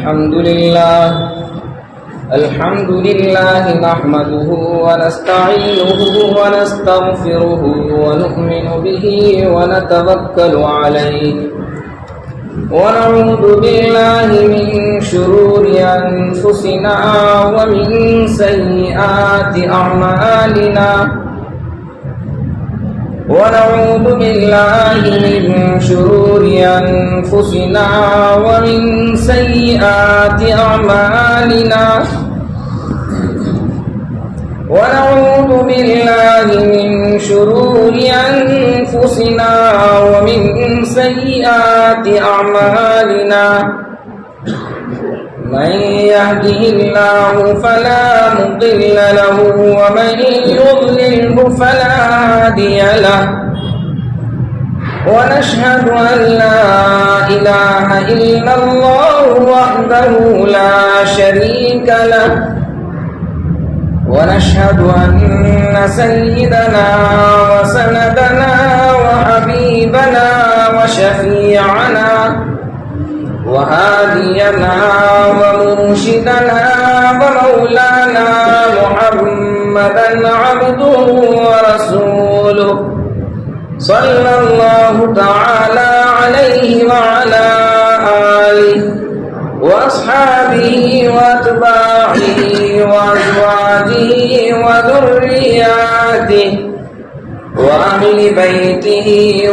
الحمد لله نحمده ونستعينه ونستغفره ونؤمن به ونتوكل عليه ونعوذ بالله من شرور أنفسنا ومن سيئات أعمالنا ونعوذ بالله من شرور أنفسنا ومن سيئات أعمالنا ونعوذ بالله من شرور أنفسنا ومن سيئات أعمالنا من يهده الله فلا مضل له ومن يضلله فلا هادي له ونشهد أن لا إله إلا الله وحده لا شريك له ونشهد أن سيدنا وسندنا وحبيبنا وشفيعنا وهادينا ومرشدنا ومولانا محمدا عبده ورسوله صلى الله تعالى عليه وعلى آله وأصحابه وأتباعه وأزواجه وذرياته وأهل بيته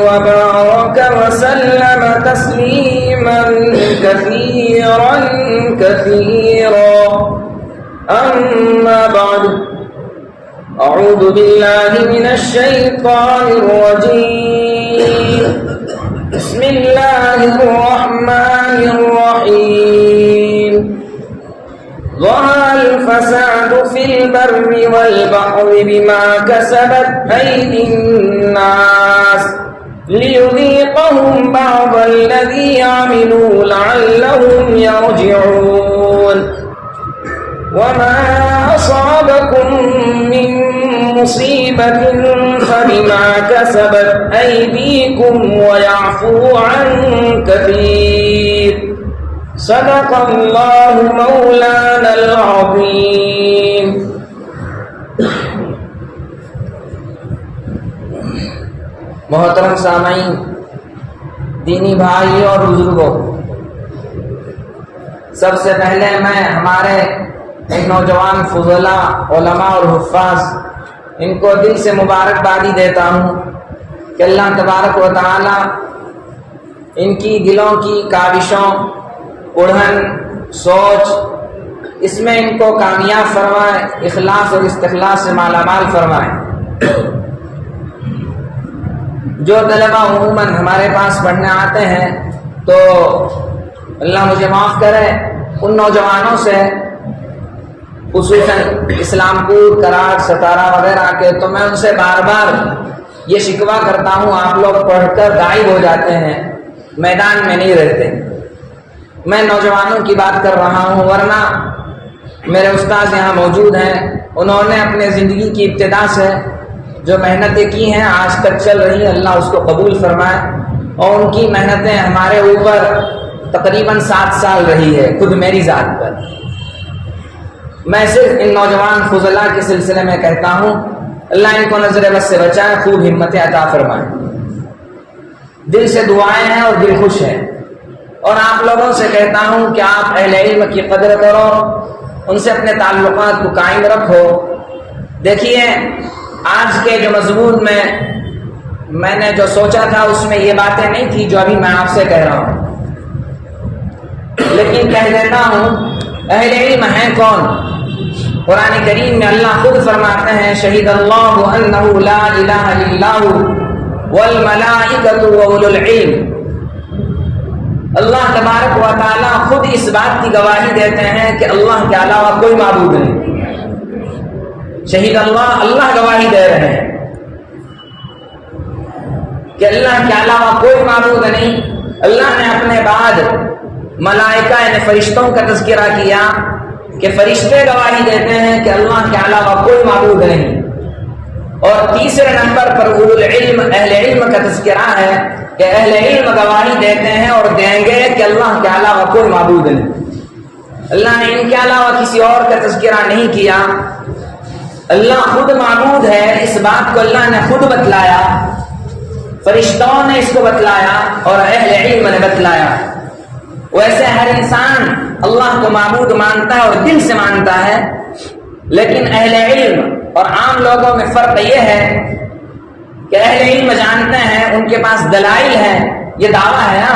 وبارك وسلم تسليما كثيرا كثيرا أما بعد أعوذ بالله من الشيطان الرجيم بسم الله الرحمن الرحيم ظهر الفساد في البر والبحر بما كسبت أيدي الناس ليذيقهم بعض الذي عملوا لعلهم يرجعون وما أصابكم من مصيبة فبما كسبت أيديكم ويعفو عن كثير صدق الله مولانا العظيم. محترم سامعین، دینی بھائی اور بزرگوں، سب سے پہلے میں ہمارے ایک نوجوان فضلاء علماء اور حفاظ ان کو دل سے مبارکبادی دیتا ہوں کہ اللہ تبارک و تعالی ان کی دلوں کی کاوشوں، اڑھن سوچ، اس میں ان کو کامیاب فرمائے، اخلاص اور استخلاص سے مالا مال فرمائے۔ جو طلبہ عموماً ہمارے پاس پڑھنے آتے ہیں تو اللہ مجھے معاف کرے، ان نوجوانوں سے خصوصاً اسلام پور، کراٹ، ستارہ وغیرہ کے، تو میں ان سے بار بار یہ شکوہ کرتا ہوں، آپ لوگ پڑھ کر غائب ہو جاتے ہیں، میدان میں نہیں رہتے۔ میں نوجوانوں کی بات کر رہا ہوں، ورنہ میرے استاذ یہاں موجود ہیں، انہوں نے اپنے زندگی کی ابتدا سے جو محنتیں کی ہیں آج تک چل رہی ہیں، اللہ اس کو قبول فرمائے، اور ان کی محنتیں ہمارے اوپر تقریباً 7 سال رہی ہے، خود میری ذات پر۔ میں صرف ان نوجوان فضلاء کے سلسلے میں کہتا ہوں، اللہ ان کو نظر بد سے بچائے، خوب ہمتیں عطا فرمائے۔ دل سے دعائیں ہیں اور دل خوش ہے، اور آپ لوگوں سے کہتا ہوں کہ آپ اہل علم کی قدر کرو، ان سے اپنے تعلقات کو قائم رکھو۔ دیکھیے، آج کے جو مضمون میں نے جو سوچا تھا اس میں یہ باتیں نہیں تھی جو ابھی میں آپ سے کہہ رہا ہوں، لیکن کہہ دیتا ہوں اہل علم ہیں کون؟ قرآن کریم میں اللہ خود فرماتے ہیں، شہید اللہ انہ لا الہ الا ہو والملائکۃ واولو العلم۔ اللہ تبارک و تعالی خود اس بات کی گواہی دیتے ہیں کہ اللہ کے علاوہ کوئی معبود نہیں۔ شہید اللہ گواہی دے رہے ہیں کہ اللہ کے علاوہ کوئی معبود نہیں۔ اللہ نے اپنے بعد ملائکہ یعنی فرشتوں کا تذکرہ کیا کہ فرشتے گواہی دیتے ہیں کہ اللہ کے علاوہ کوئی معبود نہیں، اور تیسرے نمبر پر اولو العلم اہل علم کا تذکرہ ہے کہ اہل علم گواہی دیتے ہیں اور دیں گے کہ اللہ کے علاوہ کوئی معبود نہیں۔ اللہ نے ان کے علاوہ کسی اور کا تذکرہ نہیں کیا. اللہ خود معبود ہے، اس بات کو اللہ نے خود بتلایا، فرشتوں نے اس کو بتلایا اور اہل علم نے بتلایا. ویسے ہر انسان اللہ کو معبود مانتا ہے اور دل سے مانتا ہے، لیکن اہل علم اور عام لوگوں میں فرق یہ ہے کہ اہل علم جانتے ہیں، ان کے پاس دلائل ہے. یہ دعویٰ ہے نا،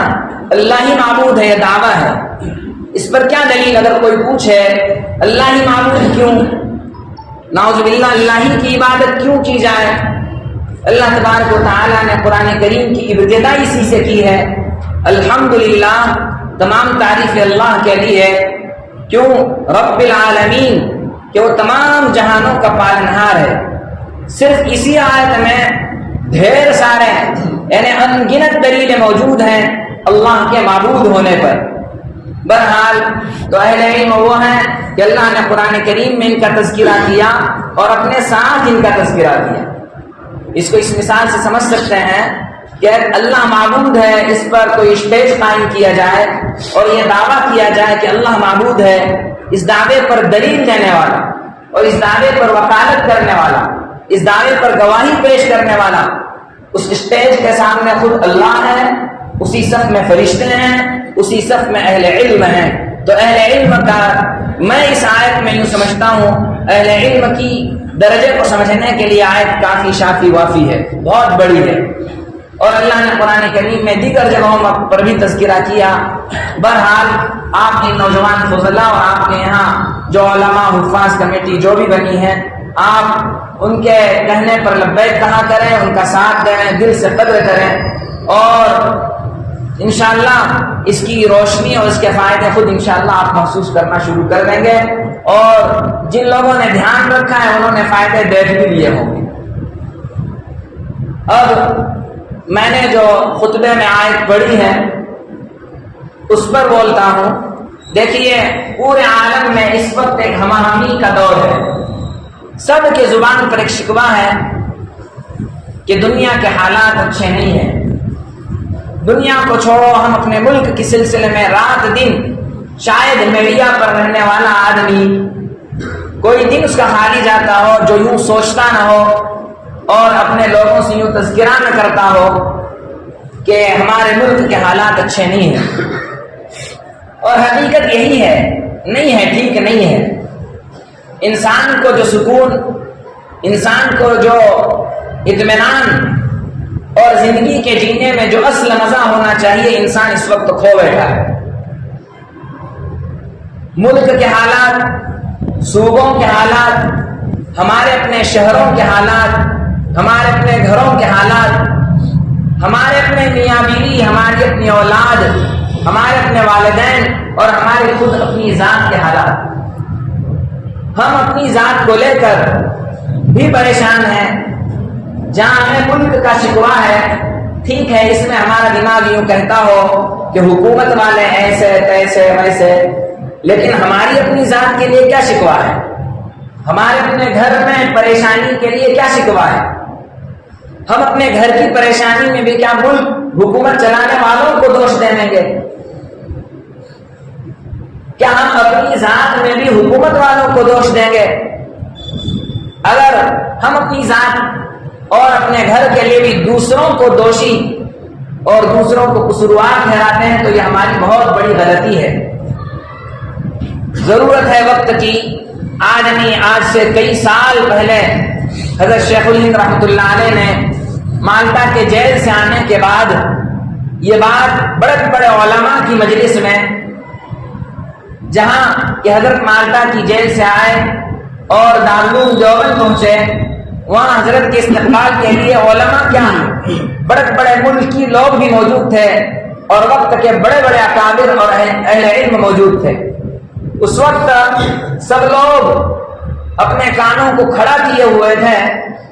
اللہ ہی معبود ہے، یہ دعویٰ ہے. اس پر کیا دلیل؟ اگر کوئی پوچھے اللہ ہی معبود کیوں، نعوذ باللہ اللہ ہی کی عبادت کیوں کی جائے؟ اللہ تبارک و تعالیٰ نے قرآن کریم کی ابتدا اسی سے کی ہے. الحمدللہ، تمام تعریف اللہ کے لیے. کیوں؟ رب العالمین، کہ وہ تمام جہانوں کا پالنہار ہے. صرف اسی آیت میں ڈھیر سارے یعنی انگنت دلیلیں موجود ہیں اللہ کے معبود ہونے پر. بہرحال تو اہل علم وہ ہیں کہ اللہ نے قرآن کریم میں ان کا تذکرہ کیا اور اپنے ساتھ ان کا تذکرہ کیا. اس کو اس مثال سے سمجھ سکتے ہیں کہ اللہ معبود ہے، اس پر کوئی اسٹیج قائم کیا جائے اور یہ دعویٰ کیا جائے کہ اللہ معبود ہے. اس دعوے پر دلیل دینے والا اور اس دعوے پر وکالت کرنے والا، اس دعوے پر گواہی پیش کرنے والا اس اسٹیج کے سامنے خود اللہ ہے، اسی صف میں فرشتے ہیں، اسی صف میں اہل علم ہیں. تو اہل علم کا میں اس آیت میں یوں سمجھتا ہوں، اہل علم کی درجے کو سمجھنے کے لیے آیت کافی شافی وافی ہے، بہت بڑی ہے. اور اللہ نے قرآن کریم میں دیگر جگہوں پر بھی تذکرہ کیا. بہرحال آپ کی نوجوان فضلاء اور آپ کے یہاں جو علماء حفاظ کمیٹی جو بھی بنی ہے، آپ ان کے کہنے پر لبیک کہا کریں، ان کا ساتھ دیں، دل سے قدر کریں، اور انشاءاللہ اس کی روشنی اور اس کے فائدے خود انشاءاللہ آپ محسوس کرنا شروع کر دیں گے. اور جن لوگوں نے دھیان رکھا ہے انہوں نے فائدے دیکھ بھی لیے ہوں گے. اب میں نے جو خطبے میں آیت پڑھی ہے اس پر بولتا ہوں. دیکھیے، پورے عالم میں اس وقت ایک ہماہنگی کا دور ہے. سب کے زبان پر ایک شکوہ ہے کہ دنیا کے حالات اچھے نہیں ہیں. دنیا کو چھوڑو، ہم اپنے ملک کے سلسلے میں رات دن شاید میڈیا پر رہنے والا آدمی کوئی دن اس کا خالی جاتا ہو جو یوں سوچتا نہ ہو اور اپنے لوگوں سے یوں تذکرہ نہ کرتا ہو کہ ہمارے ملک کے حالات اچھے نہیں ہیں. اور حقیقت یہی ہے، نہیں ہے، ٹھیک نہیں ہے. انسان کو جو سکون، انسان کو جو اطمینان اور زندگی کے جینے میں جو اصل مزہ ہونا چاہیے، انسان اس وقت کھو بیٹھا ہے. ملک کے حالات، صوبوں کے حالات، ہمارے اپنے شہروں کے حالات، ہمارے اپنے گھروں کے حالات، ہمارے اپنے میاں بیوی، ہماری اپنی اولاد، ہمارے اپنے والدین اور ہماری خود اپنی ذات کے حالات. ہم اپنی ذات کو لے کر بھی پریشان ہیں. جہاں ہمیں ملک کا شکوہ ہے، ٹھیک ہے، اس میں ہمارا دماغ یوں کہتا ہو کہ حکومت والے ایسے تیسے ویسے، لیکن ہماری اپنی ذات کے لیے کیا شکوہ ہے؟ ہمارے اپنے گھر میں پریشانی کے لیے کیا شکوہ ہے؟ ہم اپنے گھر کی پریشانی میں بھی کیا ملک حکومت چلانے والوں کو دوش دیں گے؟ کیا ہم اپنی ذات میں بھی حکومت والوں کو دوش دیں گے؟ اگر ہم اپنی ذات اور اپنے گھر کے لیے بھی دوسروں کو دوشی اور دوسروں کو قصوروار ٹھہراتے ہیں تو یہ ہماری بہت بڑی غلطی ہے. ضرورت ہے وقت کی. آج سے کئی سال پہلے حضرت شیخ الہند رحمۃ اللہ علیہ نے مالٹا کے جیل سے آنے کے بعد یہ بات بڑے بڑے علماء کی مجلس میں، جہاں کہ حضرت مالٹا کی جیل سے آئے اور دارالعلوم دیوبند پہنچے، وہاں حضرت کے استقبال کے لیے علماء کیا بڑے بڑے ملکی لوگ بھی موجود تھے اور وقت کے بڑے بڑے اکابر اور اہل علم موجود تھے. اس وقت سب لوگ اپنے کانوں کو کھڑا کیے ہوئے تھے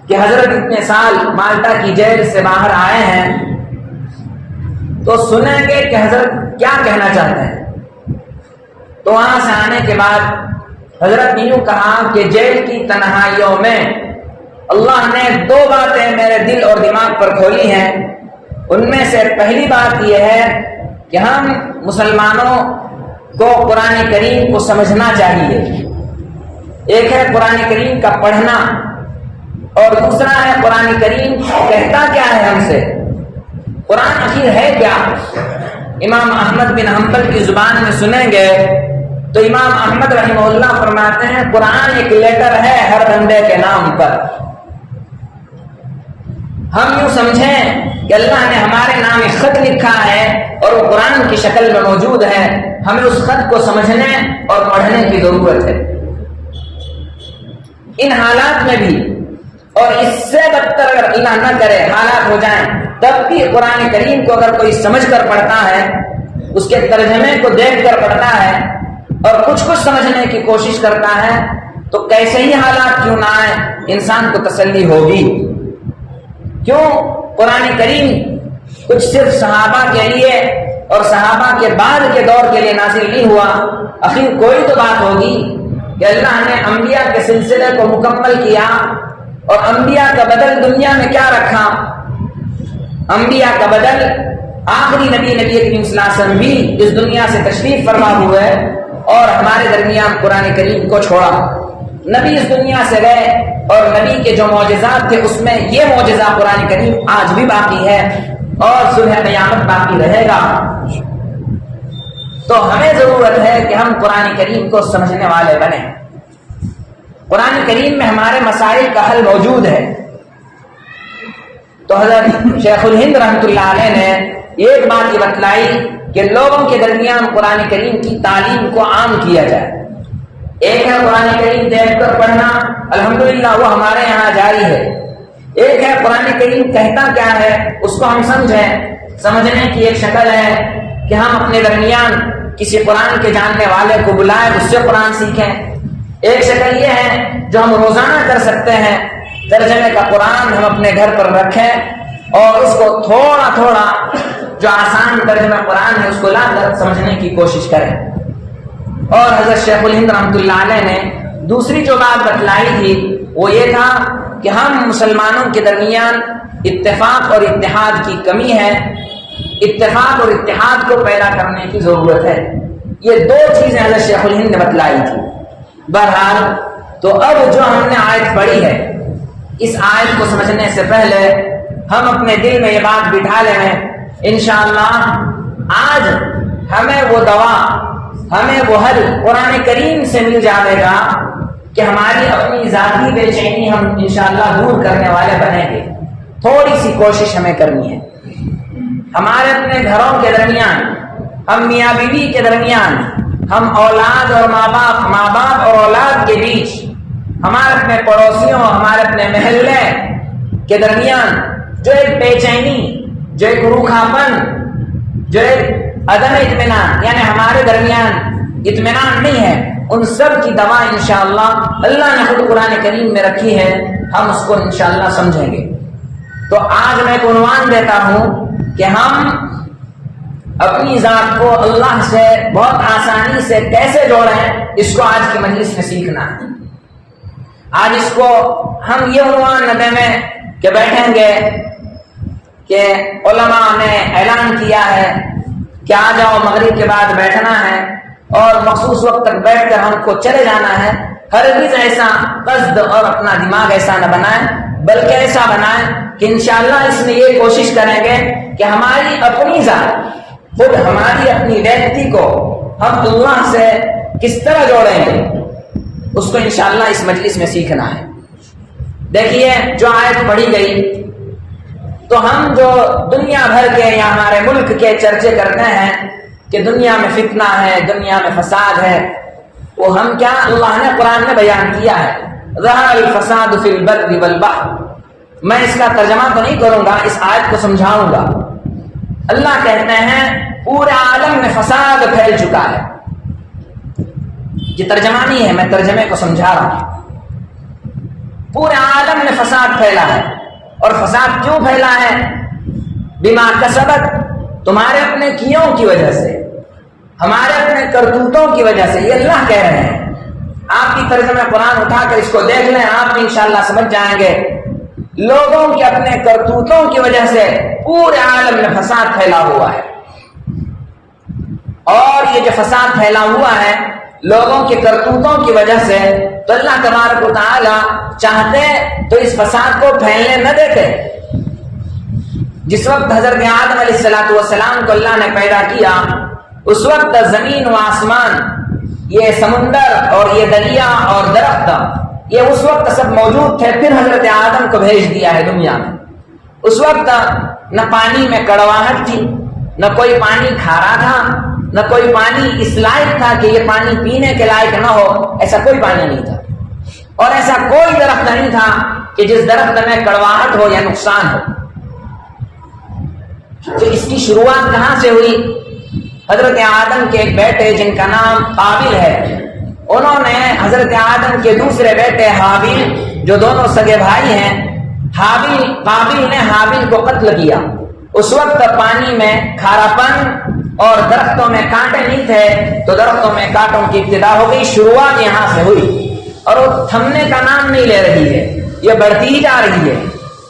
کہ حضرت اتنے سال مالٹا کی جیل سے باہر آئے ہیں تو سنیں گے کہ حضرت کیا کہنا چاہتے ہیں. تو وہاں سے آنے کے بعد حضرت نے یوں کہا کہ جیل کی تنہائیوں میں اللہ نے 2 باتیں میرے دل اور دماغ پر کھولی ہیں. ان میں سے پہلی بات یہ ہے کہ ہم مسلمانوں کو قرآن کریم کو سمجھنا چاہیے۔ ایک ہے قرآن کریم کا پڑھنا اور دوسرا ہے قرآن کریم کہتا کیا ہے ہم سے، قرآن آخر ہے کیا۔ امام احمد بن حنبل کی زبان میں سنیں گے تو امام احمد رحمہ اللہ فرماتے ہیں قرآن ایک لیٹر ہے ہر بندے کے نام پر۔ ہم یوں سمجھیں کہ اللہ نے ہمارے نام ایک خط لکھا ہے اور وہ قرآن کی شکل میں موجود ہے، ہمیں اس خط کو سمجھنے اور پڑھنے کی ضرورت ہے۔ ان حالات میں بھی اور اس سے بدتر اگر اللہ نہ کرے حالات ہو جائیں تب بھی قرآن کریم کو اگر کوئی سمجھ کر پڑھتا ہے، اس کے ترجمے کو دیکھ کر پڑھتا ہے اور کچھ سمجھنے کی کوشش کرتا ہے تو کیسے ہی حالات کیوں نہ آئے انسان کو تسلی ہوگی۔ کیوں قرآن کریم کچھ صرف صحابہ کے لیے اور صحابہ کے بعد کے دور کے لیے نازل نہیں ہوا، آخر کوئی تو بات ہوگی کہ اللہ نے انبیاء کے سلسلے کو مکمل کیا اور انبیاء کا بدل دنیا میں کیا رکھا۔ انبیاء کا بدل آخری نبی کریم صلی اللہ علیہ وسلم بھی اس دنیا سے تشریف فرما ہوئے اور ہمارے درمیان قرآن کریم کو چھوڑا۔ نبی اس دنیا سے گئے اور نبی کے جو معجزات تھے اس میں یہ معجزہ قرآن کریم آج بھی باقی ہے اور صبح قیامت باقی رہے گا۔ تو ہمیں ضرورت ہے کہ ہم قرآن کریم کو سمجھنے والے بنیں۔ قرآن کریم میں ہمارے مسائل کا حل موجود ہے۔ تو حضرت شیخ الہند رحمۃ اللہ علیہ نے ایک بات یہ بتلائی کہ لوگوں کے درمیان قرآن کریم کی تعلیم کو عام کیا جائے۔ ایک ہے قرآن کریم دیکھ کر پڑھنا، الحمدللہ وہ ہمارے یہاں جاری ہے۔ ایک ہے قرآن کریم کہتا کیا ہے اس کو ہم سمجھیں۔ سمجھنے کی ایک شکل ہے کہ ہم اپنے درمیان کسی قرآن کے جاننے والے کو بلائیں، اس سے قرآن سیکھیں۔ ایک شکل یہ ہے جو ہم روزانہ کر سکتے ہیں، ترجمے کا قرآن ہم اپنے گھر پر رکھیں اور اس کو تھوڑا تھوڑا جو آسان ترجمہ قرآن ہے اس کو لا کر سمجھنے کی کوشش کریں۔ اور حضرت شیخ الہند رحمۃ اللہ علیہ نے دوسری جو بات بتلائی تھی وہ یہ تھا کہ ہم مسلمانوں کے درمیان اتفاق اور اتحاد کی کمی ہے، اتفاق اور اتحاد کو پیدا کرنے کی ضرورت ہے۔ یہ دو چیزیں حضرت شیخ الہند نے بتلائی تھی۔ بہرحال تو اب جو ہم نے آیت پڑھی ہے اس آیت کو سمجھنے سے پہلے ہم اپنے دل میں یہ بات بٹھا لیں انشاءاللہ آج ہمیں وہ دوا، ہمیں وہ حل قرآن کریم سے مل جائے گا کہ ہماری اپنی ذاتی بے چینی ہم انشاءاللہ دور کرنے والے بنیں گے۔ تھوڑی سی کوشش ہمیں کرنی ہے۔ ہمارے اپنے گھروں کے درمیان، ہم میاں بیوی کے درمیان، ہم اولاد اور ماں باپ اور اولاد کے بیچ، ہمارے اپنے پڑوسیوں، ہمارے اپنے محلے کے درمیان جو ایک بے چینی، جو ایک روکھاپن، جو ایک عدم اطمینان، یعنی ہمارے درمیان اطمینان نہیں ہے، ان سب کی دوا انشاءاللہ اللہ نے خود قرآن کریم میں رکھی ہے، ہم اس کو انشاءاللہ سمجھیں گے۔ تو آج میں ایک عنوان دیتا ہوں کہ ہم اپنی ذات کو اللہ سے بہت آسانی سے کیسے جوڑیں، اس کو آج کی مجلس میں سیکھنا ہے۔ آج اس کو ہم یہ عنوان نہ دیں کہ بیٹھیں گے کہ علماء نے اعلان کیا ہے کہ آ جاؤ مغرب کے بعد بیٹھنا ہے اور مخصوص وقت تک بیٹھ کر ہم کو چلے جانا ہے۔ ہرگز ایسا قصد اور اپنا دماغ ایسا نہ بنائیں، بلکہ ایسا بنائیں کہ انشاءاللہ اس میں یہ کوشش کریں گے کہ ہماری اپنی ذات، خود ہماری اپنی ویکتی کو ہم اللہ سے کس طرح جوڑیں گے، اس کو انشاءاللہ اس مجلس میں سیکھنا ہے۔ دیکھیے جو آیت پڑھی گئی تو ہم جو دنیا بھر کے یا ہمارے ملک کے چرچے کرتے ہیں کہ دنیا میں فتنہ ہے، دنیا میں فساد ہے، وہ ہم کیا اللہ نے قرآن میں بیان کیا ہے، ظہر الفساد فی البر والبحر۔ میں اس کا ترجمہ تو نہیں کروں گا، اس آیت کو سمجھاؤں گا۔ اللہ کہتے ہیں پورے عالم میں فساد پھیل چکا ہے۔ یہ ترجمہ نہیں ہے، میں ترجمے کو سمجھا رہا ہوں۔ پورے عالم میں فساد پھیلا ہے، اور فساد کیوں پھیلا ہے؟ بما کسبت، تمہارے اپنے کیوں کی وجہ سے، ہمارے اپنے کرتوتوں کی وجہ سے، یہ اللہ کہہ رہے ہیں۔ آپ کی ترجمہ قرآن اٹھا کر اس کو دیکھ لیں، آپ انشاءاللہ سمجھ جائیں گے لوگوں کے اپنے کرتوتوں کی وجہ سے پورے عالم میں فساد پھیلا ہوا ہے۔ اور یہ جو فساد پھیلا ہوا ہے لوگوں کے کرتوتوں کی وجہ سے، تو اللہ تبارک و تعالی چاہتے تو اس فساد کو پھیلنے نہ دیتے۔ جس وقت حضرت آدم علیہ السلام کو اللہ نے پیدا کیا، اس وقت زمین و آسمان، یہ سمندر اور یہ دریا اور درخت، یہ اس وقت سب موجود تھے۔ پھر حضرت آدم کو بھیج دیا ہے دنیا میں۔ اس وقت نہ پانی میں کڑواہٹ تھی، نہ کوئی پانی کھارا تھا، نہ کوئی پانی اس لائق تھا کہ یہ پانی پینے کے لائق نہ ہو، ایسا کوئی پانی نہیں تھا، اور ایسا کوئی درخت نہیں تھا کہ جس درخت میں کڑواہٹ ہو یا نقصان ہو۔ تو اس کی شروعات کہاں سے ہوئی؟ حضرت آدم کے ایک بیٹے جن کا نام قابل ہے، انہوں نے حضرت آدم کے دوسرے بیٹے حابیل، جو دونوں سگے بھائی ہیں، قابل نے حابیل کو قتل کیا۔ اس وقت پانی میں کھارا پن اور درختوں میں کانٹے نہیں تھے، تو درختوں میں کانٹوں کی ابتدا ہو گئی، شروعات یہاں سے ہوئی، اور وہ تھمنے کا نام نہیں لے رہی ہے، یہ بڑھتی ہی جا رہی ہے۔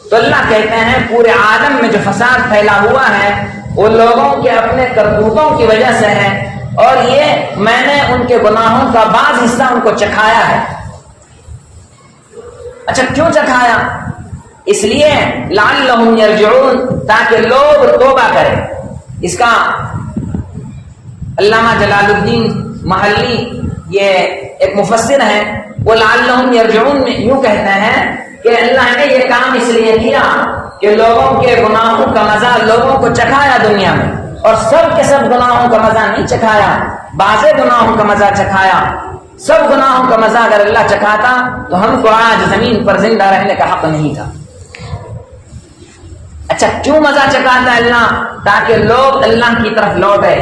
تو اللہ کہتے ہیں پورے عالم میں جو فساد پھیلا ہوا ہے وہ لوگوں کے اپنے کرتوتوں کی وجہ سے ہے، اور یہ میں نے ان کے گناہوں کا بعض حصہ ان کو چکھایا ہے۔ اچھا کیوں چکھایا؟ اس لیے لعلہم یرجعون، تاکہ لوگ توبہ کریں۔ اس کا علامہ جلال الدین محلی، یہ ایک مفسر ہے، وہ لعلہم یرجعون میں یوں کہتے ہیں کہ اللہ نے یہ کام اس لیے کیا کہ لوگوں کے گناہوں کا مزہ لوگوں کو چکھایا دنیا میں، اور سب کے سب گناہوں کا مزہ نہیں چکھایا، بعض گناہوں کا مزہ چکھایا۔ سب گناہوں کا مزہ اگر اللہ چکھاتا تو ہم کو آج زمین پر زندہ رہنے کا حق نہیں تھا۔ اچھا کیوں مزہ چکھاتا ہے اللہ؟ تاکہ لوگ اللہ کی طرف لوٹے،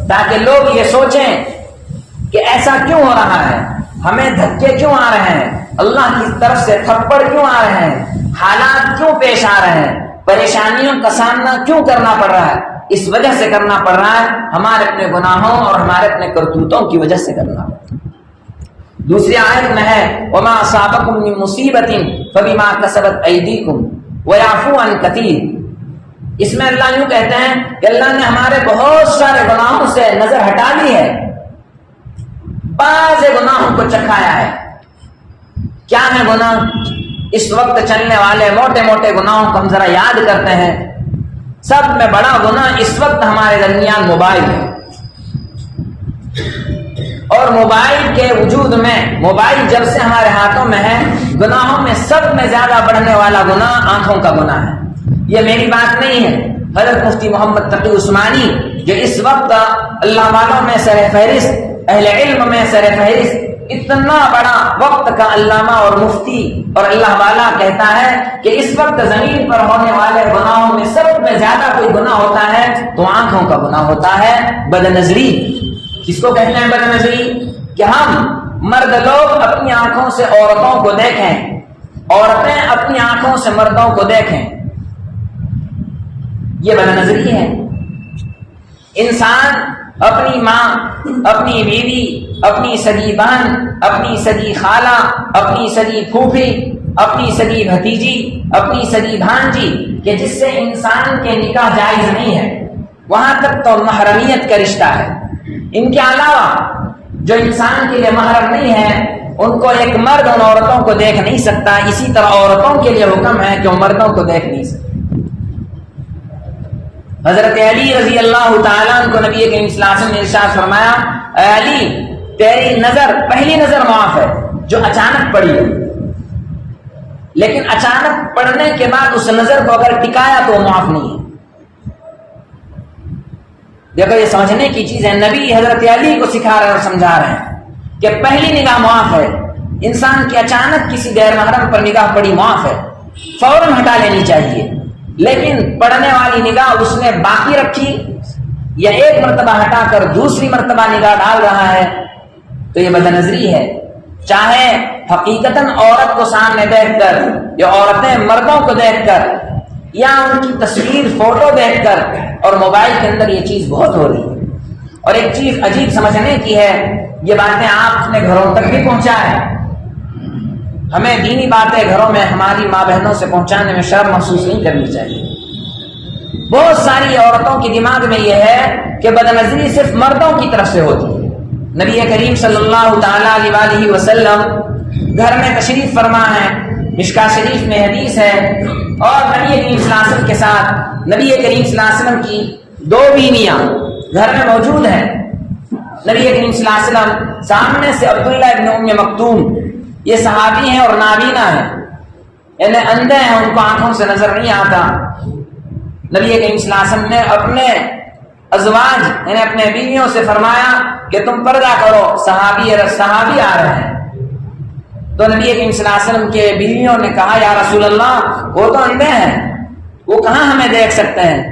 تاکہ لوگ یہ سوچیں کہ ایسا کیوں ہو رہا ہے، ہمیں دھکے کیوں آ رہے ہیں، اللہ کی طرف سے تھپڑ کیوں آ رہے ہیں، حالات کیوں پیش آ رہے ہیں، پریشانیوں کا سامنا کیوں کرنا پڑ رہا ہے؟ اس وجہ سے کرنا پڑ رہا ہے، ہمارے اپنے گناہوں اور ہمارے اپنے کرتوتوں کی وجہ سے کرنا پڑ رہا ہے۔ دوسری آیت میں ہے وَمَا أَصَابَكُم مِّن مُّصِيبَةٍ فَبِمَا كَسَبَتْ أَيْدِيكُمْ وَيَعْفُو عَن كَثِيرٍ۔ اس میں اللہ یوں کہتے ہیں کہ اللہ نے ہمارے بہت سارے گناہوں سے نظر ہٹا لی ہے، بعض گناہوں کو چکھایا ہے۔ کیا ہے گناہ؟ اس وقت چلنے والے موٹے موٹے گناہوں کو ہم ذرا یاد کرتے ہیں۔ سب میں بڑا گناہ اس وقت ہمارے درمیان موبائل ہے، اور موبائل کے وجود میں، موبائل جب سے ہمارے ہاتھوں میں ہے، گناہوں میں سب میں زیادہ بڑھنے والا گناہ آنکھوں کا گناہ ہے۔ یہ میری بات نہیں ہے، حضرت مفتی محمد تقی عثمانی جو اس وقت اللہ والوں میں سر فہرست، اہل علم میں سر فہرست، اتنا بڑا وقت کا علامہ اور مفتی اور اللہ والا کہتا ہے کہ اس وقت زمین پر ہونے والے گناہوں میں سب میں زیادہ کوئی گناہ ہوتا ہے تو آنکھوں کا گناہ ہوتا ہے، بد نظری۔ کس کو کہتے ہیں بد نظری؟ کہ ہم مرد لوگ اپنی آنکھوں سے عورتوں کو دیکھیں، عورتیں اپنی آنکھوں سے مردوں کو دیکھیں، یہ بد نظری ہے۔ انسان اپنی ماں، اپنی بیوی، اپنی سگی بہن، اپنی سگی خالہ، اپنی سگی پھوپھی، اپنی سگی بھتیجی، اپنی سگی بھانجی، کہ جس سے انسان کے نکاح جائز نہیں ہے، وہاں تک تو محرمیت کا رشتہ ہے۔ ان کے علاوہ جو انسان کے لیے محرم نہیں ہے، ان کو ایک مرد ان عورتوں کو دیکھ نہیں سکتا۔ اسی طرح عورتوں کے لیے حکم ہے کہ وہ مردوں کو دیکھ نہیں سکتے۔ حضرت علی رضی اللہ تعالیٰ عنہ کو نبی کریم صلی اللہ علیہ وسلم نے ارشاد فرمایا، اے علی تیری نظر، پہلی نظر معاف ہے جو اچانک پڑی ہو، لیکن اچانک پڑنے کے بعد اس نظر کو اگر ٹکایا تو وہ معاف نہیں ہے۔ دیکھو یہ سمجھنے کی چیز ہے، نبی حضرت علی کو سکھا رہے ہیں اور سمجھا رہے ہیں کہ پہلی نگاہ معاف ہے، انسان کی اچانک کسی غیر محرم پر نگاہ پڑی معاف ہے، فوراً ہٹا لینی چاہیے، لیکن پڑھنے والی نگاہ اس نے باقی رکھی یا ایک مرتبہ ہٹا کر دوسری مرتبہ نگاہ ڈال رہا ہے تو یہ بد نظری ہے۔ چاہے حقیقتاً عورت کو سامنے دیکھ کر یا عورتیں مردوں کو دیکھ کر یا ان کی تصویر فوٹو دیکھ کر، اور موبائل کے اندر یہ چیز بہت ہو رہی ہے۔ اور ایک چیز عجیب سمجھنے کی ہے، یہ باتیں آپ اپنے گھروں تک بھی پہنچائیں۔ ہمیں دینی باتیں گھروں میں ہماری ماں بہنوں سے پہنچانے میں شرم محسوس نہیں کرنی چاہیے۔ بہت ساری عورتوں کے دماغ میں یہ ہے کہ بدنظری صرف مردوں کی طرف سے ہوتی ہے۔ نبی کریم صلی اللہ تعالی علیہ وسلم گھر میں تشریف فرما ہے، مشکاۃ شریف میں حدیث ہے، اور نبی کریم صلی اللہ علیہ وسلم کے ساتھ نبی کریم صلی اللہ علیہ وسلم کی 2 بیویاں گھر میں موجود ہیں۔ نبی کریم صلی اللہ علیہ وسلم سامنے سے عبداللہ ابن ام مکتوم، یہ صحابی ہیں اور نابینا ہیں، یعنی اندھے ہیں، ان کو آنکھوں سے نظر نہیں آتا۔ نبی کریم صلی اللہ علیہ وسلم نے اپنے ازواج یعنی اپنے بیویوں سے فرمایا کہ تم پردہ کرو، صحابی آ رہے ہیں۔ تو نبی کریم صلی اللہ علیہ وسلم کے بیویوں نے کہا یا رسول اللہ وہ تو اندھے ہیں، وہ کہاں ہمیں دیکھ سکتے ہیں؟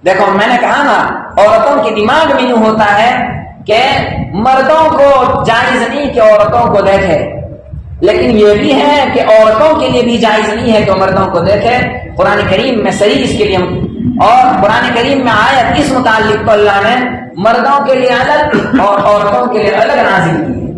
دیکھو میں نے کہا نا، عورتوں کے دماغ میں یوں ہوتا ہے کہ مردوں کو جائز نہیں کہ عورتوں کو دیکھے، لیکن یہ بھی ہے کہ عورتوں کے لیے بھی جائز نہیں ہے کہ مردوں کو دیکھے۔ قرآن کریم میں صحیح اس کے لیے، اور قرآن کریم میں آیت اس متعلق تو اللہ نے مردوں کے لیے الگ اور عورتوں کے لیے الگ نازل کی ہے۔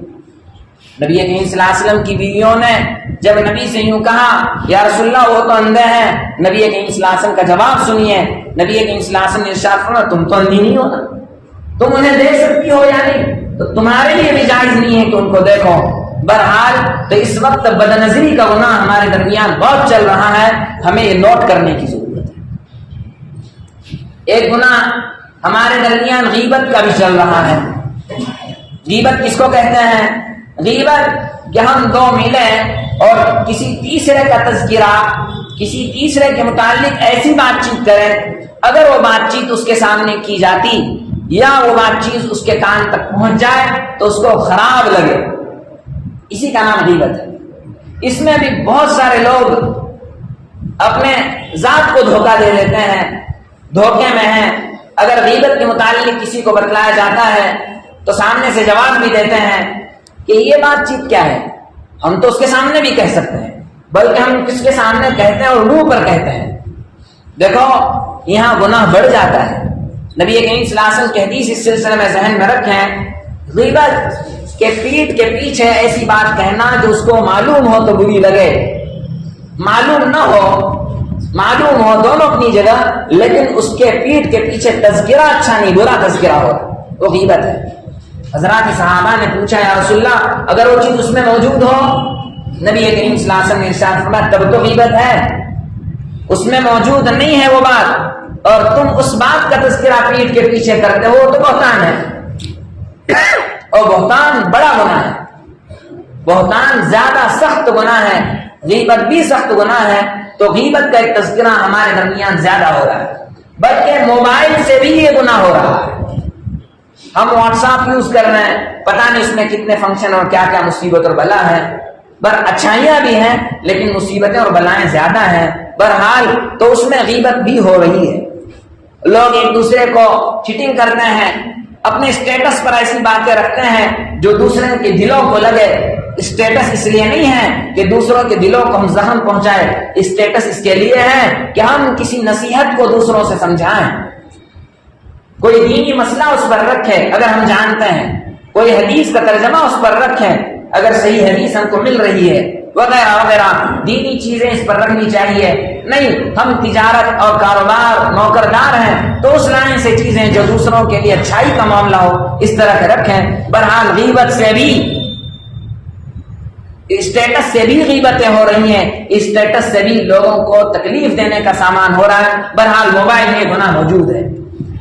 نبی کریم صلی اللہ علیہ وسلم کی بیویوں نے جب نبی سے یوں کہا یا رسول اللہ وہ تو اندھے ہیں، نبی کریم صلی اللہ علیہ وسلم کا جواب سنیے۔ نبی کریم صلی اللہ علیہ وسلم نے ارشاد فرمایا تم تو اندھی نہیں ہو نا، تم انہیں دیکھ سکتی ہو یا نہیں، تو تمہارے لیے بھی جائز نہیں ہے کہ ان کو دیکھو۔ بہرحال تو اس وقت بدنظری کا گناہ ہمارے درمیان بہت چل رہا ہے، ہمیں یہ نوٹ کرنے کی ضرورت ہے۔ ایک گناہ ہمارے درمیان غیبت کا بھی چل رہا ہے۔ غیبت کس کو کہتے ہیں؟ غیبت کہ ہم 2 ملیں اور کسی تیسرے کا تذکرہ، کسی تیسرے کے متعلق ایسی بات چیت کریں، اگر وہ بات چیت اس کے سامنے کی جاتی یا وہ بات چیت اس کے کان تک پہنچ جائے تو اس کو خراب لگے، اسی کا نام غیبت ہے۔ اس میں بھی بہت سارے لوگ اپنے ذات کو دھوکہ دے دیتے ہیں، دھوکے میں ہیں۔ اگر غیبت کے متعلق کسی کو بتلایا جاتا ہے تو سامنے سے جواب بھی دیتے ہیں کہ یہ بات چیت کیا ہے، ہم تو اس کے سامنے بھی کہہ سکتے ہیں، بلکہ ہم کس کے سامنے کہتے ہیں اور منہ پر کہتے ہیں۔ دیکھو یہاں گناہ بڑھ جاتا ہے۔ نبی کریم صلی اللہ علیہ وسلم کی حدیث اس سلسلے میں ذہن میں رکھیں، غیبت کے پیٹھ کے پیچھے ایسی بات کہنا جو اس کو معلوم ہو تو بری لگے، معلوم نہ ہو، معلوم ہو دونوں اپنی جگہ، لیکن اس کے پیٹھ کے پیچھے تذکرہ اچھا نہیں برا تذکرہ ہو، وہ غیبت ہے۔ حضرات صحابہ نے پوچھا یا رسول اللہ اگر وہ چیز اس میں موجود ہو، نبی کریم صلی اللہ علیہ وسلم نے ارشاد فرمایا تب تو غیبت ہے، اس میں موجود نہیں ہے وہ بات اور تم اس بات کا تذکرہ پیٹھ کے پیچھے کرتے ہو تو بہتان ہے، اور بہتان بڑا گناہ ہے، بہتان زیادہ سخت گناہ ہے، غیبت بھی سخت گناہ ہے۔ تو غیبت کا ایک تذکرہ ہمارے درمیان زیادہ ہو رہا ہے، بلکہ موبائل سے بھی یہ گناہ ہو رہا ہے۔ ہم واٹس ایپ یوز کر رہے ہیں، پتہ نہیں اس میں کتنے فنکشن اور کیا کیا مصیبت اور بلا ہے، پر اچھائیاں بھی ہیں لیکن مصیبتیں اور بلائیں زیادہ ہیں۔ بہرحال تو اس میں غیبت بھی ہو رہی ہے، لوگ ایک دوسرے کو چیٹنگ کرتے ہیں، اپنے اسٹیٹس پر ایسی باتیں رکھتے ہیں جو دوسرے کے دلوں کو لگے۔ اسٹیٹس اس لیے نہیں ہے کہ دوسروں کے دلوں کو ہم زخم پہنچائے، اسٹیٹس اس کے لیے ہے کہ ہم کسی نصیحت کو دوسروں سے سمجھائیں، کوئی دینی مسئلہ اس پر رکھے اگر ہم جانتے ہیں، کوئی حدیث کا ترجمہ اس پر رکھیں اگر صحیح حدیث ہم کو مل رہی ہے، وغیرہ وغیرہ دینی چیزیں اس پر رکھنی چاہیے۔ نہیں ہم تجارت اور کاروبار نوکردار ہیں تو اس لائن سے چیزیں جو دوسروں کے لیے اچھائی کا معاملہ ہو اس طرح کے رکھیں۔ بہرحال غیبت سے بھی، اسٹیٹس سے بھی غیبتیں ہو رہی ہیں، اسٹیٹس سے بھی لوگوں کو تکلیف دینے کا سامان ہو رہا ہے۔ بہرحال موبائل میں گناہ موجود ہے۔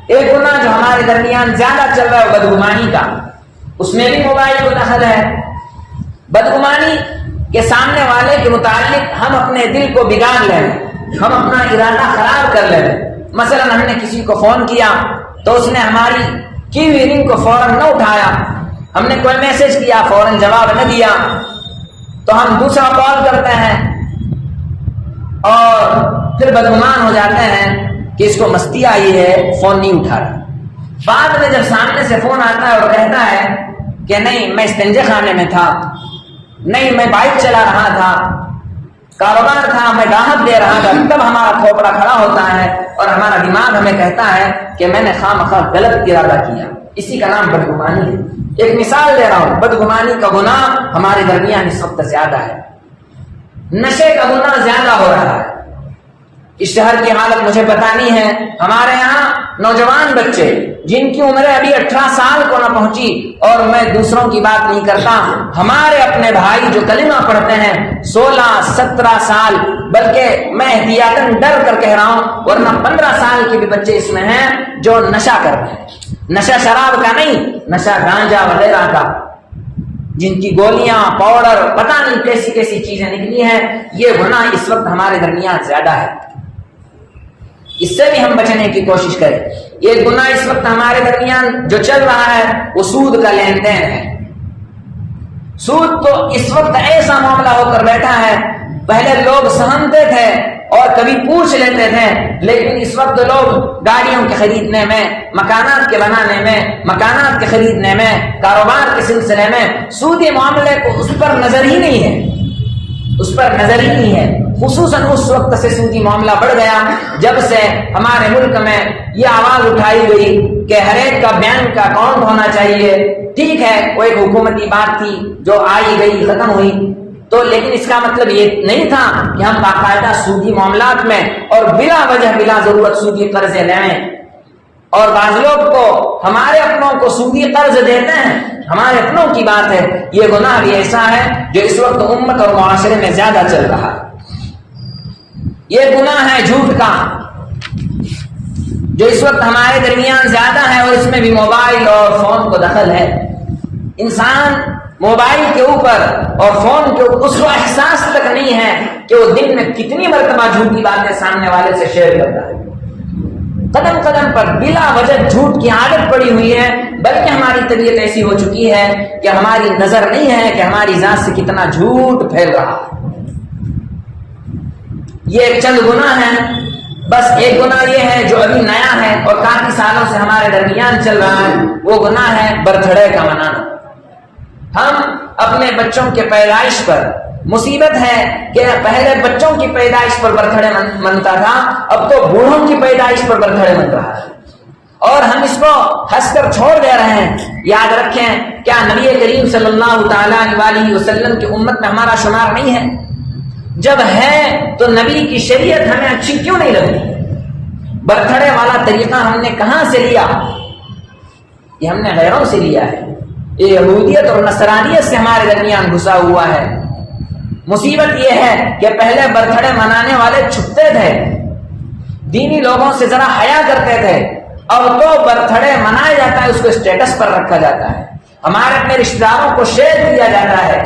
ایک گناہ جو ہمارے درمیان زیادہ چل رہا ہے بدگمانی کا، اس میں بھی موبائل کو دخل ہے۔ بدگمانی کے سامنے والے کے متعلق ہم اپنے دل کو بگاڑ لیں، ہم اپنا ارادہ خراب کر لیں۔ مثلا ہم نے کسی کو فون کیا تو اس نے ہماری کی ہوئی رنگ کو فوراً نہ اٹھایا، ہم نے کوئی میسج کیا فوراً جواب نہ دیا، تو ہم دوسرا کال کرتے ہیں اور پھر بدگمان ہو جاتے ہیں کہ اس کو مستی آئی ہے فون نہیں اٹھا رہا۔ بعد میں جب سامنے سے فون آتا ہے اور کہتا ہے کہ نہیں میں استنجے خانے میں تھا، نہیں میں بائک چلا رہا تھا، کاروبار تھا، میں گاہک دے رہا تھا، تب ہمارا کھوپڑا کھڑا ہوتا ہے اور ہمارا دماغ ہمیں کہتا ہے کہ میں نے خواہ غلط ارادہ کیا۔ اسی کا نام بدگمانی ہے۔ ایک مثال دے رہا ہوں، بدگمانی کا گناہ ہمارے درمیان اس وقت زیادہ ہے، نشے کا گناہ زیادہ ہو رہا ہے، اس شہر کی حالت مجھے پتہ نہیں ہے، ہمارے یہاں نوجوان بچے جن کی عمریں ابھی 18 سال کو نہ پہنچی، اور میں دوسروں کی بات نہیں کرتا، ہمارے اپنے بھائی جو کلمہ پڑھتے ہیں 16 17 سال، بلکہ میں احتیاطاً ڈر کر کہہ رہا ہوں ورنہ 15 سال کے بھی بچے اس میں ہیں جو نشہ کر رہے ہیں، نشہ شراب کا نہیں، نشہ گانجا وغیرہ کا، جن کی گولیاں پاؤڈر پتہ نہیں کیسی کیسی چیزیں نکلی ہیں۔ یہ گناہ اس وقت ہمارے درمیان زیادہ ہے، اس سے بھی ہم بچنے کی کوشش کریں۔ یہ گناہ اس وقت ہمارے درمیان جو چل رہا ہے وہ سود کا لین دین ہے۔ سود تو اس وقت ایسا معاملہ ہو کر بیٹھا ہے، پہلے لوگ سہمتے تھے اور کبھی پوچھ لیتے تھے، لیکن اس وقت لوگ گاڑیوں کے خریدنے میں، مکانات کے بنانے میں، مکانات کے خریدنے میں، کاروبار کے سلسلے میں سودی معاملے کو اس پر نظر ہی نہیں ہے، اس پر نظر ہی نہیں ہے۔ خصوصاً اس وقت سے سودی معاملہ بڑھ گیا جب سے ہمارے ملک میں یہ آواز اٹھائی گئی کہ ہر ایک کا بینک کا اکاؤنٹ ہونا چاہیے۔ ٹھیک ہے، وہ ایک حکومتی بات تھی جو آئی گئی ختم ہوئی، تو لیکن اس کا مطلب یہ نہیں تھا کہ ہم باقاعدہ سودی معاملات میں اور بلا وجہ بلا ضرورت سودی قرضے لیں، اور بعض لوگ کو ہمارے اپنوں کو سودی قرض دیتے ہیں، ہمارے اپنوں کی بات ہے۔ یہ گناہ بھی ایسا ہے جو اس وقت امت اور معاشرے میں زیادہ چل رہا ہے۔ یہ گناہ ہے جھوٹ کا، جو اس وقت ہمارے درمیان زیادہ ہے، اور اس میں بھی موبائل اور فون کو دخل ہے۔ انسان موبائل کے اوپر اور فون کے اوپر اس کو احساس تک نہیں ہے کہ وہ دن میں کتنی مرتبہ جھوٹی باتیں سامنے والے سے شیئر کرتا ہے۔ قدم قدم پر بلا وجہ جھوٹ کی عادت پڑی ہوئی ہے، بلکہ ہماری طبیعت ایسی ہو چکی ہے کہ ہماری نظر نہیں ہے کہ ہماری ذات سے کتنا جھوٹ پھیل رہا ہے۔ یہ ایک چند گناہ ہیں، بس ایک گناہ یہ ہے جو ابھی نیا ہے اور کافی سالوں سے ہمارے درمیان چل رہا ہے، وہ گناہ ہے برتھ ڈے کا منانا۔ ہم اپنے بچوں کے پیدائش پر، مصیبت ہے کہ پہلے بچوں کی پیدائش پر برتھ ڈے منتا تھا، اب تو بوڑھوں کی پیدائش پر برتھ ڈے من رہا ہے، اور ہم اس کو ہنس کر چھوڑ دے رہے ہیں۔ یاد رکھیں، کیا نبی کریم صلی اللہ تعالیٰ علیہ وسلم کی امت میں ہمارا شمار نہیں ہے؟ جب ہے تو نبی کی شریعت ہمیں اچھی کیوں نہیں لگتی؟ برتھ ڈے والا طریقہ ہم نے کہاں سے لیا؟ یہ ہم نے غیروں سے لیا ہے، یہ یہودیت اور نصرانیت سے ہمارے درمیان گھسا ہوا ہے۔ مصیبت یہ ہے کہ پہلے برتھ ڈے منانے والے چھپتے تھے، دینی لوگوں سے ذرا حیا کرتے تھے، اب تو برتھ ڈے منایا جاتا ہے، اس کو اسٹیٹس پر رکھا جاتا ہے، ہمارے اپنے رشتہ داروں کو شیئر کیا جاتا ہے۔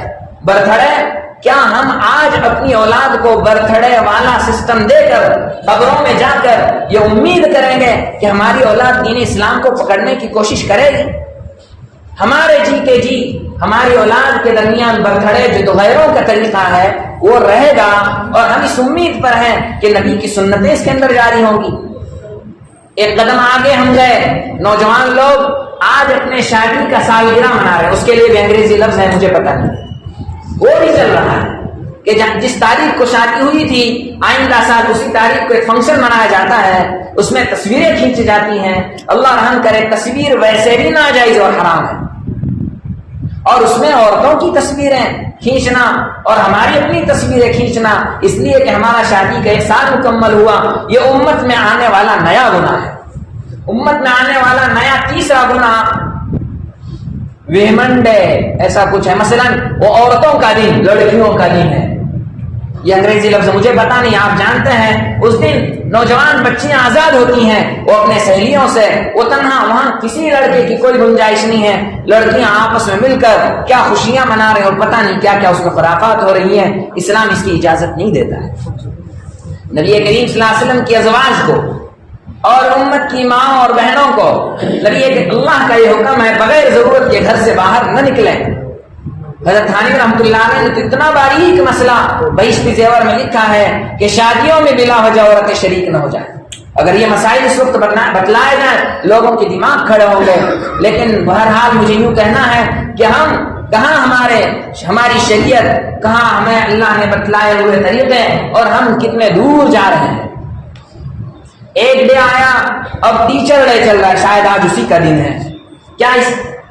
برتھ ڈے، کیا ہم آج اپنی اولاد کو برتھ ڈے والا سسٹم دے کر قبروں میں جا کر یہ امید کریں گے کہ ہماری اولاد دین اسلام کو پکڑنے کی کوشش کرے گی؟ ہمارے جی کے جی ہماری اولاد کے درمیان برتھ ڈے جو غیروں کا طریقہ ہے وہ رہے گا، اور ہم اس امید پر ہیں کہ نبی کی سنتیں اس کے اندر جاری ہوں گی۔ ایک قدم آگے ہم گئے، نوجوان لوگ آج اپنے شادی کا سالگرہ منا رہے ہیں، اس کے لیے بھی انگریزی لفظ ہے مجھے پتہ نہیں، وہ بھی چل رہا ہے کہ جس تاریخ کو شادی ہوئی تھی آئندہ سال اسی تاریخ کو ایک فنکشن منایا جاتا ہے، اس میں تصویریں کھینچی جاتی ہیں۔ اللہ رحم کرے، تصویر ویسے بھی ناجائز اور حرام ہے، اور اس میں عورتوں کی تصویریں کھینچنا اور ہماری اپنی تصویریں کھینچنا، اس لیے کہ ہمارا شادی کا 1 سال مکمل ہوا، یہ امت میں آنے والا نیا گناہ ہے۔ امت میں آنے والا نیا تیسرا گناہ ویمن ڈے ایسا کچھ ہے، مثلا وہ عورتوں کا دن، لڑکیوں کا دن ہے، یہ انگریزی لفظ مجھے پتا نہیں، آپ جانتے ہیں اس دن نوجوان بچیاں آزاد ہوتی ہیں، وہ اپنے سہیلیوں سے، وہ تنہا، وہاں کسی لڑکے کی کوئی گنجائش نہیں ہے، لڑکیاں آپس میں مل کر کیا خوشیاں منا رہے ہیں، اور پتہ نہیں کیا کیا اس میں خرافات ہو رہی ہیں، اسلام اس کی اجازت نہیں دیتا ہے۔ نبی کریم صلی اللہ علیہ وسلم کی ازواج کو اور امت کی ماں اور بہنوں کو نبی کہ اللہ کا یہ حکم ہے بغیر ضرورت کے گھر سے باہر نہ نکلیں۔ حضرت تھانوی رحمۃ اللہ علیہ نے اتنا باریک مسئلہ بہشتی زیور میں لکھا ہے کہ شادیوں میں بلا وجہ عورتیں شریک نہ ہو جائیں۔ اگر یہ مسائل اس وقت بتلائے جائیں لوگوں کے دماغ کھڑے ہوں گے، لیکن بہرحال مجھے یوں کہنا ہے کہ ہم کہاں ہماری شریعت، کہاں ہمیں اللہ نے بتلائے ہوئے طریقے، اور ہم کتنے دور جا رہے ہیں۔ ایک ڈے آیا، اب ٹیچر ڈے چل رہا ہے، شاید آج اسی کا دن ہے۔ کیا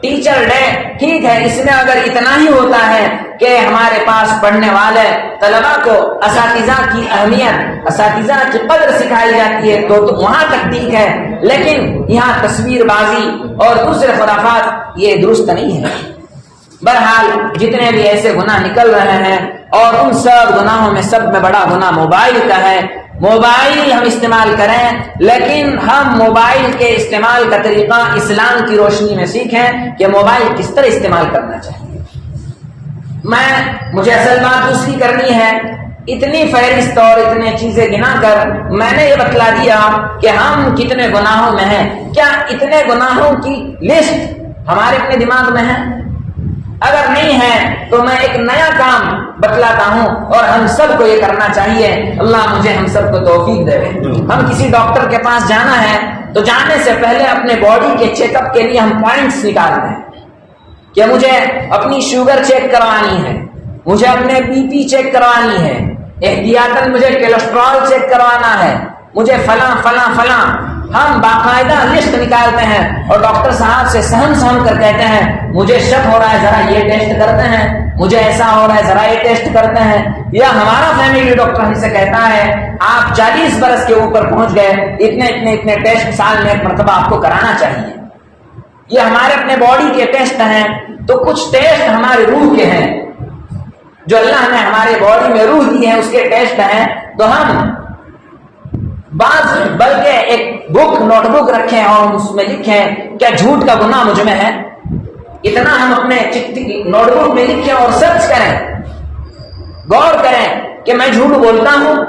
ٹیچر ڈے ٹھیک ہے، اس میں اگر اتنا ہی ہوتا ہے کہ ہمارے پاس پڑھنے والے طلبا کو اساتذہ کی اہمیت، اساتذہ کی قدر سکھائی جاتی ہے تو وہاں تک ٹھیک ہے، لیکن یہاں تصویر بازی اور دوسرے خرافات یہ درست نہیں ہے۔ بہرحال جتنے بھی ایسے گناہ نکل رہے ہیں، اور ان سب گناہوں میں سب میں بڑا گناہ موبائل کا ہے۔ موبائل ہم استعمال کریں، لیکن ہم موبائل کے استعمال کا طریقہ اسلام کی روشنی میں سیکھیں کہ موبائل کس طرح استعمال کرنا چاہیے۔ مجھے اصل بات دوسری کرنی ہے، اتنی فہرست اور اتنے چیزیں گنا کر میں نے یہ بتلا دیا کہ ہم کتنے گناہوں میں ہیں۔ کیا اتنے گناہوں کی لسٹ ہمارے اپنے دماغ میں ہے؟ اگر نہیں ہے تو میں ایک نیا کام بتلاتا ہوں اور ہم سب کو یہ کرنا چاہیے۔ اللہ مجھے ہم سب کو توفیق دے۔ ہم کسی ڈاکٹر کے پاس جانا ہے تو جانے سے پہلے اپنے باڈی کے چیک اپ کے لیے ہم پوائنٹس نکالتے ہیں کہ مجھے اپنی شوگر چیک کروانی ہے، مجھے اپنے بی پی چیک کروانی ہے، احتیاطاً مجھے کولیسٹرول چیک کروانا ہے، مجھے فلاں فلاں فلاں۔ ہم باقاعدہ لسٹ نکالتے ہیں اور ڈاکٹر صاحب سے سہم سہم کر کہتے ہیں مجھے شک ہو رہا ہے ذرا یہ ٹیسٹ کرتے ہیں، مجھے ایسا ہو رہا ہے ذرا یہ ٹیسٹ کرتے ہیں۔ یا ہمارا فیملی ڈاکٹر ہم سے کہتا ہے آپ 40 برس کے اوپر پہنچ گئے، اتنے ٹیسٹ سال میں ایک مرتبہ آپ کو کرانا چاہیے۔ یہ ہمارے اپنے باڈی کے ٹیسٹ ہیں۔ تو کچھ ٹیسٹ ہمارے روح کے ہیں، جو اللہ نے ہمارے باڈی میں روح دی ہے اس کے ٹیسٹ ہیں۔ تو ہم بلکہ ایک نوٹ بک رکھیں اور اس میں لکھیں کیا جھوٹ کا گناہ مجھ میں ہے، اتنا ہم اپنے نوٹ بک میں لکھیں اور سرچ کریں، غور کریں کہ میں جھوٹ بولتا ہوں۔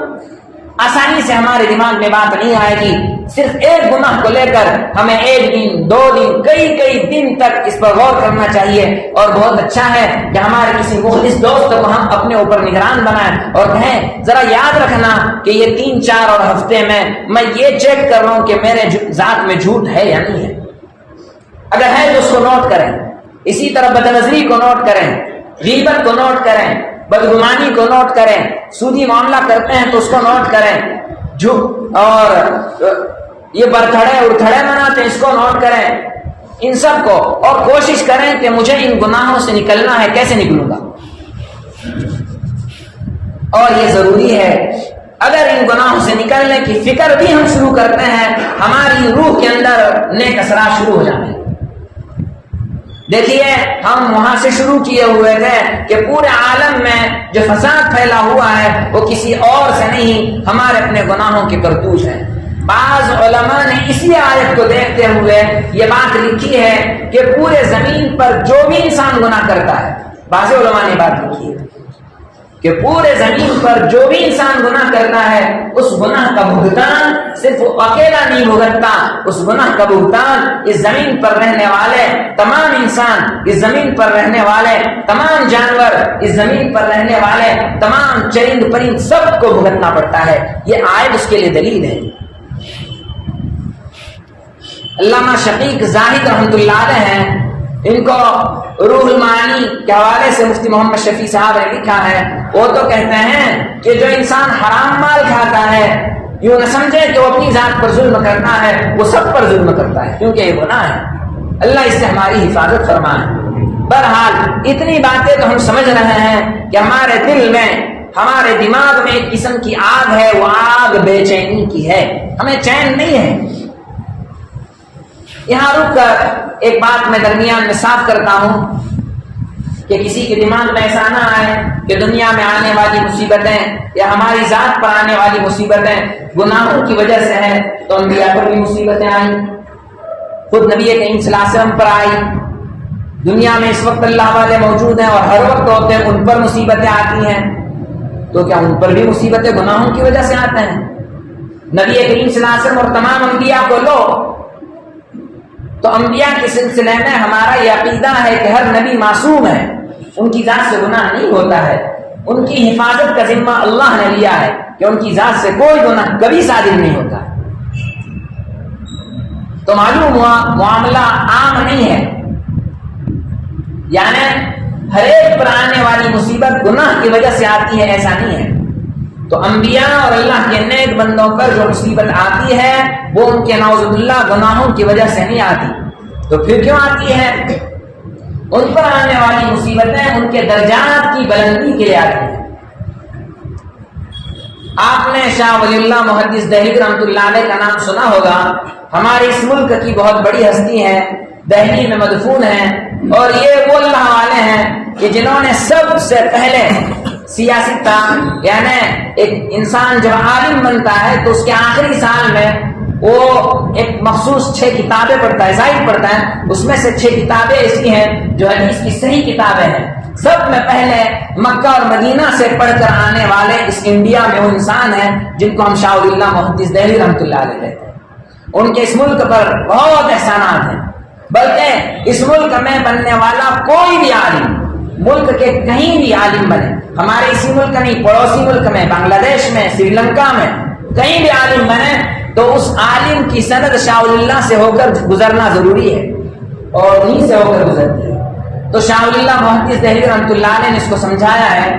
آسانی سے ہمارے دماغ میں بات نہیں آئے گی۔ صرف ایک گناہ کو لے کر ہمیں 1 دن 2 دن کئی دن تک اس پر غور کرنا چاہیے، اور بہت اچھا ہے کہ ہمارے کسی مخلص دوست کو ہم اپنے اوپر نگران بنائیں اور کہیں ذرا یاد رکھنا کہ یہ 3-4 اور ہفتے میں یہ چیک کر رہا ہوں کہ میرے ذات میں جھوٹ ہے یا نہیں ہے۔ اگر ہے تو اس کو نوٹ کریں۔ اسی طرح بدنظری کو نوٹ کریں، غیبت کو نوٹ کریں، بدگمانی کو نوٹ کریں، سودی معاملہ کرتے ہیں تو اس کو نوٹ کریں، اور یہ برتھڑے مناتے ہیں اس کو نوٹ کریں، ان سب کو، اور کوشش کریں کہ مجھے ان گناہوں سے نکلنا ہے، کیسے نکلوں گا۔ اور یہ ضروری ہے، اگر ان گناہوں سے نکلنے کی فکر بھی ہم شروع کرتے ہیں ہماری روح کے اندر نیک اثرات شروع ہو جاتے ہیں۔ دیکھیے ہم وہاں سے شروع کیے ہوئے تھے کہ پورے عالم میں جو فساد پھیلا ہوا ہے وہ کسی اور سے نہیں، ہمارے اپنے گناہوں کی کرتوت ہے۔ بعض علماء نے اسی آیت کو دیکھتے ہوئے یہ بات لکھی ہے کہ پورے زمین پر جو بھی انسان گناہ کرتا ہے، بعض علماء نے بات لکھی ہے کہ پورے زمین پر جو بھی انسان گناہ کرتا ہے اس گناہ کا بھگتان صرف وہ اکیلا نہیں بھگتتا، اس گناہ کا بھگتان اس زمین پر رہنے والے تمام انسان، اس زمین پر رہنے والے تمام جانور، اس زمین پر رہنے والے تمام چرند پرند سب کو بھگتنا پڑتا ہے۔ یہ آیت اس کے لیے دلیل ہے۔ علامہ شقیق زاہد رحمۃ اللہ علیہ ہیں، ان کو روح المعانی کے حوالے سے مفتی محمد شفیع صاحب نے لکھا ہے، وہ تو کہتے ہیں کہ جو انسان حرام مال کھاتا ہے یوں نہ سمجھے کہ وہ اپنی ذات پر ظلم کرتا ہے، وہ سب پر ظلم کرتا ہے، کیونکہ یہ گناہ ہے۔ اللہ اس سے ہماری حفاظت فرمائے۔ بہرحال اتنی باتیں تو ہم سمجھ رہے ہیں کہ ہمارے دل میں، ہمارے دماغ میں ایک قسم کی آگ ہے، وہ آگ بے چینی کی ہے، ہمیں چین نہیں ہے۔ یہاں رک کر ایک بات میں درمیان میں صاف کرتا ہوں کہ کسی کے دماغ میں ایسا نہ آئے کہ دنیا میں آنے والی مصیبتیں یا ہماری ذات پر آنے والی مصیبتیں گناہوں کی وجہ سے ہیں، تو انبیاء پر بھی مصیبتیں آئیں، خود نبی کریم صلی اللہ علیہ وسلم پر آئی۔ دنیا میں اس وقت اللہ والے موجود ہیں اور ہر وقت ہوتے ہیں، ان پر مصیبتیں آتی ہیں، تو کیا ان پر بھی مصیبتیں گناہوں کی وجہ سے آتے ہیں؟ نبی کریم صلی اللہ علیہ وسلم اور تمام انبیاء کو لو تو انبیاء کے سلسلے میں ہمارا یہ عقیدہ ہے کہ ہر نبی معصوم ہے، ان کی ذات سے گناہ نہیں ہوتا ہے، ان کی حفاظت کا ذمہ اللہ نے لیا ہے کہ ان کی ذات سے کوئی گناہ کبھی صادر نہیں ہوتا ہے۔ تو معلوم ہوا معاملہ عام نہیں ہے، یعنی ہر ایک پر آنے والی مصیبت گناہ کی وجہ سے آتی ہے، ایسا نہیں ہے۔ تو انبیاء اور اللہ کے نیک بندوں پر جو مصیبت آتی ہے وہ ان کے نعوذ باللہ گناہوں کی وجہ سے نہیں آتی، تو پھر کیوں آتی ہے؟ ان پر آنے والی مصیبتیں ان کے درجات کی بلندی کے لیے آتی ہیں۔ آپ نے شاہ ولی اللہ محدث دہلوی رحمۃ اللہ علیہ کا نام سنا ہوگا۔ ہمارے اس ملک کی بہت بڑی ہستی ہے، دہلی میں مدفون ہیں، اور یہ وہ اللہ والے ہیں کہ جنہوں نے سب سے پہلے سیاستدان، یعنی ایک انسان جب عالم بنتا ہے تو اس کے آخری سال میں وہ ایک مخصوص 6 کتابیں پڑھتا ہے، زائد پڑھتا ہے، اس میں سے 6 کتابیں ایسی ہیں جو حدیث کی صحیح کتابیں ہیں۔ سب میں پہلے مکہ اور مدینہ سے پڑھ کر آنے والے اس انڈیا میں وہ انسان ہیں جن کو ہم شاہ ولی اللہ محدث دہلوی رحمۃ اللہ علیہ کہتے ہیں۔ ان کے اس ملک پر بہت احسانات ہیں، بلکہ اس ملک میں بننے والا کوئی بھی عالم، ملک کے کہیں بھی عالم بنے، ہمارے اسی ملک نہیں، پڑوسی ملک میں، بنگلہ دیش میں، سری لنکا میں، کہیں بھی عالم بنے تو اس عالم کی سند شاہ ولی اللہ سے ہو کر گزرنا ضروری ہے، اور انہیں سے ہو کر گزرتی ہے۔ تو شاہ ولی اللہ محدث دہلوی رحمۃ اللہ علیہ نے اس کو سمجھایا ہے،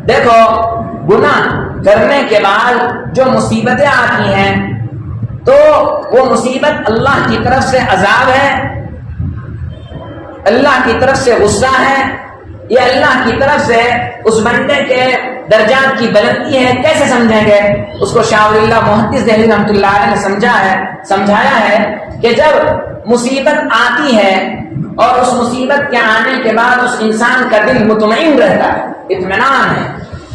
دیکھو گناہ کرنے کے بعد جو مصیبتیں آتی ہیں تو وہ مصیبت اللہ کی طرف سے عذاب ہے، اللہ کی طرف سے غصہ ہے، یہ اللہ کی طرف سے اس بندے کے درجات کی بلندی ہے۔ کیسے سمجھیں گے؟ اس کو شاہ ولی اللہ محدث دہلوی رحمۃ اللہ علیہ نے سمجھایا ہے کہ جب مصیبت آتی ہے اور اس مصیبت کے آنے کے بعد اس انسان کا دل مطمئن رہتا ہے، اطمینان ہے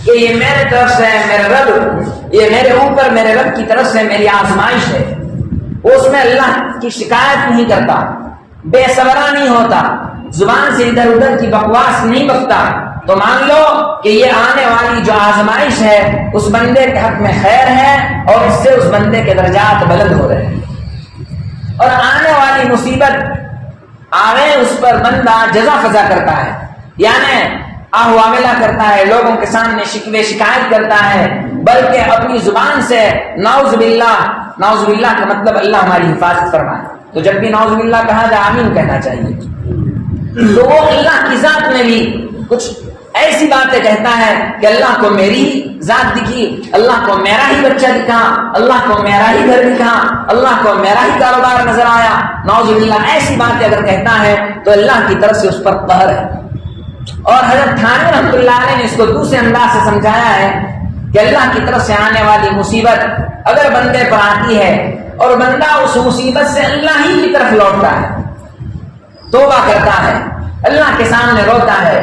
کہ یہ میرے طرف سے میرے رب، یہ میرے اوپر میرے رب کی طرف سے میری آزمائش ہے، وہ اس میں اللہ کی شکایت نہیں کرتا، بے صبرا نہیں ہوتا، زبان سے ادھر ادھر کی بکواس نہیں بکتا، تو مان لو کہ یہ آنے والی جو آزمائش ہے اس بندے کے حق میں خیر ہے، اور اس سے اس بندے کے درجات بلند ہو رہے ہیں۔ اور آنے والی مصیبت آگے اس پر بندہ جزا فضا کرتا ہے، یعنی معاملہ کرتا ہے، لوگوں کے سامنے شکوے شکایت کرتا ہے، بلکہ اپنی زبان سے نعوذ باللہ، نعوذ باللہ کا مطلب اللہ ہماری حفاظت فرمائے، تو جب بھی نعوذ باللہ کہا جائے آمین کہنا چاہیے۔ تو وہ اللہ کی ذات میں بھی کچھ ایسی باتیں کہتا ہے کہ اللہ کو میری ذات دکھی، اللہ کو میرا ہی بچہ دکھا، اللہ کو میرا ہی گھر دکھا، اللہ کو میرا ہی کاروبار نظر آیا، نعوذ باللہ ایسی باتیں اگر کہتا ہے تو اللہ کی طرف سے اس پر قہر ہے۔ اور حضرت تھانوی رحمۃ اللہ علیہ نے اس کو دوسرے انداز سے سمجھایا ہے کہ اللہ کی طرف سے آنے والی مصیبت اگر بندے پر آتی ہے اور بندہ اس مصیبت سے اللہ ہی کی طرف لوٹتا ہے، توبہ کرتا ہے، اللہ کے سامنے روتا ہے،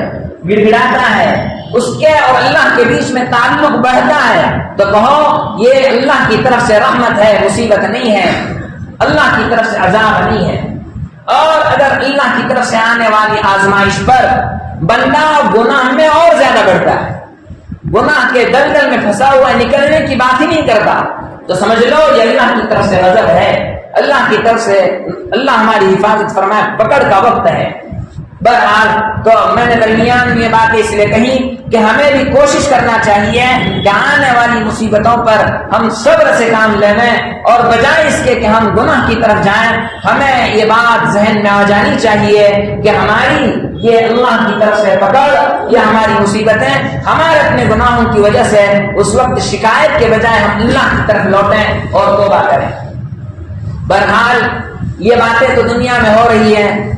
گڑ گڑاتا ہے، اس کے اور اللہ کے بیچ میں تعلق بڑھتا ہے، تو کہو یہ اللہ کی طرف سے رحمت ہے، مصیبت نہیں ہے، اللہ کی طرف سے عذاب نہیں ہے۔ اور اگر اللہ کی طرف سے آنے والی آزمائش پر بندہ گناہ میں اور زیادہ بڑھتا ہے، گناہ کے دلدل میں پھنسا ہوا نکلنے کی بات ہی نہیں کرتا، تو سمجھ لو یہ اللہ کی طرف سے غضب ہے، اللہ کی طرف سے اللہ ہماری حفاظت فرمائے پکڑ کا وقت ہے۔ بہرحال تو میں نے درمیان میں یہ باتیں اس لیے کہیں کہ ہمیں بھی کوشش کرنا چاہیے کہ آنے والی مصیبتوں پر ہم صبر سے کام لیں، اور بجائے اس کے کہ ہم گناہ کی طرف جائیں، ہمیں یہ بات ذہن میں آ جانی چاہیے کہ ہماری یہ اللہ کی طرف سے پکڑ، یہ ہماری مصیبتیں ہمارے اپنے گناہوں کی وجہ سے، اس وقت شکایت کے بجائے ہم اللہ کی طرف لوٹیں اور توبہ کریں۔ بہرحال یہ باتیں تو دنیا میں ہو رہی ہیں،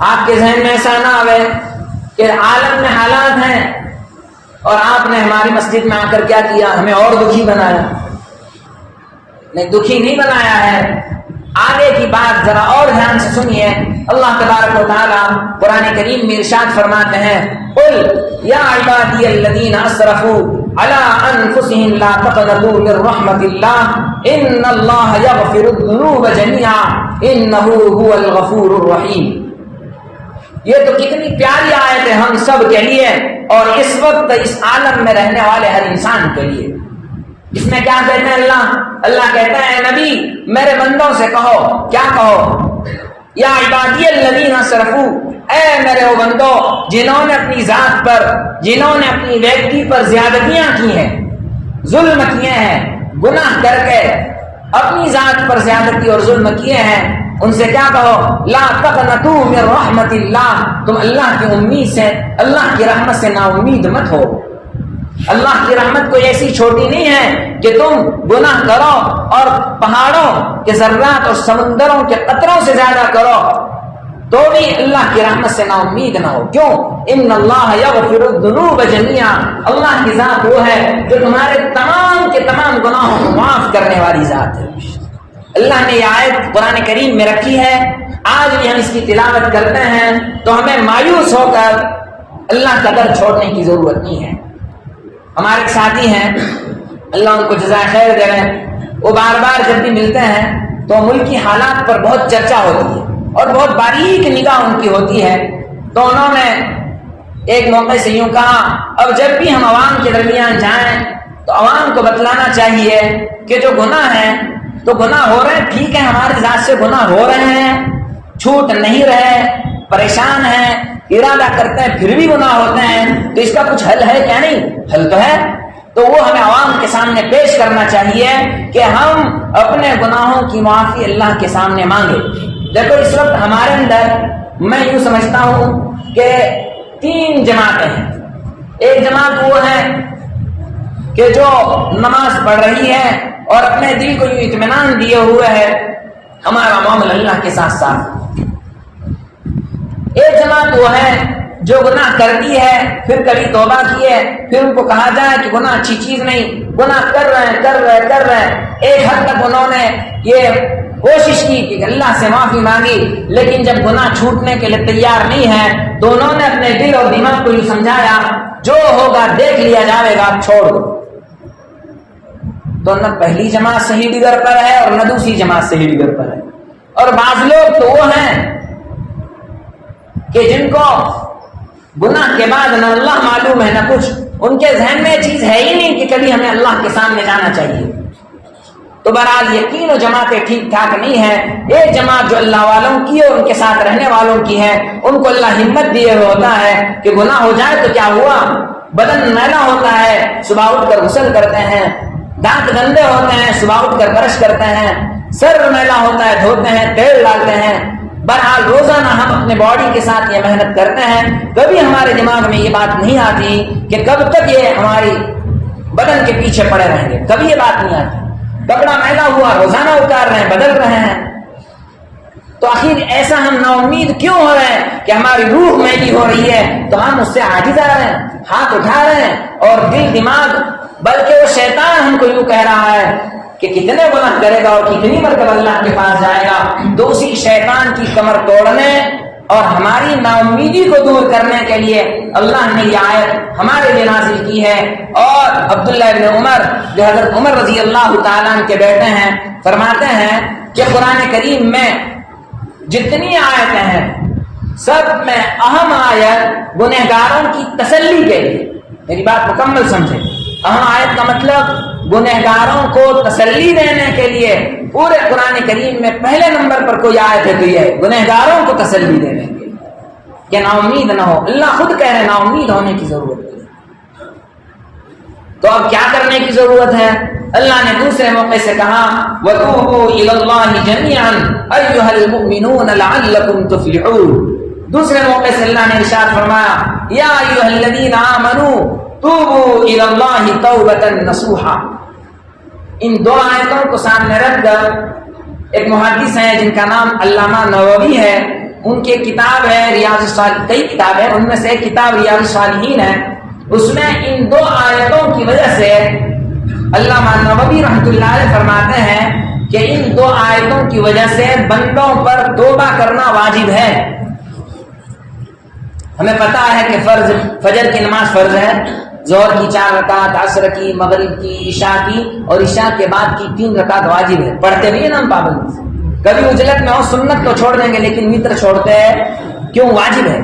آپ کے ذہن میں ایسا نہ آئے کہ عالم میں حالات ہیں اور آپ نے ہماری مسجد میں آ کر کیا کیا، ہمیں اور دکھی بنایا۔ نہیں، دکھی نہیں بنایا ہے، آگے کی بات ذرا اور دھیان سے سنیے۔ اللہ تبارک و تعالی قرآن کریم میں ارشاد فرماتے ہیں، قل یا عبادی الذین اسرفوا علی انفسهم لا تقنطوا من رحمت اللہ ان اللہ یغفر الذنوب جميعا انہ هو الغفور الرحیم۔ یہ تو کتنی پیاری آیت ہے ہم سب کے لیے، اور اس وقت اس عالم میں رہنے والے ہر انسان کے لیے۔ اس میں کیا کہتے ہیں اللہ کہتا ہے نبی میرے بندوں سے کہو، کیا کہو؟ یا عبادی الذین اسرفوا، اے میرے وہ بندو جنہوں نے اپنی ذات پر، جنہوں نے اپنی ویکتی پر زیادتیاں کی ہیں، ظلم کیے ہیں، گناہ کر کے اپنی ذات پر زیادتی اور ظلم کیے ہیں، ان سے کیا کہو؟ لا تقنطوا من رحمت اللہ، تم اللہ کی امید سے، اللہ کی رحمت سے نا امید مت ہو۔ اللہ کی رحمت کوئی ایسی چھوٹی نہیں ہے کہ تم گناہ کرو اور پہاڑوں کے ذرات اور سمندروں کے قطروں سے زیادہ کرو، تو بھی اللہ کی رحمت سے نا امید نہ ہو. کیوں؟ ان اللہ یغفر الذنوب جميعا، اللہ کی ذات وہ ہے جو تمہارے تمام کے تمام گناہوں کو معاف کرنے والی ذات ہے. اللہ نے یہ آیت قرآن کریم میں رکھی ہے. آج بھی ہم اس کی تلاوت کرتے ہیں تو ہمیں مایوس ہو کر اللہ کا در چھوڑنے کی ضرورت نہیں ہے. ہمارے ساتھی ہیں، اللہ ان کو جزائے خیر دے رہے ہیں، وہ بار بار جب بھی ملتے ہیں تو ملکی حالات پر بہت چرچا ہوتی ہے اور بہت باریک نگاہ ان کی ہوتی ہے. تو انہوں نے ایک موقع سے یوں کہا، اب جب بھی ہم عوام کے درمیان جائیں تو عوام کو بتلانا چاہیے کہ جو گناہ ہیں تو گناہ ہو رہے ہیں، ٹھیک ہے، ہماری ذات سے گناہ ہو رہے ہیں، چھوٹ نہیں رہے، پریشان ہیں، ارادہ کرتے ہیں پھر بھی گناہ ہوتے ہیں، تو اس کا کچھ حل ہے کیا؟ نہیں، حل تو ہے. تو وہ ہمیں عوام کے سامنے پیش کرنا چاہیے کہ ہم اپنے گناہوں کی معافی اللہ کے سامنے مانگے. دیکھو اس وقت ہمارے اندر میں یوں سمجھتا ہوں کہ 3 جماعتیں ہیں. ایک جماعت وہ ہے کہ جو نماز پڑھ رہی ہے اور اپنے دل کو یوں اطمینان دیے ہوئے ہے ہمارا معاملہ اللہ کے ساتھ ساتھ. ایک جماعت وہ ہے جو گناہ کرتی ہے پھر کبھی توبہ کی ہے، پھر ان کو کہا جائے کہ گناہ اچھی چیز نہیں، گناہ کر رہے ہیں. ایک حد تک انہوں نے یہ کوشش کی کہ اللہ سے معافی مانگی، لیکن جب گناہ چھوٹنے کے لیے تیار نہیں ہے تو انہوں نے اپنے دل اور دماغ کو یہ سمجھایا جو ہوگا دیکھ لیا جائے گا، چھوڑ دو. تو نہ پہلی جماعت صحیح ڈگر پر ہے اور نہ دوسری جماعت صحیح ڈگر پر ہے. اور بعض لوگ تو وہ ہیں کہ جن کو گناہ کے بعد نہ اللہ معلوم ہے نہ کچھ، ان کے ذہن میں چیز ہے ہی نہیں کہ کبھی ہمیں اللہ کے سامنے جانا چاہیے. تو بہرحال یہ تینوں جماعتیں ٹھیک ٹھاک نہیں ہیں. ایک جماعت جو اللہ والوں کی اور ان کے ساتھ رہنے والوں کی ہے، ان کو اللہ ہمت دیے ہوئے ہوتا ہے کہ گناہ ہو جائے تو کیا ہوا، بدن میلا ہوتا ہے، صبح اٹھ کر غسل کرتے ہیں، دانت گندے ہوتے ہیں، صبح اٹھ کر برش کرتے ہیں، سر میلا ہوتا ہے، دھوتے ہیں، تیل ڈالتے ہیں. بہرحال روزانہ ہم اپنے باڈی کے ساتھ یہ محنت کرتے ہیں. کبھی ہمارے دماغ میں یہ بات نہیں آتی کہ کب تک یہ ہماری بدن کے پیچھے پڑے رہیں گے، کبھی یہ بات نہیں آتی. کپڑا میلا ہوا روزانہ اتار رہے ہیں، بدل رہے ہیں. تو آخر ایسا ہم نا امید کیوں ہو رہے ہیں کہ ہماری روح میلی ہو رہی ہے تو ہم اس سے عاجز آ رہے ہیں، ہاتھ اٹھا رہے ہیں، اور دل دماغ بلکہ وہ شیطان ہم کو یوں کہہ رہا ہے کہ کتنے گناہ کرے گا اور کتنی مرتبہ اللہ کے پاس جائے گا. تو اسی شیطان کی کمر توڑنے اور ہماری نا امیدی کو دور کرنے کے لیے اللہ نے یہ آیت ہمارے لیے نازل کی ہے. اور عبداللہ ابن عمر جو حضرت عمر رضی اللہ تعالیٰ عنہ کے بیٹے ہیں فرماتے ہیں کہ قرآن کریم میں جتنی آیتیں ہیں سب میں اہم آیت گنہگاروں کی تسلی کے لیے، میری بات مکمل سمجھیں، اہم آیت کا مطلب گنہگاروں کو تسلی دینے کے لیے پورے قرآن کریم میں پہلے نمبر پر کوئی آیت ہے تو یہ ہے گنہگاروں کو تسلی دینے کے لیے کہ نا امید نہ ہو. اللہ خود کہہ رہے نا امید ہونے کی ضرورت ہے. تو اب کیا کرنے کی ضرورت ہے؟ اللہ نے دوسرے موقع سے کہا وَتُوبُوا إِلَى اللَّهِ جَمِيعًا أَيُّهَا الْمُؤْمِنُونَ لَعَلَّكُمْ تُفْلِحُونَ. دوسرے موقع سے اللہ نے ارشاد فرمایا یا ایھا الذین آمنوا توبوا الی اللہ توبۃ نصوحا. ان 2 آیتوں کو سامنے رکھ کر ایک محدث ہیں جن کا نام علامہ نووی ہے، ان کی کتاب ہے ریاض الصالحین، کئی کتابیں، ان میں سے ایک کتاب ریاض الصالحین ہے. اس میں ان 2 آیتوں کی وجہ سے علامہ نووی رحمۃ اللہ علیہ فرماتے ہیں کہ ان 2 آیتوں کی وجہ سے بندوں پر توبہ کرنا واجب ہے. ہمیں پتا ہے کہ فرض فجر کی نماز فرض ہے، ظہر کی 4 رکعت، عصر کی، مغرب کی، عشاء کی، اور عشاء کے بعد کی 3 رکعت واجب ہے. پڑھتے بھی ہیں نا ہم پابندی سے. کبھی اجلت میں ہو سنت تو چھوڑ دیں گے لیکن وتر چھوڑتے ہیں، کیوں؟ واجب ہے.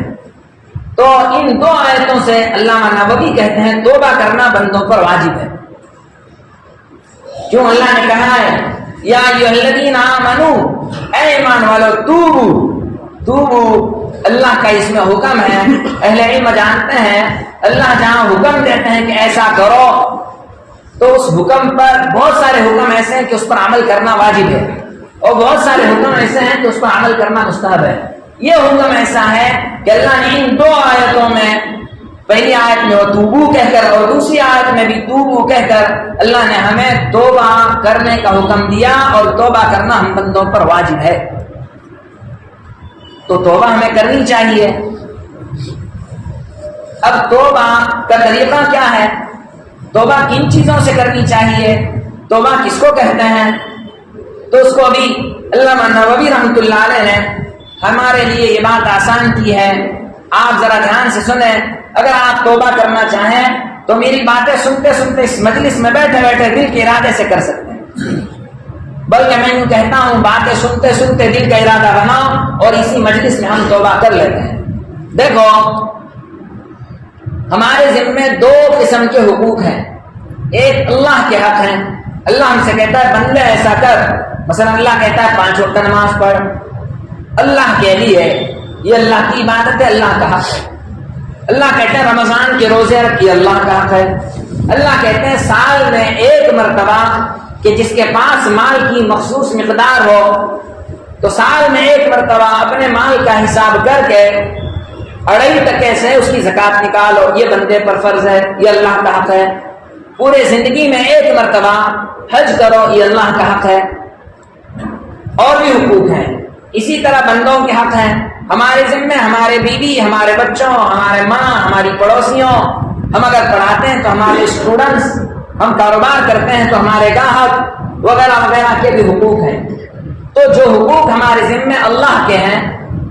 تو ان 2 آیتوں سے علامہ نووی کہتے ہیں توبہ کرنا بندوں پر واجب ہے. کیوں؟ اللہ نے کہا ہے یا ایھا الذین آمنوا، اے ایمان والو، توبوا. اللہ کا اس میں حکم ہے. اہل علم جانتے ہیں اللہ جہاں حکم دیتے ہیں کہ ایسا کرو تو اس حکم پر بہت سارے حکم ایسے ہیں کہ اس پر عمل کرنا واجب ہے، اور بہت سارے حکم ایسے ہیں کہ اس پر عمل کرنا مستحب ہے. یہ حکم ایسا ہے کہ اللہ نے ان 2 آیتوں میں، پہلی آیت میں وہ توبو کہہ کر اور دوسری آیت میں بھی توبو کہہ کر اللہ نے ہمیں توبہ کرنے کا حکم دیا، اور توبہ کرنا ہم بندوں پر واجب ہے. تو توبہ ہمیں کرنی چاہیے۔ اب توبہ کا طریقہ کیا ہے؟ توبہ کن چیزوں سے کرنی چاہیے؟ توبہ کس کو کہتے ہیں؟ تو اس کو ابھی علامہ نووی رحمۃ اللہ علیہ نے ہمارے لیے یہ بات آسان کی ہے۔ آپ ذرا دھیان سے سنیں، اگر آپ توبہ کرنا چاہیں تو میری باتیں سنتے سنتے اس مجلس میں بیٹھے بیٹھے دل کے ارادے سے کر سکتے ہیں، بلکہ میں یوں کہتا ہوں باتیں سنتے سنتے دل کا ارادہ بناؤ اور اسی مجلس میں ہم توبہ کر لیتے ہیں۔ دیکھو، ہمارے ذمے دو قسم کے حقوق ہیں۔ ایک اللہ کے حق ہیں، اللہ ہم سے کہتا ہے بندے ایسا کر، مثلا اللہ کہتا ہے 5 وقت نماز پڑھ، اللہ کے لیے یہ اللہ کی عبادت ہے، اللہ کا حق ہے۔ اللہ کہتے ہیں رمضان کے روزے رکھ، یہ اللہ کا حق ہے۔ اللہ کہتے ہیں سال میں ایک مرتبہ کہ جس کے پاس مال کی مخصوص مقدار ہو تو سال میں ایک مرتبہ اپنے مال کا حساب کر کے 2.5% سے اس کی زکوٰۃ نکالو، یہ بندے پر فرض ہے، یہ اللہ کا حق ہے۔ پورے زندگی میں ایک مرتبہ حج کرو، یہ اللہ کا حق ہے۔ اور بھی حقوق ہیں، اسی طرح بندوں کے حق ہیں ہمارے ذمے، ہمارے بیوی، ہمارے بچوں، ہمارے ماں، ہماری پڑوسیوں، ہم اگر پڑھاتے ہیں تو ہمارے اسٹوڈنٹس، ہم کاروبار کرتے ہیں تو ہمارے گاہک وغیرہ وغیرہ کے بھی حقوق ہیں۔ تو جو حقوق ہمارے ذمے اللہ کے ہیں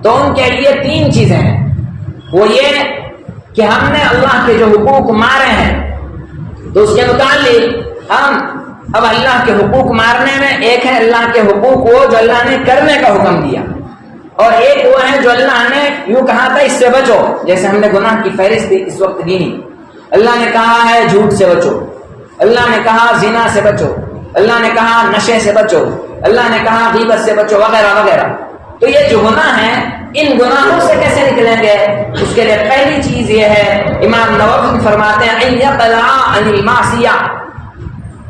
تو ان کے لیے 3 چیزیں ہیں۔ وہ یہ کہ ہم نے اللہ کے جو حقوق مارے ہیں تو اس کے متعلق ہم اب اللہ کے حقوق مارنے میں ایک ہے اللہ کے حقوق وہ جو اللہ نے کرنے کا حکم دیا، اور ایک وہ ہے جو اللہ نے یوں کہا تھا اس سے بچو، جیسے ہم نے گناہ کی فہرست اس وقت گنی۔ اللہ نے کہا ہے جھوٹ سے بچو، اللہ نے کہا زنا سے بچو، اللہ نے کہا نشے سے بچو، اللہ نے کہا غیبت سے بچو، وغیرہ وغیرہ۔ تو یہ جو گناہ ہیں ان گناہوں سے کیسے نکلیں گے؟ اس کے لیے پہلی چیز یہ ہے، امام نووی فرماتے ہیں ان یقلع عن المعصیہ،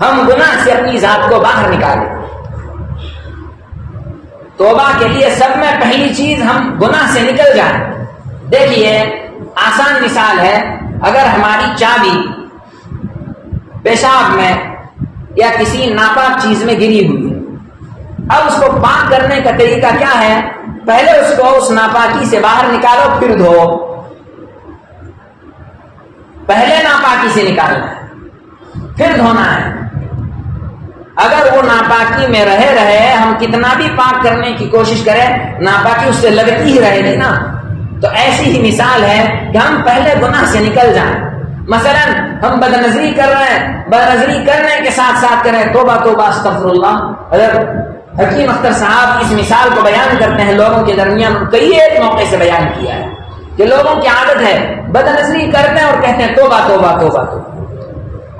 ہم گناہ سے اپنی ذات کو باہر نکالیں۔ توبہ کے لیے سب میں پہلی چیز ہم گناہ سے نکل جائیں۔ دیکھیے آسان مثال ہے، اگر ہماری چابی پیشاب میں یا کسی ناپاک چیز میں گری ہوئی ہے، اب اس کو پاک کرنے کا طریقہ کیا ہے؟ پہلے اس کو اس ناپاکی سے باہر نکالو پھر دھو۔ پہلے ناپاکی سے نکالنا ہے پھر دھونا ہے۔ اگر وہ ناپاکی میں رہے ہم کتنا بھی پاک کرنے کی کوشش کریں ناپاکی اس سے لگتی ہی رہے گی نا۔ تو ایسی ہی مثال ہے کہ ہم پہلے گناہ سے نکل جائیں۔ مثلا ہم بدنظری کر رہے ہیں، بدنظری کرنے کے ساتھ ساتھ کریں توبہ توبہ استغفر اللہ۔ اگر حکیم اختر صاحب اس مثال کو بیان کرتے ہیں لوگوں کے درمیان، کئی ایک موقع سے بیان کیا ہے کہ لوگوں کی عادت ہے بدنظری کرتے ہیں اور کہتے ہیں توبہ توبہ توبہ توبہ۔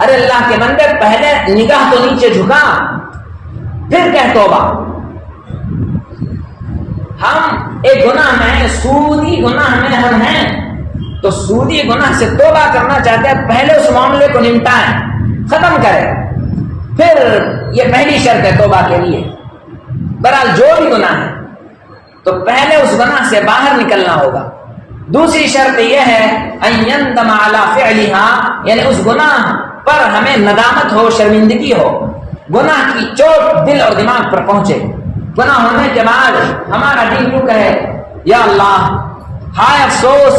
ارے اللہ کے بندے پہلے نگاہ تو نیچے جھکا پھر کہہ توبہ۔ ہم ایک گناہ میں سودی گناہ میں ہم ہیں تو سودی گناہ سے توبہ کرنا چاہتے ہیں، پہلے اس معاملے کو نمٹائیں، ختم کریں، پھر یہ پہلی شرط ہے توبہ کے لیے۔ بہرحال جو بھی گناہ ہے تو پہلے اس گناہ سے باہر نکلنا ہوگا۔ دوسری شرط یہ ہے ان یندم علی فعلھا، یعنی اس گناہ پر ہمیں ندامت ہو، شرمندگی ہو، گناہ کی چوٹ دل اور دماغ پر پہنچے۔ گناہ ہونے کے بعد ہمارا دل یوں کہے یا اللہ ہائے افسوس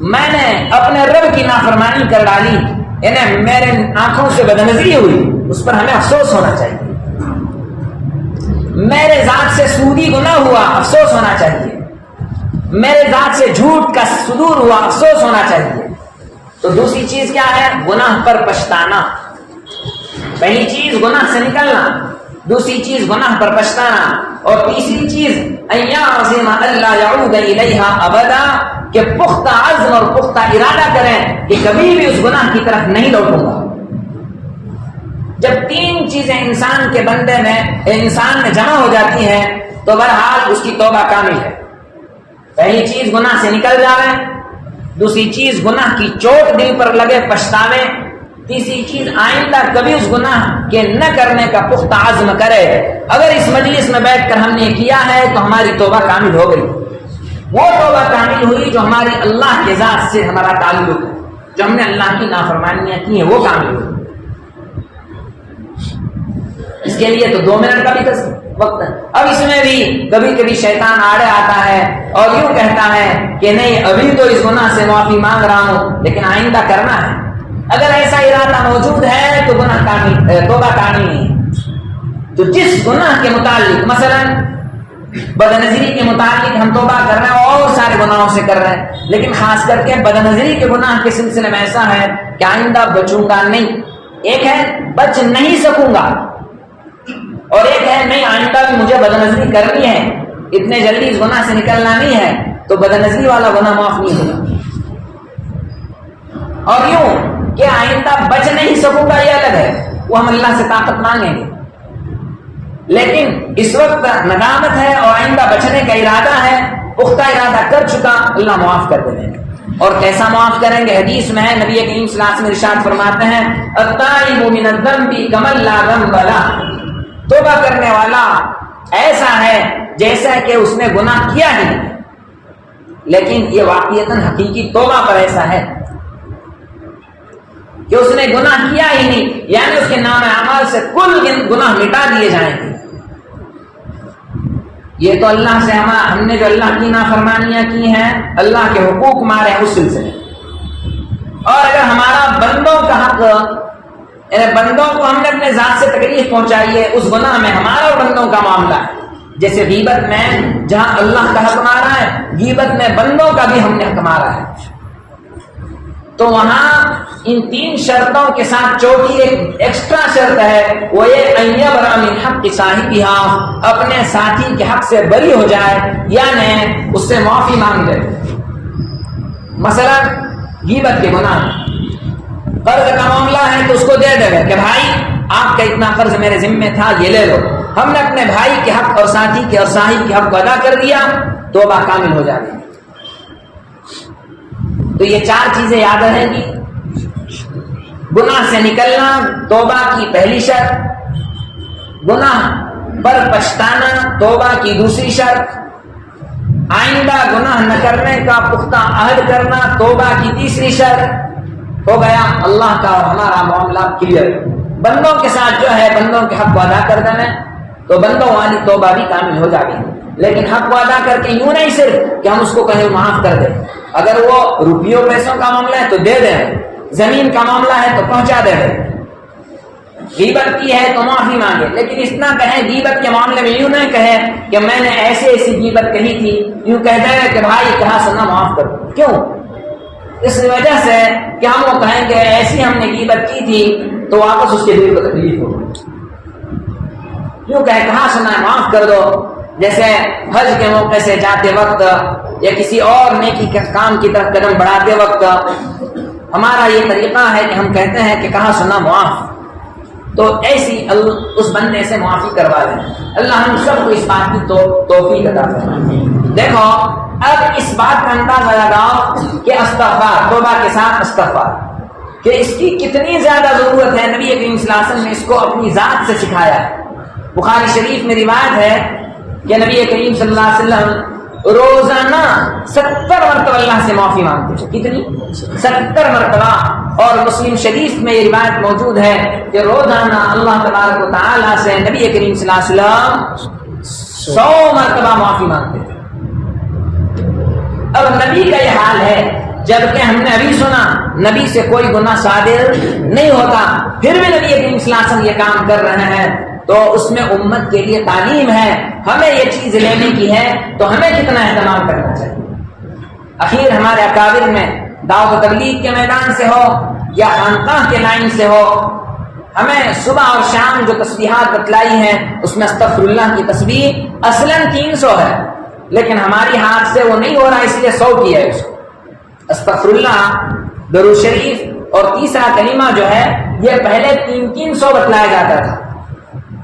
میں نے اپنے رب کی نافرمانی کر ڈالی، یعنی میرے آنکھوں سے بدنظری ہوئی، اس پر ہمیں افسوس ہونا چاہیے۔ میرے ذات سے سودی گناہ ہوا، افسوس ہونا چاہیے۔ میرے ذات سے جھوٹ کا صدور ہوا، افسوس ہونا چاہیے۔ تو دوسری چیز کیا ہے؟ گناہ پر پچھتانا۔ پہلی چیز گناہ سے نکلنا، دوسری چیز گناہ پر پچھتانا، اور تیسری چیز ان یعزم الا یعود الیہا ابدا، کہ پختہ عزم اور پختہ ارادہ کریں کہ کبھی بھی اس گناہ کی طرف نہیں لوٹوں گا۔ جب 3 چیزیں انسان کے بندے میں انسان میں جمع ہو جاتی ہیں تو بہرحال اس کی توبہ کامل ہے۔ پہلی چیز گناہ سے نکل جاویں، دوسری چیز گناہ کی چوٹ دل پر لگے پچھتاویں، تیسری چیز آئندہ کبھی اس گناہ کے نہ کرنے کا پختہ عزم کرے۔ اگر اس مجلس میں بیٹھ کر ہم نے کیا ہے تو ہماری توبہ کامل ہو گئی۔ وہ توبہ کامل ہوئی جو ہماری اللہ کے ذات سے ہمارا تعلق ہے، جو ہم نے اللہ کی نافرمانیاں کی ہیں وہ کامل ہوئی۔ اس کے لیے تو 2 منٹ کا بھی وقت ہے. اب اس میں بھی کبھی کبھی شیطان آڑے آتا ہے اور یوں کہتا ہے کہ نہیں ابھی تو اس گناہ سے معافی مانگ رہا ہوں لیکن آئندہ کرنا ہے. اگر ایسا ارادہ موجود ہے تو گناہ کامل توبہ کامل نہیں ہے. تو جس گناہ کے متعلق مثلا بدنظری کے متعلق ہم توبہ کر رہے ہیں اور سارے گناہوں سے کر رہے ہیں لیکن خاص کر کے بدنظری کے گناہ کے سلسلے میں ایسا ہے کہ آئندہ بچوں گا نہیں. ایک ہے بچ نہیں سکوں گا اور ایک ہے نہیں آئندہ بھی مجھے بدنظری کرنی ہے, اتنے جلدی اس گناہ سے نکلنا نہیں ہے. تو بدنظری والا گناہ معاف نہیں ہوگا. اور یوں کہ آئندہ بچ نہیں سکوں گا یہ الگ ہے, وہ ہم اللہ سے طاقت مانگیں گے. لیکن اس وقت ندامت ہے اور آئندہ بچنے کا ارادہ ہے, پختہ ارادہ کر چکا, اللہ معاف کر دیں گے. اور کیسا معاف کریں گے؟ حدیث میں ہے نبی کریم صلی اللہ علیہ وسلم ارشاد فرماتے ہیں التائب من الذنب کمن لا ذنب له, توبہ کرنے والا ایسا ہے جیسا کہ اس نے گناہ کیا ہی نہیں, لیکن یہ واقعتاً حقیقی توبہ پر ایسا ہے کہ اس نے گناہ کیا ہی نہیں, یعنی اس کے نام اعمال سے کل گناہ مٹا دیے جائیں گے. یہ تو اللہ سے ہم نے جو اللہ کی نافرمانیاں کی ہیں, اللہ کے حقوق مارے ہیں اس سلسلے. اور اگر ہمارا بندوں کا حق, بندوں کو ہم نے اپنے ذات سے تکلیف پہنچائی ہے, اس گناہ میں ہمارا اور بندوں کا معاملہ ہے. جیسے غیبت میں جہاں اللہ کا حق مارا ہے, غیبت میں بندوں کا بھی ہم نے حق مارا ہے. تو وہاں ان 3 شرطوں کے ساتھ چوٹھی ایک ایکسٹرا شرط ہے, وہ یہ ان یبرأ من حق صاحبها, اپنے ساتھی کے حق سے بری ہو جائے, یعنی اس سے معافی مانگ لے. مثلا غیبت کے گناہ, قرض کا معاملہ ہے تو اس کو دے دے گا کہ بھائی آپ کا اتنا قرض میرے ذمہ تھا, یہ لے لو. ہم نے اپنے بھائی کے حق اور ساتھی کے اور صاحب کے حق کو ادا کر دیا, توبہ کامل ہو جاتی. تو یہ 4 چیزیں یاد رہیں گی. گناہ سے نکلنا توبہ کی پہلی شرط, گناہ پر پچھتانا توبہ کی دوسری شرط, آئندہ گناہ نہ کرنے کا پختہ عہد کرنا توبہ کی تیسری شرط. ہو گیا اللہ کا اور ہمارا معاملہ کلیئر. بندوں کے ساتھ جو ہے بندوں کے حق کو ادا کر دینا, تو بندوں والی توبہ بھی کامل ہو جائے گی. لیکن حق کو ادا کر کے یوں نہیں صرف کہ ہم اس کو کہیں معاف کر دیں. اگر وہ روپیوں پیسوں کا معاملہ ہے تو دے دیں, زمین کا معاملہ ہے تو پہنچا دے دیں, غیبت کی ہے تو معافی مانگے. لیکن اتنا کہیں غیبت کے معاملے میں یوں نہیں کہے کہ میں نے ایسی غیبت کہی تھی, یوں کہہ دے کہ بھائی کہا سنا معاف کر دو. کیوں؟ اس وجہ سے کہ ہم وہ کہیں کہ ایسی ہم نے غیبت کی تھی تو واپس اس کے دل کو تکلیف ہو. یوں کہے کہا سنا معاف کر دو. جیسے حج کے موقع سے جاتے وقت یا کسی اور نیکی کے کام کی طرف قدم بڑھاتے وقت ہمارا یہ طریقہ ہے کہ ہم کہتے ہیں کہ کہا سنا معاف, تو ایسی اس بندے سے معافی کروا دیں. اللہ ہم سب کو اس بات کی توفیق عطا فرمائے. دیکھو اب اس بات کا اندازہ لگاؤ کہ استغفار, توبہ کے ساتھ استغفار, کہ اس کی کتنی زیادہ ضرورت ہے. نبی کریم صلی اللہ علیہ وسلم نے اس کو اپنی ذات سے سکھایا ہے. بخاری شریف میں روایت ہے کہ نبی کریم صلی اللہ علیہ وسلم روزانہ 70 مرتبہ اللہ سے معافی مانگتے تھے. کتنی؟ 70 مرتبہ. اور مسلم شریف میں یہ روایت موجود ہے کہ روزانہ اللہ تبارک و تعالی سے نبی کریم صلی اللہ علیہ وسلم 100 مرتبہ معافی مانگتے تھے. اب نبی کا یہ حال ہے, جبکہ ہم نے ابھی سنا نبی سے کوئی گناہ صادر نہیں ہوتا, پھر بھی نبی کریم صلی اللہ علیہ وسلم یہ کام کر رہے ہیں, تو اس میں امت کے لیے تعلیم ہے. ہمیں یہ چیز لینے کی ہے تو ہمیں کتنا اہتمام کرنا چاہیے. اخیر ہمارے اکابر میں دعوت و تبلیغ کے میدان سے ہو یا خانقاہ کے لائن سے ہو, ہمیں صبح اور شام جو تسبیحات بتلائی ہیں اس میں استغفر اللہ کی تسبیح اصلاً 300 ہے, لیکن ہماری ہاتھ سے وہ نہیں ہو رہا, اس لیے 100 کی ہے. اس استغفر اللہ, درود شریف اور تیسرا کلمہ جو ہے یہ پہلے 300 بتلایا جاتا تھا,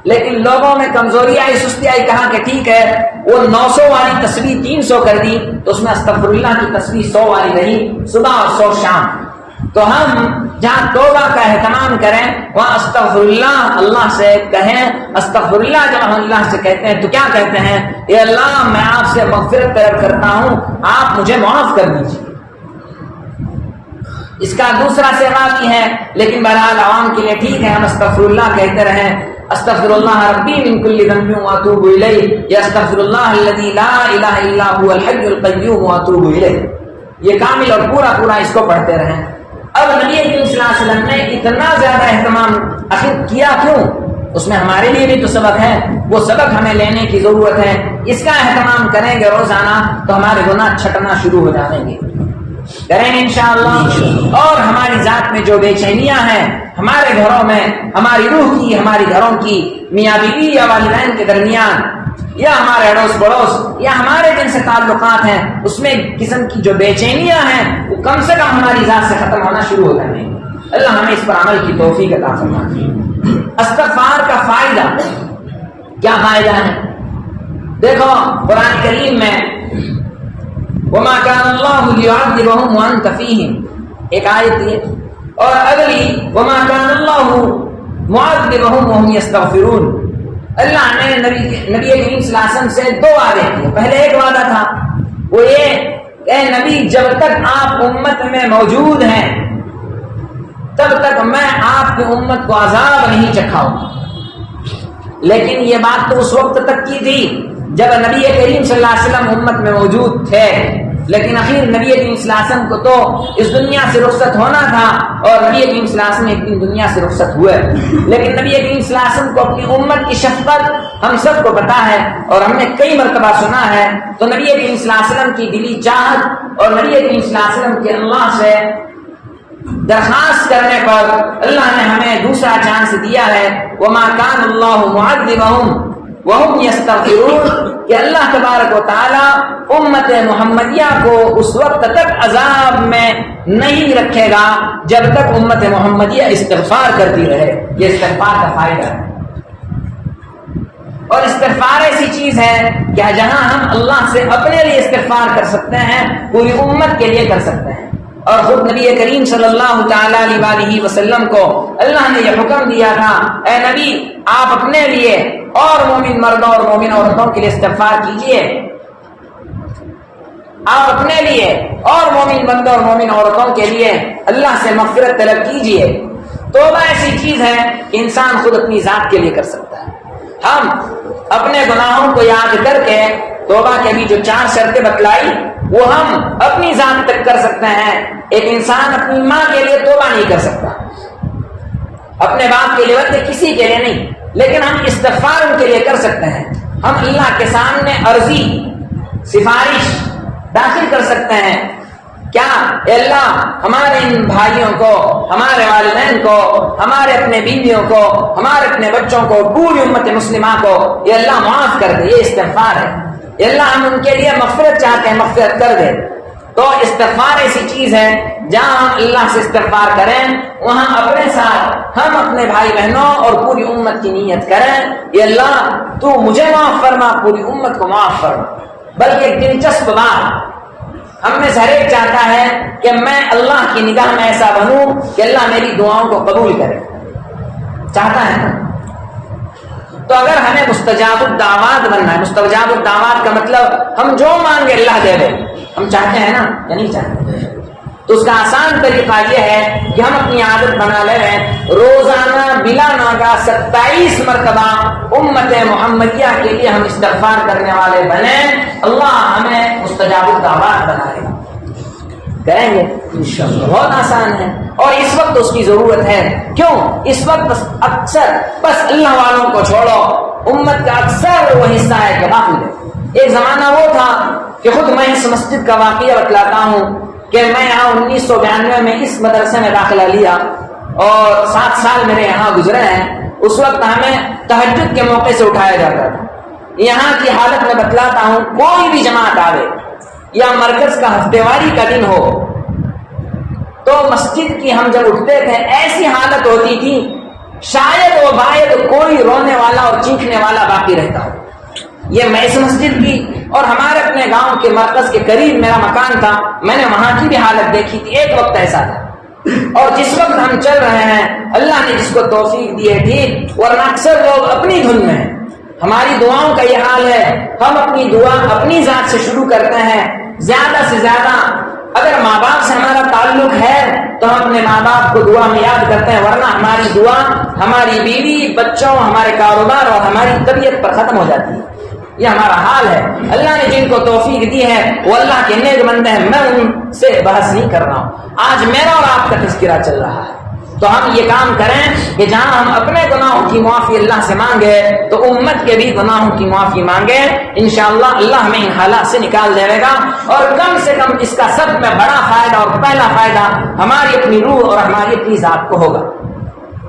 لیکن لوگوں میں کمزوری آئی, سستی آئی, کہا کہ ٹھیک ہے وہ 900 والی تسبیح 300 کر دی, تو اس میں استغفر اللہ کی تسبیح 100 والی رہی, صبح اور 100 شام. تو ہم جہاں توبہ کا اہتمام کریں وہاں استغفر اللہ اللہ سے کہیں. استغفر اللہ جب ہم اللہ سے کہتے ہیں تو کیا کہتے ہیں؟ اے اللہ میں آپ سے مغفرت طلب کرتا ہوں, آپ مجھے معاف کر دیجیے. اس کا دوسرا صیغہ بھی ہے, لیکن بہرحال عوام کے لیے ٹھیک ہے ہم استغفر اللہ کہتے رہیں. استغفر اللہ ربی من کل ذنب واتوب الیہ، یا استغفر اللہ الذی لا الہ الا هو الحی القیوم واتوب الیہ، یہ کامل اور پورا اس کو پڑھتے رہیں۔ اب نبی کریم صلی اللہ علیہ وسلم نے اتنا زیادہ اہتمام آخر کیا کیوں؟ اس میں ہمارے لیے بھی تو سبق ہے، وہ سبق ہمیں لینے کی ضرورت ہے۔ اس کا اہتمام کریں گے روزانہ تو ہمارے گناہ چھٹنا شروع ہو جائیں گے، کریں گے انشاءاللہ۔ اور ہماری ذات میں جو بے چینیاں ہیں ہمارے گھروں میں، ہماری روح کی، ہماری گھروں کی، میاں بیوی یا والدین کے درمیان، یا ہمارے اڑوس پڑوس، یا ہمارے جن سے تعلقات ہیں، اس میں قسم کی جو بے چینیاں ہیں وہ کم سے کم ہماری ذات سے ختم ہونا شروع ہو جائیں گے۔ اللہ ہمیں اس پر عمل کی توفیق عطا فرمائے۔ استغفار کا فائدہ کیا فائدہ ہے؟ دیکھو قرآن کریم میں وما كان الله ليعذبهم وانت فيهم ایک آیت ہے، اور اگلی وما كان الله معذبهم وهم يستغفرون۔ اللہ نے نبی کریم صلی اللہ علیہ وسلم سے دو وعدے کیے۔ پہلے ایک وعدہ تھا وہ یہ، اے نبی جب تک آپ امت میں موجود ہیں تب تک میں آپ کی امت کو عذاب نہیں چکھاؤں۔ لیکن یہ بات تو اس وقت تک کی تھی جب نبی کریم صلی اللہ علیہ وسلم امت میں موجود تھے، لیکن آخر نبی کریم صلی اللہ علیہ وسلم کو تو اس دنیا سے رخصت ہونا تھا، اور نبی کریم صلی اللہ علیہ وسلم ایک دن دنیا سے رخصت ہوئے۔ لیکن نبی کریم صلی اللہ علیہ وسلم کو اپنی امت کی شفقت ہم سب کو پتا ہے، اور ہم نے کئی مرتبہ سنا ہے، تو نبی کریم صلی اللہ علیہ وسلم کی دلی چاہت اور نبی کریم صلی اللہ علیہ وسلم کے اللہ سے درخواست کرنے پر اللہ نے ہمیں دوسرا چانس دیا ہے، وما كان الله معذبهم وهم يستغفرون، کہ اللہ تبارک و تعالی امت محمدیہ کو اس وقت تک عذاب میں نہیں رکھے گا جب تک امت محمدیہ استغفار کرتی رہے۔ یہ استغفار کا فائدہ ہے، اور استغفار ایسی چیز ہے کہ جہاں ہم اللہ سے اپنے لیے استغفار کر سکتے ہیں، پوری امت کے لیے کر سکتے ہیں۔ اور خود نبی کریم صلی اللہ تعالی علیہ وسلم کو اللہ نے یہ حکم دیا تھا، اے نبی آپ اپنے لیے اور مومن مردوں اور مومن عورتوں کے لیے استغفار کیجئے، آپ اپنے لیے اور مومن بندوں اور مومن عورتوں کے لیے اللہ سے مغفرت طلب کیجئے۔ توبہ ایسی چیز ہے کہ انسان خود اپنی ذات کے لیے کر سکتا ہے۔ ہم اپنے گناہوں کو یاد کر کے توبہ کے بھی جو 4 شرطیں بتلائی وہ ہم اپنی ذات تک کر سکتے ہیں۔ ایک انسان اپنی ماں کے لیے توبہ نہیں کر سکتا، اپنے باپ کے لیے بلکہ کسی کے لیے نہیں، لیکن ہم استغفار ان کے لیے کر سکتے ہیں۔ ہم اللہ کے سامنے عرضی سفارش داخل کر سکتے ہیں، کیا اے اللہ ہمارے ان بھائیوں کو، ہمارے والدین کو، ہمارے اپنے بیویوں کو، ہمارے اپنے بچوں کو، پوری امت مسلمہ کو یہ اللہ معاف کر دے۔ یہ استغفار ہے، اے اللہ ہم ان کے لیے مغفرت چاہتے ہیں، مغفرت کر دے۔ تو استغفار ایسی چیز ہے جہاں ہم اللہ سے استغفار کریں وہاں اپنے ساتھ ہم اپنے بھائی بہنوں اور پوری امت کی نیت کریں، اے اللہ تو مجھے معاف فرما، پوری امت کو معاف فرما۔ بلکہ ایک دلچسپ بات، ہم میں سے ہر ایک چاہتا ہے کہ میں اللہ کی نگاہ میں ایسا بنوں کہ اللہ میری دعاؤں کو قبول کرے، چاہتا ہے نا؟ تو اگر ہمیں مستجاب الدعوات بننا ہے، مستجاب الدعوات کا مطلب ہم جو مانگے اللہ دے دے، ہم چاہتے ہیں نا یا نہیں چاہتے؟ تو اس کا آسان طریقہ یہ ہے کہ ہم اپنی عادت بنا لیں، روزانہ بلا ناگا 27 مرتبہ امت محمدیہ کے لیے ہم استغفار کرنے والے بنیں، اللہ ہمیں مستجاب الدعوات بنائے گا۔ کریں گے انشاءاللہ، بہت آسان ہے، اور اس وقت اس کی ضرورت ہے۔ کیوں؟ اس وقت اکثر بس اللہ والوں کو چھوڑو، امت کا اکثر وہ حصہ ہے کہ غافل ہے۔ ایک زمانہ وہ تھا کہ خود میں اس مسجد کا واقعہ بتلاتا ہوں کہ میں یہاں 1992 میں اس مدرسے میں داخلہ لیا اور 7 سال میرے یہاں گزرے ہیں۔ اس وقت ہمیں تہجد کے موقع سے اٹھایا جاتا تھا۔ یہاں کی حالت میں بتلاتا ہوں، کوئی بھی جماعت آوے یا مرکز کا ہفتے واری کا دن ہو تو مسجد کی ہم جب اٹھتے تھے ایسی حالت ہوتی تھی شاید و باید کوئی رونے والا اور چیخنے والا باقی رہتا ہو۔ یہ میں اس مسجد کی اور ہمارے اپنے گاؤں کے مرکز کے قریب میرا مکان تھا، میں نے وہاں کی بھی حالت دیکھی تھی۔ ایک وقت ایسا تھا، اور جس وقت ہم چل رہے ہیں اللہ نے جس کو توفیق دی ہے ٹھیک، ورنہ اکثر لوگ اپنی دھن میں ہیں۔ ہماری دعاؤں کا یہ حال ہے، ہم اپنی دعا اپنی ذات سے شروع کرتے ہیں، زیادہ سے زیادہ اگر ماں باپ سے ہمارا تعلق ہے تو ہم اپنے ماں باپ کو دعا میں یاد کرتے ہیں، ورنہ ہماری دعا ہماری بیوی، بچوں، ہمارے کاروبار اور ہماری طبیعت پر ختم ہو جاتی ہے۔ یہ ہمارا حال ہے۔ اللہ نے جن کو توفیق دی ہے وہ اللہ کے نیک بندے ہیں، میں ان سے بحث نہیں کر رہا ہوں۔ آج میرا اور آپ کا تذکرہ چل رہا ہے، تو ہم یہ کام کریں کہ جہاں ہم اپنے گناہوں کی معافی اللہ سے مانگے تو امت کے بھی گناہوں کی معافی مانگے، انشاءاللہ اللہ ہمیں ان حالات سے نکال دے گا، اور کم سے کم اس کا سب میں بڑا فائدہ اور پہلا فائدہ ہماری اپنی روح اور ہماری اپنی ذات کو ہوگا۔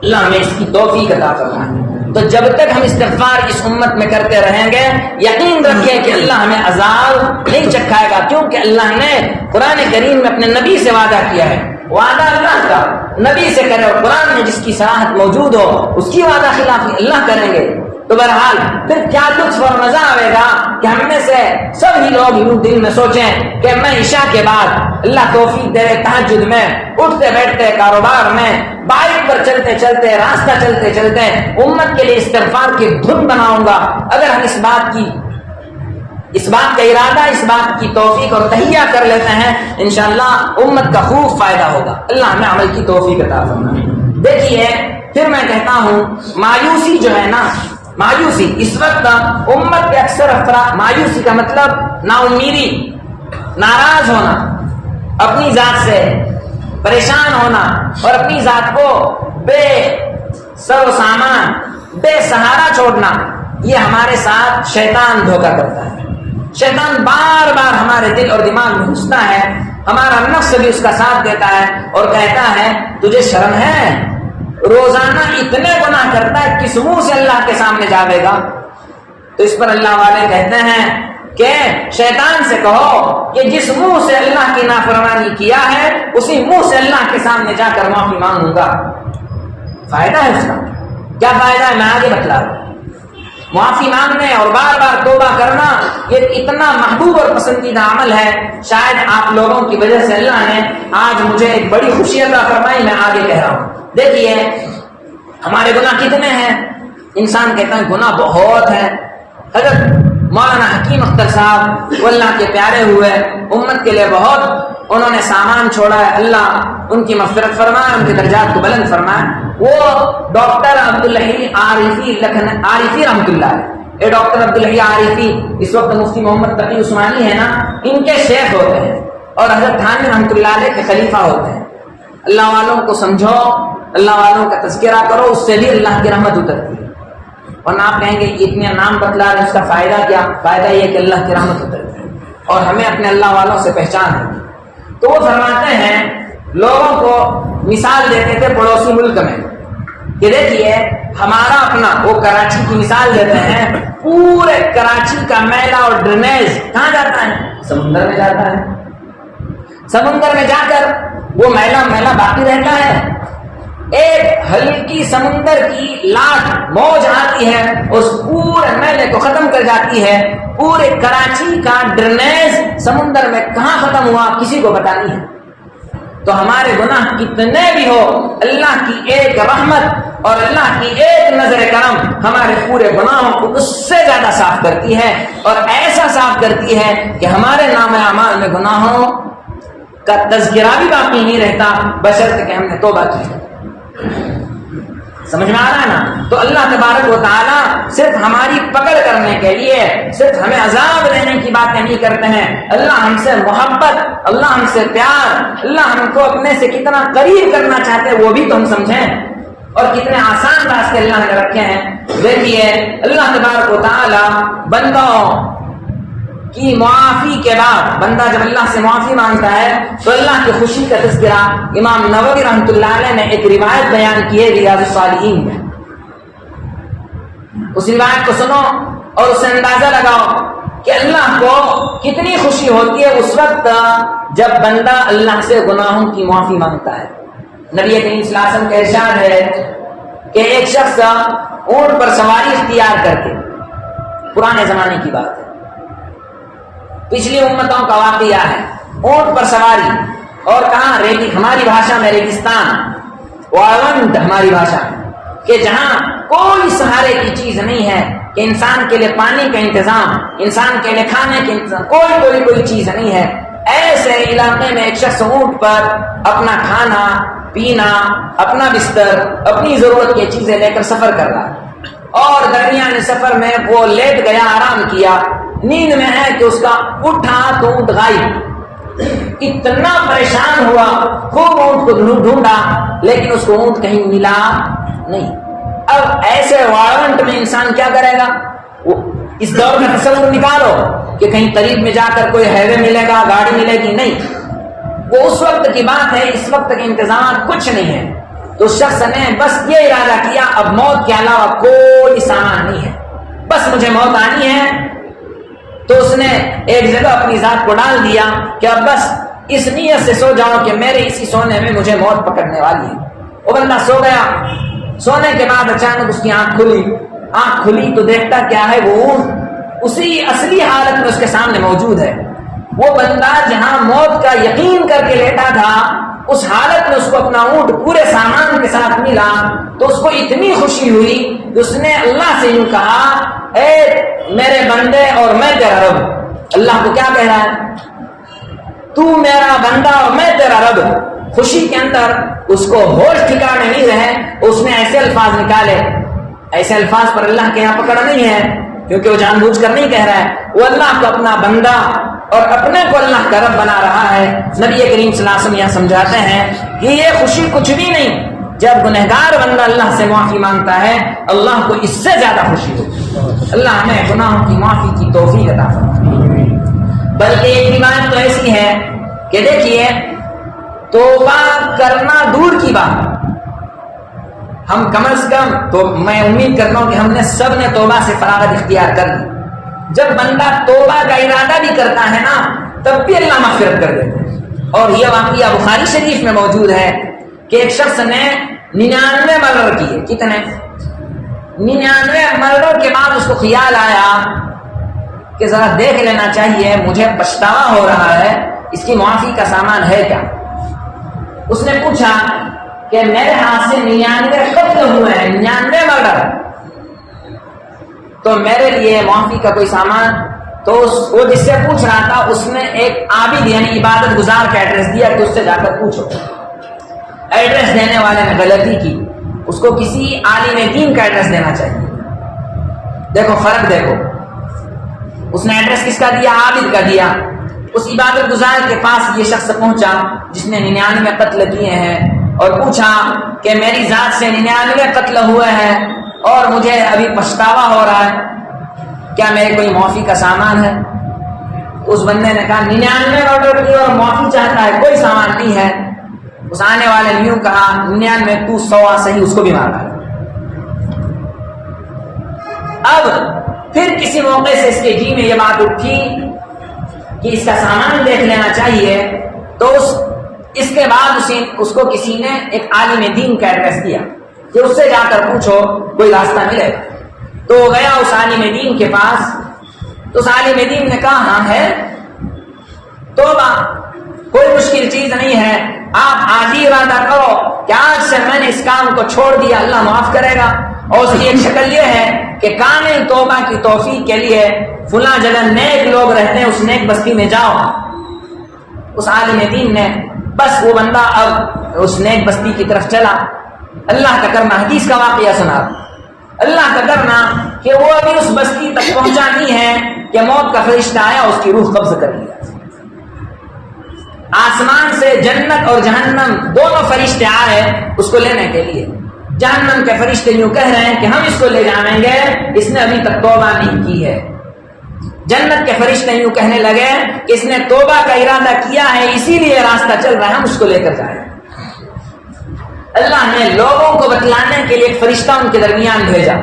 اللہ ہمیں اس کی توفیق عطا فرمائے۔ تو جب تک ہم استغفار اس امت میں کرتے رہیں گے، یقین رکھیں کہ اللہ ہمیں عذاب نہیں چکھائے گا، کیونکہ اللہ نے قرآن کریم میں اپنے نبی سے وعدہ کیا ہے۔ وعدہ اللہ کا نبی سے کرے، اور قرآن میں جس کی صراحت موجود ہو اس کی وعدہ خلافی اللہ کریں گے، تو بہرحال پھر کیا لطف اور مزہ آئے گا کہ ہم میں سے سبھی لوگ یوں دل میں سوچیں کہ میں عشاء کے بعد اللہ توفیق دے تہجد میں اٹھتے بیٹھتے، کاروبار میں، بائک پر چلتے چلتے، راستہ چلتے چلتے امت کے لیے استغفار کی دھن بناؤں گا۔ اگر ہم اس بات کا ارادہ، اس بات کی توفیق اور تہیہ کر لیتے ہیں، انشاءاللہ امت کا خوب فائدہ ہوگا۔ اللہ ہمیں عمل کی توفیق عطا فرمائے۔ دیکھیے پھر میں کہتا ہوں، مایوسی جو ہے نا، مایوسی اس وقت امت کے اکثر افراد، مایوسی کا مطلب نا امیدی، ناراض ہونا، اپنی ذات سے پریشان ہونا اور اپنی ذات کو بے سر و سامان، بے سہارا چھوڑنا، یہ ہمارے ساتھ شیطان دھوکہ کرتا ہے۔ شیطان بار بار ہمارے دل اور دماغ میں گھستا ہے، ہمارا نفس بھی اس کا ساتھ دیتا ہے اور کہتا ہے تجھے شرم ہے، روزانہ اتنے گناہ کرتا ہے، کس منہ سے اللہ کے سامنے جاوے گا؟ تو اس پر اللہ والے کہتے ہیں کہ شیطان سے کہو کہ جس منہ سے اللہ کی نافرمانی کیا ہے اسی منہ سے اللہ کے سامنے جا کر معافی مانگوں گا۔ فائدہ ہے اس کا، کیا فائدہ ہے میں آگے بتلا رہا ہوں۔ معافی مانگنے اور بار بار توبہ کرنا یہ اتنا محبوب اور پسندیدہ عمل ہے، شاید آپ لوگوں کی وجہ سے اللہ نے آج مجھے ایک بڑی خوشی عطا فرمائی، میں آگے کہہ رہا ہوں۔ دیکھیے ہمارے گناہ کتنے ہیں؟ انسان کہتا ہے گناہ بہت ہے۔ حضرت مولانا حکیم اختر صاحب وہ اللہ کے پیارے ہوئے، امت کے لیے بہت انہوں نے سامان چھوڑا ہے، اللہ ان کی مغفرت فرمائے، ان کے درجات کو بلند فرمائے۔ وہ ڈاکٹر عبداللہ عارفی رحمۃ اللہ علیہ، یہ ڈاکٹر عبداللہ عارفی اس وقت مفتی محمد تقی عثمانی ہے نا، ان کے شیخ ہوتے ہیں اور حضرت تھانوی رحمۃ اللہ علیہ کے خلیفہ ہوتے ہیں۔ اللہ والوں کو سمجھو، اللہ والوں کا تذکرہ کرو، اس سے بھی اللہ کی رحمت اترتی ہے۔ اور آپ کہیں گے اتنے نام بتلا رہے اس کا فائدہ کیا؟ فائدہ یہ کہ اللہ کی رحمت اترتی ہے اور ہمیں اپنے اللہ والوں سے پہچان ہے۔ تو وہ فرماتے ہیں، لوگوں کو مثال دیتے تھے پڑوسی ملک میں کہ دیکھیے ہمارا اپنا، وہ کراچی کی مثال دیتے ہیں، پورے کراچی کا میلہ اور ڈرینیج کہاں جاتا ہے؟ سمندر میں جاتا ہے۔ سمندر میں جا کر وہ میلہ باقی رہتا ہے۔ ایک ہلکی سمندر کی لاٹ موج آتی ہے، اس پورے میلے کو ختم کر جاتی ہے۔ پورے کراچی کا ڈرینیج سمندر میں کہاں ختم ہوا کسی کو پتا نہیں ہے۔ تو ہمارے گناہ کتنے بھی ہو، اللہ کی ایک رحمت اور اللہ کی ایک نظر کرم ہمارے پورے گناہوں کو اس سے زیادہ صاف کرتی ہے، اور ایسا صاف کرتی ہے کہ ہمارے نام اعمال میں گناہوں کا تذکرہ بھی باقی نہیں رہتا، بشرط کہ ہم نے توبہ کی۔ سمجھ میں آ رہا ہے نا؟ تو اللہ تبارک و تعالیٰ صرف ہماری پکڑ کرنے کے لیے، صرف ہمیں عذاب دینے کی باتیں نہیں کرتے ہیں۔ اللہ ہم سے محبت، اللہ ہم سے پیار، اللہ ہم کو اپنے سے کتنا قریب کرنا چاہتے ہیں وہ بھی تو ہم سمجھیں، اور کتنے آسان راستے اللہ نے رکھے ہیں۔ دیکھیے اللہ تبارک و تعالیٰ بندوں کی معافی کے بعد، بندہ جب اللہ سے معافی مانگتا ہے تو اللہ کی خوشی کا تذکرہ امام نووی رحمۃ اللہ علیہ نے ایک روایت بیان کی ہے ریاض الصالحین میں۔ اس روایت کو سنو اور اس سے اندازہ لگاؤ کہ اللہ کو کتنی خوشی ہوتی ہے اس وقت جب بندہ اللہ سے گناہوں کی معافی مانگتا ہے۔ نبی کریم صلی اللہ علیہ وسلم کا ارشاد ہے کہ ایک شخص اونٹ پر سواری اختیار کر کے، پرانے زمانے کی بات ہے، پچھلی امتوں کا واقعہ ہے، اونٹ پر سواری، اور کہاں؟ ہماری بھاشا میں ریگستان، واونٹ ہماری بھاشا میں، کہ جہاں کوئی سہارے کی چیز نہیں ہے، کہ انسان کے لیے پانی کا انتظام، انسان کے لیے کھانے کا انتظام، کوئی چیز نہیں ہے۔ ایسے علاقے میں ایک شخص اونٹ پر اپنا کھانا پینا، اپنا بستر، اپنی ضرورت کی چیزیں لے کر سفر کر رہا اور درمیان سفر میں وہ لیٹ گیا، آرام کیا، نیند میں ہے کہ اس کا اٹھا تو اونٹ غائب۔ اتنا پریشان ہوا، خوب اونٹ کو ڈھونڈا لیکن اس کو اونٹ کہیں ملا نہیں۔ اب ایسے وارنٹ میں انسان کیا کرے گا؟ اس دور کا تصور نکالو کہ کہیں قریب میں جا کر کوئی ہائی وے ملے گا، گاڑی ملے گی، نہیں، وہ اس وقت کی بات ہے، اس وقت کے انتظامات کچھ نہیں ہے۔ تو شخص نے بس یہ ارادہ کیا اب موت کے علاوہ کوئی سامان نہیں ہے، بس مجھے موت آنی ہے۔ تو اس نے ایک جگہ اپنی ذات کو ڈال دیا کہ اب بس اس نیت سے سو جاؤ کہ میرے اسی سونے میں مجھے موت پکڑنے والی ہے۔ وہ بندہ سو گیا، سونے کے بعد اچانک اس کی آنکھ کھلی تو دیکھتا کیا ہے، وہ اونٹ اسی اصلی حالت میں اس کے سامنے موجود ہے۔ وہ بندہ جہاں موت کا یقین کر کے لیٹا تھا، اس حالت میں اس کو اپنا اونٹ پورے سامان کے ساتھ ملا تو اس کو اتنی خوشی ہوئی کہ اس نے اللہ سے یوں کہا، اے میرے بندے اور میں تیرا رب۔ اللہ کو کیا کہہ رہا ہے؟ تو میرا بندہ اور میں تیرا رب۔ خوشی کے اندر اس کو ہوش ٹھکانے نہیں رہے، اس نے ایسے الفاظ نکالے، ایسے الفاظ پر اللہ کے یہاں پکڑ نہیں ہے کیونکہ وہ جان بوجھ کر نہیں کہہ رہا ہے، وہ اللہ کو اپنا بندہ اور اپنے کو اللہ کا رب بنا رہا ہے۔ نبی کریم صلی اللہ علیہ وسلم یہاں سمجھاتے ہیں کہ یہ خوشی کچھ بھی نہیں، جب گنہگار بندہ اللہ سے معافی مانگتا ہے اللہ کو اس سے زیادہ خوشی ہوتی۔ اللہ ہمیں گناہوں کی معافی کی توفیق عطا فرمائے۔ بلکہ ایک روایت تو ایسی ہے کہ دیکھیے توبہ کرنا دور کی بات، ہم کم از کم تو میں امید کرتا ہوں کہ ہم نے سب نے توبہ سے فراغت اختیار کر لی۔ جب بندہ توبہ کا ارادہ بھی کرتا ہے نا تب بھی اللہ مغفرت کر دیتے ہیں۔ اور یہ واقعہ بخاری شریف میں موجود ہے کہ ایک شخص نے 99 مرڈر کیے۔ کتنے؟ 99 مرڈر کے بعد اس کو خیال آیا کہ ذرا دیکھ لینا چاہیے، مجھے پچھتاوا ہو رہا ہے، اس کی معافی کا سامان ہے کیا؟ اس نے پوچھا کہ میرے ہاتھ سے 99 قتل ہوئے ہیں، 99 مرڈر، تو میرے لیے معافی کا کوئی سامان؟ تو وہ جس سے پوچھ رہا تھا اس نے ایک عابد یعنی عبادت گزار کا ایڈریس دیا کہ اس سے جا کر پوچھو۔ ایڈریس دینے والے نے غلطی کی، اس کو کسی عالم دین کا ایڈریس دینا چاہیے۔ دیکھو فرق دیکھو، اس نے ایڈریس کس کا دیا؟ عابد کا دیا۔ اس عبادت گزار کے پاس یہ شخص پہنچا جس نے 99 قتل کیے ہیں اور پوچھا کہ میری ذات سے 99 قتل ہوئے ہیں اور مجھے ابھی پچھتاوا ہو رہا ہے، کیا میرے کوئی معافی کا سامان ہے؟ اس بندے نے کہا 99 آرڈر کی اور معافی چاہتا ہے، کوئی سامان نہیں ہے۔ اس آنے والے نے یوں کہا 99 تو 100 صحیح، اس کو بھی مارا۔ اب پھر کسی موقع سے اس کے جی میں یہ بات اٹھی کہ اس کا سامان دیکھ لینا چاہیے، تو اس کے بعد اس کو کسی نے ایک عالم دین کا ایڈریس دیا کہ اس سے جا کر پوچھو کوئی راستہ ملے گا۔ تو گیا اس عالم دین کے پاس، تو اس عالم دین نے کہا ہاں ہے، توبہ کوئی مشکل چیز نہیں ہے، آپ آج ہی ارادہ کرو کہ آج سے میں نے اس کام کو چھوڑ دیا، اللہ معاف کرے گا۔ اور اس کی ایک شکل یہ ہے کہ کامل توبہ کی توفیق کے لیے فلاں جگہ نیک لوگ رہتے ہیں، اس نیک بستی میں جاؤ۔ اس عالم دین نے بس وہ بندہ اب اس نیک بستی کی طرف چلا۔ اللہ کا کرنا، حدیث کا واقعہ سنا، اللہ کا کرنا کہ وہ ابھی اس بستی تک پہنچا نہیں ہے کہ موت کا فرشتہ آیا، اس کی روح قبض کر لیا۔ آسمان سے جنت اور جہنم دونوں فرشتے آئے اس کو لینے کے لیے۔ جہنم کے فرشتے یوں کہہ رہے ہیں کہ ہم اس کو لے جائیں گے، اس نے ابھی تک توبہ نہیں کی ہے۔ جنت کے فرشتے یوں کہنے لگے کہ اس نے توبہ کا ارادہ کیا ہے، اسی لیے راستہ چل رہا ہے، ہم اس کو لے کر جائیں۔ اللہ نے لوگوں کو بتلانے کے لیے ایک فرشتہ ان کے درمیان بھیجا۔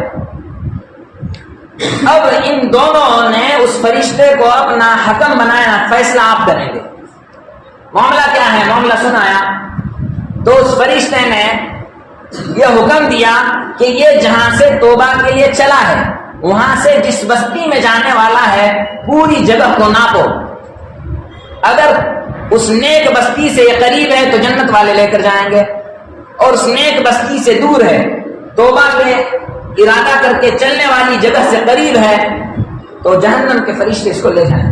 اب ان دونوں نے اس فرشتے کو اپنا حکم بنایا، فیصلہ آپ کریں گے۔ معاملہ کیا ہے؟ معاملہ سنایا تو اس فرشتے نے یہ حکم دیا کہ یہ جہاں سے توبہ کے لیے چلا ہے وہاں سے جس بستی میں جانے والا ہے پوری جگہ کو ناپو، اگر اس نیک بستی سے یہ قریب ہے تو جنت والے لے کر جائیں گے، اور اس نیک بستی سے دور ہے، توبہ کے ارادہ کر کے چلنے والی جگہ سے قریب ہے، تو جہنم کے فرشتے اس کو لے جائیں۔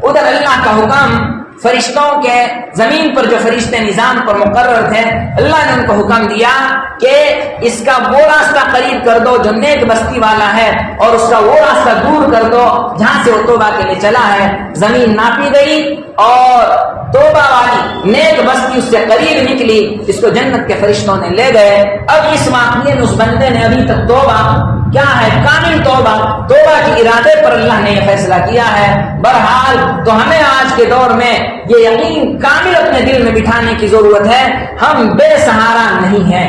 ادھر اللہ کا حکم فرشتوں کے زمین پر جو فرشتے نظام پر مقرر تھے، اللہ نے ان کو حکم دیا کہ اس کا وہ راستہ قریب کر دو جو نیک بستی والا ہے، اور اس کا وہ راستہ دور کر دو جہاں سے وہ توبہ کے لیے چلا ہے۔ زمین ناپی گئی اور توبہ والی نیک بستی اس سے قریب نکلی، اس کو جنت کے فرشتوں نے لے گئے۔ اب اس واقعے میں اس بندے نے ابھی تک توبہ کیا ہے، کامل توبہ کے ارادے پر اللہ نے یہ فیصلہ کیا ہے۔ بہرحال تو ہمیں آج کے دور میں یہ یقین کامل اپنے دل میں بٹھانے کی ضرورت ہے، ہم بے سہارا نہیں ہیں۔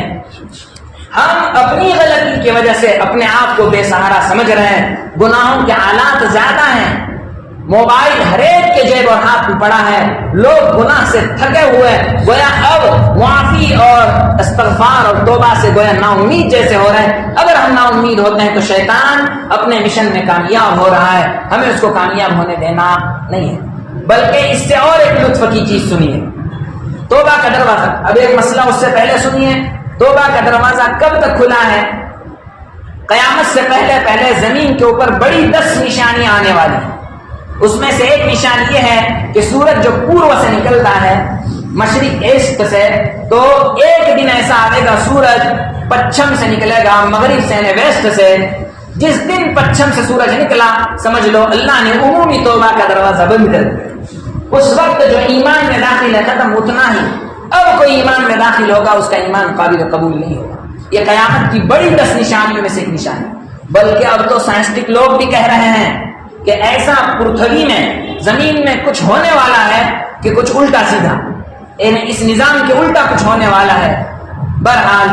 ہم اپنی غلطی کی وجہ سے اپنے آپ کو بے سہارا سمجھ رہے ہیں، گناہوں کے آلات زیادہ ہیں، موبائل ہر ایک کے جیب اور ہاتھ میں پڑا ہے، لوگ گناہ سے تھکے ہوئے گویا اب معافی اور استغفار اور توبہ سے گویا نا امید جیسے ہو رہے ہیں۔ اگر ہم نا امید ہوتے ہیں تو شیطان اپنے مشن میں کامیاب ہو رہا ہے، ہمیں اس کو کامیاب ہونے دینا نہیں ہے۔ بلکہ اس سے اور ایک لطف کی چیز سنیے، توبہ کا دروازہ۔ اب ایک مسئلہ اس سے پہلے سنیے، توبہ کا دروازہ کب تک کھلا ہے؟ قیامت سے پہلے زمین کے اوپر بڑی 10 نشانیاں آنے والی ہیں۔ اس میں سے ایک نشان یہ ہے کہ سورج جو پورو سے نکلتا ہے، مشرق ایسٹ سے، تو ایک دن ایسا آئے گا سورج پچھم سے نکلے گا، مغرب سے یعنی ویسٹ سے۔ جس دن پچھم سے سورج نکلا سمجھ لو اللہ نے عمومی توبہ کا دروازہ بند کر دیا۔ اس وقت جو ایمان میں داخل ہے ختم، اتنا ہی۔ اب کوئی ایمان میں داخل ہوگا اس کا ایمان قابل قبول نہیں ہوگا۔ یہ قیامت کی بڑی 10 نشانیوں میں سے ایک نشانی، بلکہ اب تو سائنسٹک لوگ بھی کہہ رہے ہیں کہ ایسا پرتھوی میں زمین میں کچھ ہونے والا ہے کہ کچھ الٹا سیدھا، یعنی اس نظام کے الٹا کچھ ہونے والا ہے۔ بہرحال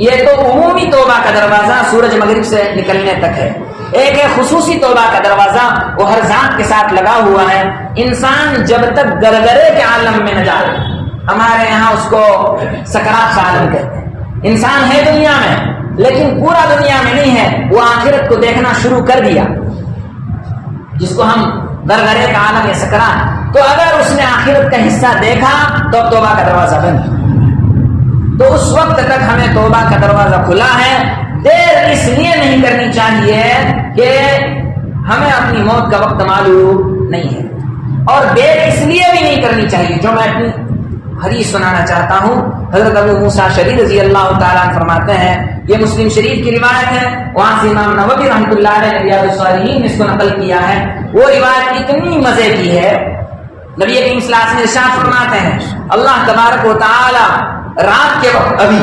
یہ تو عمومی توبہ کا دروازہ سورج مغرب سے نکلنے تک ہے۔ ایک ہے خصوصی توبہ کا دروازہ، وہ ہر ذات کے ساتھ لگا ہوا ہے۔ انسان جب تک گرگرے کے عالم میں نہ جائے، ہمارے یہاں اس کو سکرات کا عالم کہتے ہیں، انسان ہے دنیا میں لیکن پورا دنیا میں نہیں ہے، وہ آخرت کو دیکھنا شروع کر دیا، جس کو ہم گرگرے کا عالم یا سکرات۔ تو اگر اس نے آخرت کا حصہ دیکھا تو اب توبہ کا دروازہ بند۔ تو اس وقت تک ہمیں توبہ کا دروازہ کھلا ہے۔ دیر اس لیے نہیں کرنی چاہیے کہ ہمیں اپنی موت کا وقت معلوم نہیں ہے، اور دیر اس لیے بھی نہیں کرنی چاہیے، جو میں اپنی حدیث سنانا چاہتا ہوں۔ حضرت ابو موسیٰ شریف رضی اللہ تعالیٰ عنہ فرماتے ہیں، یہ مسلم شریف کی روایت ہے، وہاں سے امام نووی رحمۃ اللہ علیہ نے ریاض الصالحین اس کو نقل کیا ہے۔ وہ روایت اتنی مزے کی ہے، نبی کریم صلی اللہ علیہ وسلم ارشاد فرماتے ہیں، اللہ تبارک و تعالی رات کے وقت ابھی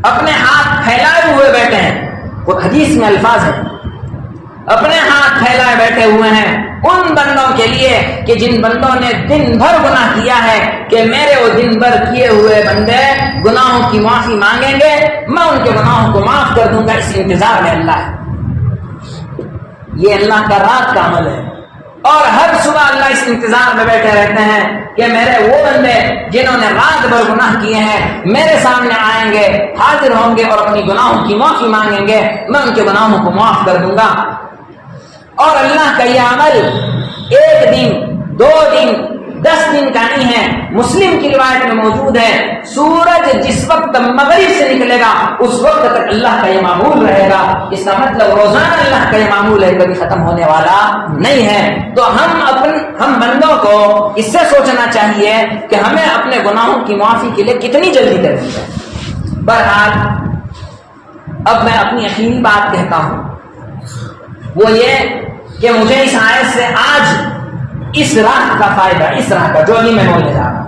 اپنے ہاتھ پھیلائے ہوئے بیٹھے ہیں، وہ حدیث میں الفاظ ہیں، اپنے ہاتھ پھیلائے بیٹھے ہوئے ہیں ان بندوں کے لیے کہ جن بندوں نے دن بھر گناہ کیا ہے، کہ میرے وہ دن بھر کیے ہوئے بندے گناہوں کی معافی مانگیں گے، میں ان کے گناہوں کو معاف کر دوں گا۔ اس انتظار میں اللہ ہے، یہ اللہ کا رات کا عمل ہے، اور ہر صبح اللہ اس انتظار میں بیٹھے رہتے ہیں کہ میرے وہ بندے جنہوں نے رات بھر گناہ کیے ہیں میرے سامنے آئیں گے، حاضر ہوں گے اور اپنی گناہوں کی معافی مانگیں گے، میں ان کے گناہوں کو معاف کر دوں گا۔ اور اللہ کا یہ عمل 1 دن 2 دن 10 دن کا نہیں ہے، مسلم کی روایت میں موجود ہے، سورج جس وقت مغرب سے نکلے گا اس وقت تک اللہ کا یہ معمول رہے گا۔ اس کا مطلب روزانہ اللہ کا یہ معمول ہے، کبھی ختم ہونے والا نہیں ہے۔ تو ہم بندوں کو اس سے سوچنا چاہیے کہ ہمیں اپنے گناہوں کی معافی کے لیے کتنی جلدی کرنی ہے۔ بہرحال اب میں اپنی یقینی بات کہتا ہوں، وہ یہ کہ مجھے اس آیت سے آج اس راہ کا فائدہ، اس راہ کا جو ابھی میں بولنے جا رہا ہوں،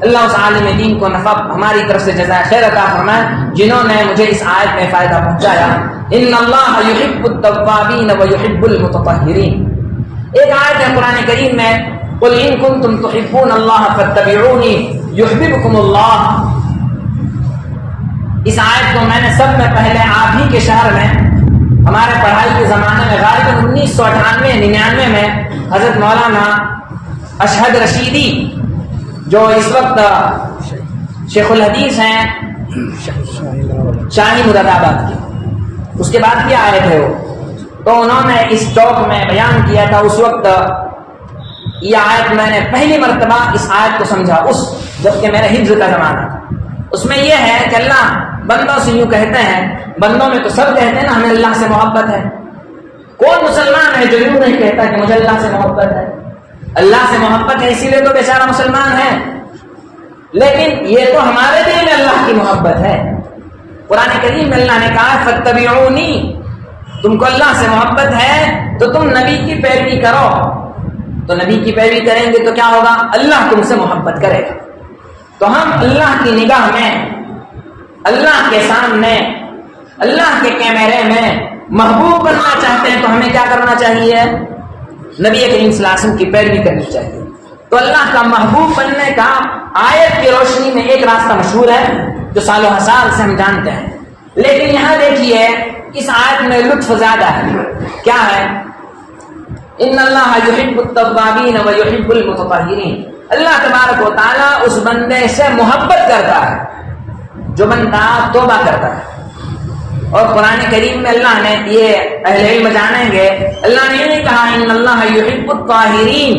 اللہ اس عالم دین کو نفع ہماری طرف سے جزائے خیر عطا فرمائے جنہوں نے مجھے اس آیت میں فائدہ پہنچایا۔ ان اللہ یحب التوابین ویحب المتطہرین، ایک آیت ہے قرآن کریم میں، قل ان کنتم تحبون اللہ فاتبعونی یحببکم اللہ۔ اس آیت کو میں نے سب میں پہلے آپ ہی کے شہر میں ہمارے پڑھائی کے زمانے میں غالباً 1998-99 میں حضرت مولانا اشہد رشیدی جو اس وقت شیخ الحدیث ہیں شاہی مراد آباد کے، اس کے بعد کیا آئے تھے وہ، تو انہوں نے اس چوک میں بیان کیا تھا۔ اس وقت یہ آیت میں نے پہلی مرتبہ اس آیت کو سمجھا، اس جبکہ میرے حفظ کا زمانہ تھا۔ اس میں یہ ہے کہ اللہ بندوں سے یوں کہتے ہیں، بندوں میں تو سب کہتے ہیں نا ہمیں اللہ سے محبت ہے، کون مسلمان ہے جو یوں نہیں کہتا کہ مجھے اللہ سے محبت ہے؟ اللہ سے محبت ہے اسی لیے تو بیچارہ مسلمان ہے، لیکن یہ تو ہمارے دل میں اللہ کی محبت ہے۔ قرآن کریم میں اللہ نے کہا فاتبعونی، تم کو اللہ سے محبت ہے تو تم نبی کی پیروی کرو، تو نبی کی پیروی کریں گے تو کیا ہوگا؟ اللہ تم سے محبت کرے گا۔ تو ہم اللہ کی نگاہ میں، اللہ کے سامنے، اللہ کے کیمرے میں محبوب بننا چاہتے ہیں تو ہمیں کیا کرنا چاہیے؟ نبی کریم صلی اللہ علیہ وسلم کی پیروی کرنی چاہیے۔ تو اللہ کا محبوب بننے کا آیت کی روشنی میں ایک راستہ مشہور ہے جو سال و سال سے ہم جانتے ہیں، لیکن یہاں دیکھیے اس آیت میں لطف زیادہ ہے۔ کیا ہے؟ ان اللہ یحب التوابین ویحب المتطہرین، اللہ تبارک و تعالیٰ اس بندے سے محبت کرتا ہے جو بندہ توبہ کرتا ہے۔ اور قرآن کریم میں اللہ نے، یہ اہل علم جانیں گے، اللہ نے نہیں کہا ان اللہ یحب الطاہرین،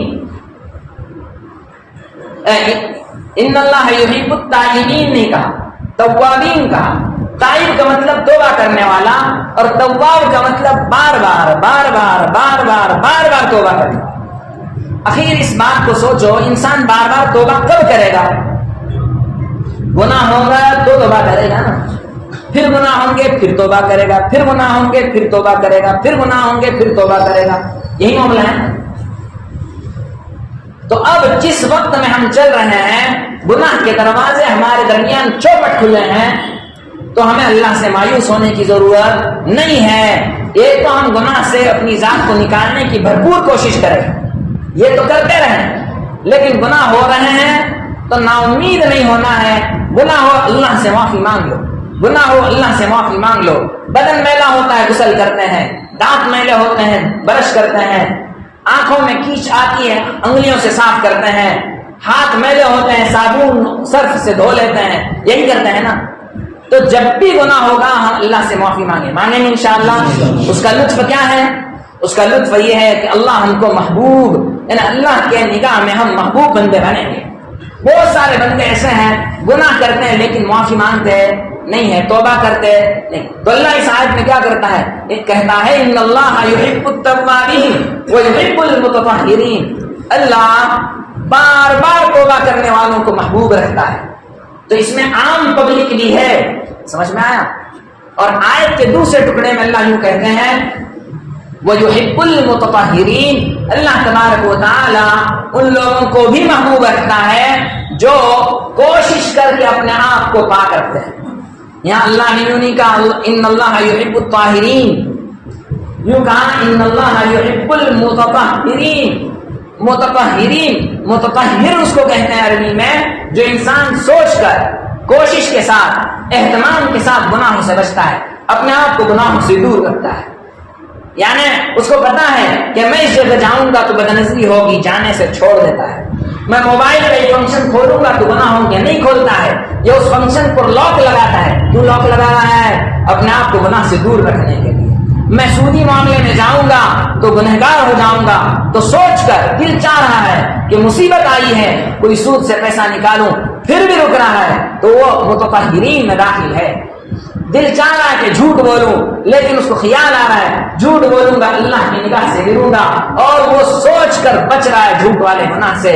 ان اللہ یحب التائبین نہیں کہا، توابین کہا۔ تائب کا مطلب توبہ کرنے والا، اور تواب کا مطلب بار بار بار بار بار بار بار بار توبہ کرنا۔ آخر اس بات کو سوچو، انسان بار بار توبہ کب کرے گا؟ گناہ ہوگا تو توبہ کرے گا نا، پھر گناہ ہوں گے پھر توبہ کرے گا، پھر گناہ ہوں گے پھر توبہ کرے گا، پھر گناہ ہوں گے پھر توبہ کرے گا، یہی معاملہ ہے۔ تو اب جس وقت میں ہم چل رہے ہیں، گناہ کے دروازے ہمارے درمیان چوپٹ کھلے ہیں، تو ہمیں اللہ سے مایوس ہونے کی ضرورت نہیں ہے۔ ایک تو ہم گناہ سے اپنی ذات کو نکالنے کی بھرپور کوشش کریں، یہ تو کرتے رہیں، لیکن گناہ ہو رہے ہیں تو نا امید نہیں ہونا ہے۔ گناہ ہو اللہ سے معافی مانگ لو، گناہ ہو اللہ سے معافی مانگ لو۔ بدن میلا ہوتا ہے غسل کرتے ہیں، دانت میلے ہوتے ہیں برش کرتے ہیں، آنکھوں میں کیچ آتی ہے انگلیوں سے صاف کرتے ہیں، ہاتھ میلے ہوتے ہیں صابن صرف سے دھو لیتے ہیں، یہی کرتے ہیں نا۔ تو جب بھی گناہ ہوگا ہم اللہ سے معافی مانگیں گے انشاءاللہ۔ اس کا لطف کیا ہے؟ اس کا لطف یہ ہے کہ اللہ ہم کو محبوب، یعنی اللہ کے نگاہ میں ہم محبوب بندے بنیں گے۔ بہت سارے بندے ایسے ہیں گناہ کرتے ہیں لیکن معافی مانگتے نہیں ہے، توبہ کرتے نہیں۔ تو اللہ اس آیت میں کیا کرتا ہے؟ ایک کہتا ہے ان اللہ یحب التوابین ویحب المتطہرین، اللہ بار بار توبہ کرنے والوں کو محبوب رکھتا ہے۔ تو اس میں عام پبلک بھی ہے، سمجھ میں آیا؟ اور آیت کے دوسرے ٹکڑے میں اللہ یوں کہتے ہیں وَيُحِبُّ الْمُتَطَهِّرِينَ، اللہ تبارک و تعالی ان لوگوں کو بھی محبوب رکھتا ہے جو کوشش کر کے اپنے آپ کو پاک رکھتے ہیں۔ یہاں اللہ نے یوں نہیں کہا ان اللہ یحب الطاہرین، یوں کہا ان اللہ یحب المتطہرین۔ متطہرین، متطہر اس کو کہتے ہیں عربی میں جو انسان سوچ کر، کوشش کے ساتھ، اہتمام کے ساتھ گناہوں سے بچتا ہے، اپنے آپ کو گناہوں سے دور رکھتا ہے۔ یعنی اس کو پتا ہے کہ میں اس جگہ جاؤں گا تو بدنظری ہوگی، جانے سے چھوڑ دیتا ہے۔ میں موبائل کا یہ فنکشن کھولوں گا تو گناہ ہوں گے، نہیں کھولتا ہے، یہ اس فنکشن پر لاک لگاتا ہے۔ کیوں لاک لگا رہا ہے؟ اپنے آپ کو گناہ سے دور رکھنے کے لیے۔ میں سودی معاملے میں جاؤں گا تو گنہگار ہو جاؤں گا، تو سوچ کر دل چاہ رہا ہے کہ مصیبت آئی ہے، کوئی سود سے پیسہ نکالوں، پھر بھی رک رہا ہے، تو وہ متطہرین میں داخل ہے۔ دل چاہ رہا ہے کہ جھوٹ بولوں، لیکن اس کو خیال آ رہا ہے جھوٹ بولوں گا اللہ کی نگاہ سے گروں گا، اور وہ سوچ کر بچ رہا ہے جھوٹ والے گناہ سے،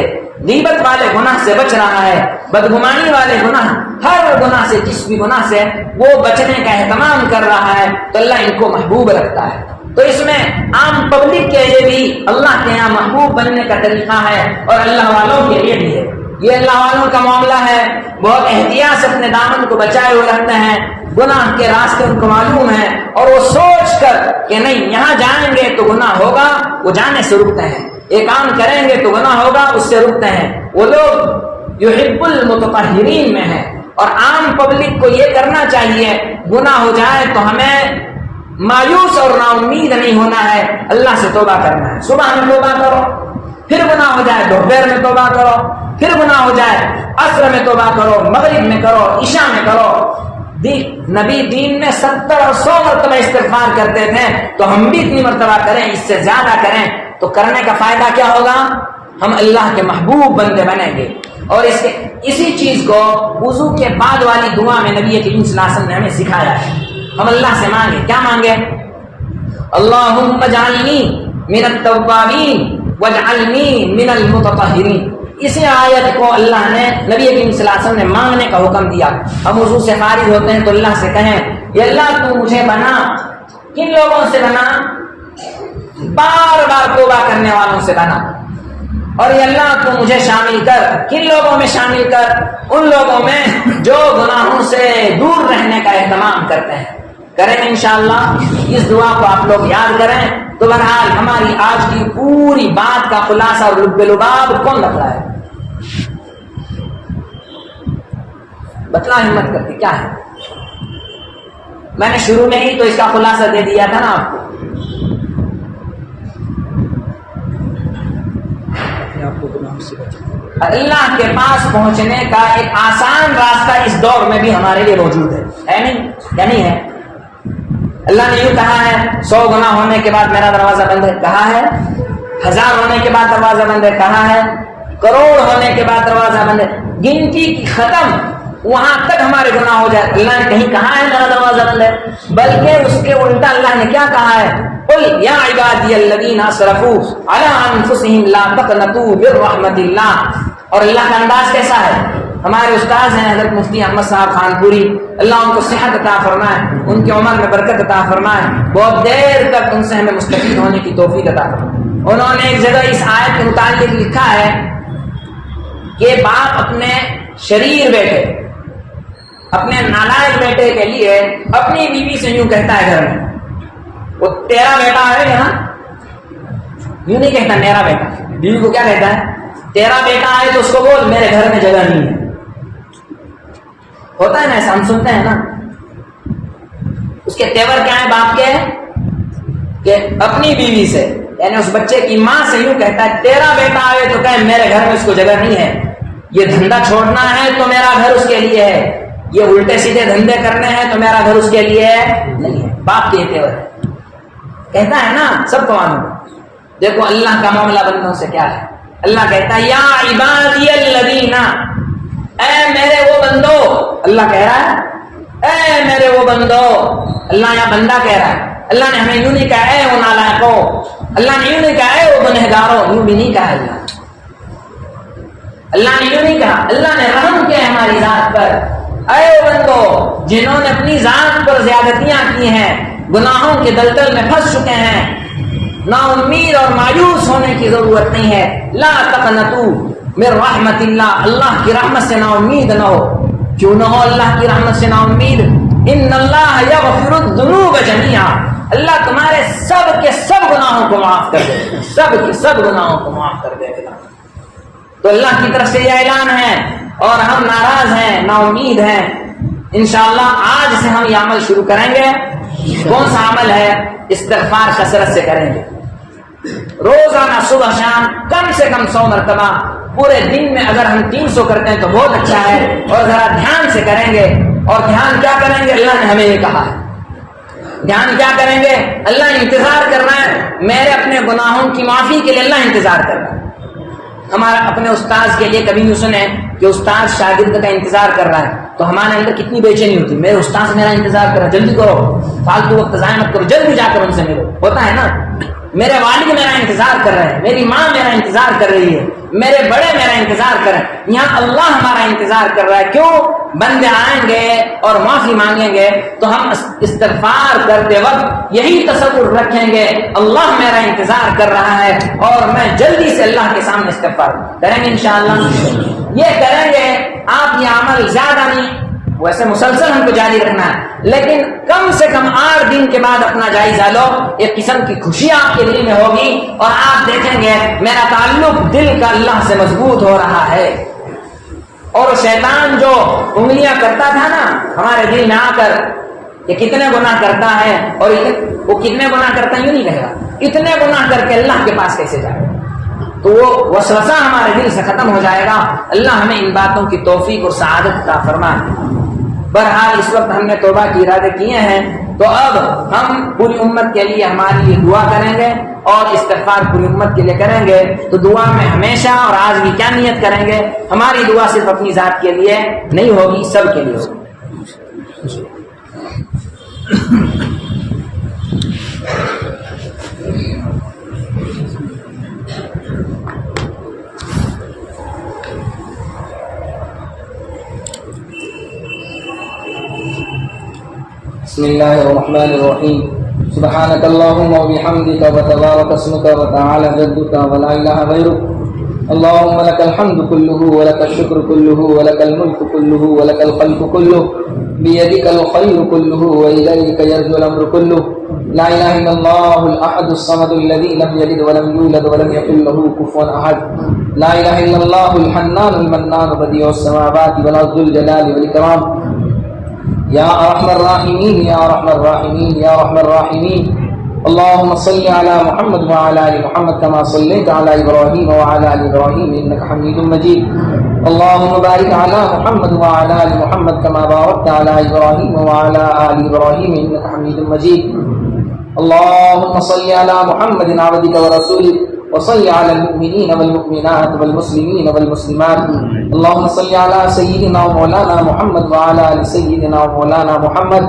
غیبت والے گناہ سے بچ رہا ہے، بدگمانی والے گناہ، ہر گناہ سے، جس بھی گناہ سے وہ بچنے کا اہتمام کر رہا ہے، تو اللہ ان کو محبوب رکھتا ہے۔ تو اس میں عام پبلک کے لیے بھی اللہ کے یہاں محبوب بننے کا طریقہ ہے، اور اللہ والوں کے لیے بھی ہے۔ یہ اللہ والوں کا معاملہ ہے، بہت احتیاط سے اپنے دامن کو بچائے ہوئے رکھتے ہیں، گناہ کے راستے ان کو معلوم ہے، اور وہ سوچ کر کہ نہیں یہاں جائیں گے تو گناہ ہوگا، وہ جانے سے رکتے ہیں، یہ کام کریں گے تو گناہ ہوگا، اس سے رکتے ہیں۔ وہ لوگ یحب المتطہرین میں ہیں۔ اور عام پبلک کو یہ کرنا چاہیے، گناہ ہو جائے تو ہمیں مایوس اور نا امید نہیں ہونا ہے، اللہ سے توبہ کرنا ہے۔ صبح میں توبہ کرو، پھر گناہ ہو جائے دوپہر میں توبہ کرو، پھر گناہ ہو جائے عصر میں توبہ کرو، مغرب میں کرو، عشاء میں کرو۔ نبی دین میں 70 اور 100 مرتبہ استغفار کرتے تھے، تو ہم بھی اتنی مرتبہ کریں، اس سے زیادہ کریں، تو کرنے کا فائدہ کیا ہوگا؟ ہم اللہ کے محبوب بندے بنیں گے۔ اور اسی چیز کو وضو کے بعد والی دعا میں نبی کریم صلی اللہ علیہ وسلم نے ہمیں سکھایا ہے۔ ہم اللہ سے مانگیں، کیا مانگیں؟ اللہم اجعلنی من التوابین وَاجْعَلْنِي مِنَ الْمُتَطَهِّرِينَ. اسی آیت کو اللہ نے نبی کریم صلی اللہ علیہ وسلم نے مانگنے کا حکم دیا. ہم وضو سے فارغ ہوتے ہیں تو اللہ سے کہیں کہ اللہ تو مجھے بنا کن لوگوں سے بنا؟ بار بار توبہ کرنے والوں سے بنا. اور یہ اللہ تو مجھے شامل کر کن لوگوں میں شامل کر؟ ان لوگوں میں جو گناہوں سے دور رہنے کا اہتمام کرتے ہیں. کریں انشاءاللہ. اس دعا کو آپ لوگ یاد کریں. تو بہرحال ہماری آج کی پوری بات کا خلاصہ اور لب لباب کون بتلا ہے؟ بتلا ہمت کر کے کیا ہے؟ میں نے شروع میں ہی تو اس کا خلاصہ دے دیا تھا نا آپ کو. اللہ کے پاس پہنچنے کا ایک آسان راستہ اس دور میں بھی ہمارے لیے موجود ہے نہیں؟ یا نہیں ہے؟ اللہ نے یوں کہا ہے 100 گناہ ہونے کے بعد میرا دروازہ بند ہے، کہا ہے. 1000 ہونے کے بعد دروازہ بند ہے، کہا ہے. کروڑ ہونے کے بعد دروازہ بند ہے. گنتی کی ختم وہاں تک ہمارے گناہ ہو جائے اللہ نے کہیں کہا ہے میرا دروازہ بند ہے؟ بلکہ اس کے الٹا اللہ نے کیا کہا ہے؟ قل یا عبادی الذین اسرفوا علی انفسہم لا تقنطوا من رحمت اللہ. اور اللہ کا انداز کیسا ہے؟ ہمارے استاذ ہیں حضرت مفتی احمد صاحب خان پوری، اللہ ان کو صحت عطا فرمائے، ان کی عمر میں برکت عطا فرمائے، بہت دیر تک ان سے ہمیں مستفید ہونے کی توفیق عطا فرمائے. انہوں نے ایک جگہ اس آیت کے متعلق لکھا ہے کہ باپ اپنے شریر بیٹے، اپنے نالائق بیٹے کے لیے اپنی بیوی سے یوں کہتا ہے گھر میں، وہ تیرا بیٹا ہے نا، یوں نہیں کہتا میرا بیٹا. بیوی کو کیا کہتا ہے؟ تیرا بیٹا ہے تو اس کو بول میرے گھر میں جگہ نہیں ہے. ہوتا ہے نا ایسا، ہم سنتے ہیں نا. اس کے تیور کیا ہے باپ کے؟ کہ اپنی بیوی سے یعنی اس بچے کی ماں سے یوں کہتا ہے تیرا بیٹا آئے تو کہے میرے گھر میں اس کو جگہ نہیں ہے. یہ دھندا چھوڑنا ہے تو میرا گھر اس کے لیے ہے، یہ الٹے سیدھے دھندے کرنے ہیں تو میرا گھر اس کے لیے نہیں ہے. باپ کے تیور ہے، کہتا ہے نا سب کو مانو. دیکھو اللہ کا معاملہ بندوں سے کیا ہے. اللہ کہتا ہے یا عبادی الذین، اے میرے وہ بندو. اللہ کہہ رہا ہے اے میرے وہ بندو. اللہ یہاں بندہ کہہ رہا ہے. اللہ نے ہمیں یوں نہیں کہا اے وہ نالائقو، اللہ نے یوں نہیں کہا اے وہ گنہگارو، یوں بھی نہیں کہا. اللہ نے یوں نہیں کہا. اللہ نے رحم کیا ہماری ذات پر. اے وہ بندو جنہوں نے اپنی ذات پر زیادتیاں کی ہیں، گناہوں کے دلدل میں پھنس چکے ہیں، نا امید اور مایوس ہونے کی ضرورت نہیں ہے. لا تقنطوا من رحمت اللہ، اللہ کی رحمت سے نا امید نہ ہو. کیوں نہ ہو اللہ کی رحمت سے نا امید؟ ان اللہ یغفر الذنوب جميعا، اللہ تمہارے سب کے سب گناہوں کو معاف کر دے گا، سب کے سب گناہوں کو معاف کر دے گا. تو اللہ کی طرف سے یہ اعلان ہے اور ہم ناراض ہیں، نا امید ہیں. انشاءاللہ آج سے ہم یہ عمل شروع کریں گے. کون سا عمل ہے؟ استغفار کثرت سے کریں گے. روزانہ صبح شام کم سے کم 100 مرتبہ. پورے دن میں اگر ہم 300 کرتے ہیں تو بہت اچھا ہے، اور ذرا دھیان سے کریں گے. اور دھیان کیا کریں گے؟ اللہ نے ہمیں یہ کہا ہے. دھیان کیا کریں گے؟ اللہ انتظار کر رہا ہے میرے اپنے گناہوں کی معافی کے لیے. اللہ انتظار کر رہا ہے. ہمارا اپنے استاذ کے لیے کبھی یوں سنیں کہ استاذ شاگرد کا انتظار کر رہا ہے تو ہمارے اندر کتنی بے چینی ہوتی ہے. میرے استاذ میرا انتظار کر رہا ہے، جلدی کرو، فالتو وقت ضائع مت کرو، جلدی جا کر ان سے ملو. ہوتا ہے نا. میرے والد میرا انتظار کر رہے ہیں، میری ماں میرا انتظار کر رہی ہے، میرے بڑے میرا انتظار کر رہے ہیں. یہاں اللہ ہمارا انتظار کر رہا ہے. کیوں؟ بندے آئیں گے اور معافی مانگیں گے تو ہم استغفار کرتے وقت یہی تصور رکھیں گے اللہ میرا انتظار کر رہا ہے اور میں جلدی سے اللہ کے سامنے استغفار کریں گے. انشاءاللہ یہ کریں گے. آپ یہ عمل زیادہ نہیں، ویسے مسلسل ہم کو جاری رکھنا ہے، لیکن کم سے کم 8 دن کے بعد اپنا جائزہ لو. ایک قسم کی خوشی آپ کے دل میں ہوگی اور آپ دیکھیں گے میرا تعلق دل کا اللہ سے مضبوط ہو رہا ہے. اور شیطان جو انگلیاں کرتا تھا نا ہمارے دل میں آ کر کہ کتنے گناہ کرتا ہے، اور وہ کتنے گناہ کرتا ہے یوں نہیں کہے گا، اتنے گناہ کر کے اللہ کے پاس کیسے جائے گا. تو وہ وسوسہ ہمارے دل سے ختم ہو جائے گا. اللہ ہمیں ان باتوں کی توفیق اور سعادت عطا فرمائے. بہرحال اس وقت ہم نے توبہ کے ارادے کیے ہیں تو اب ہم پوری امت کے لیے ہمارے لیے دعا کریں گے اور استغفار پوری امت کے لیے کریں گے. تو دعا میں ہمیشہ اور آج بھی کیا نیت کریں گے؟ ہماری دعا صرف اپنی ذات کے لیے نہیں ہوگی، سب کے لیے ہوگی. بسم الله الرحمن الرحيم سبحانك اللهم وبحمدك وتبارك اسمك وتعالى جدك ولا إله غيرك اللهم لك الحمد كله ولك الشكر كله ولك الملك كله ولك الخلق كله بيدك الخير كله وإليك يرجع الأمر كله لا إله إلا الله الأحد الصمد الذي لم يلد ولم يولد ولم يكن له كفوا أحد لا إله إلا الله الحنان المنان بديع السماوات والأرض ذو الجلال والإكرام يا أرحم الراحمين يا أرحم الراحمين يا أرحم الراحمين اللهم صل على محمد وعلى آل محمد كما صليت على إبراهيم وعلى آل إبراهيم إنك حميد مجيد اللهم بارك على محمد وعلى آل محمد كما باركت على إبراهيم وعلى آل إبراهيم إنك حميد مجيد اللهم صل على محمد عبدك ورسولك وصل على المؤمنين والمؤمنات والمسلمين والمسلمات اللهم صل على سيدنا ومولانا محمد وعلى آل سيدنا ومولانا محمد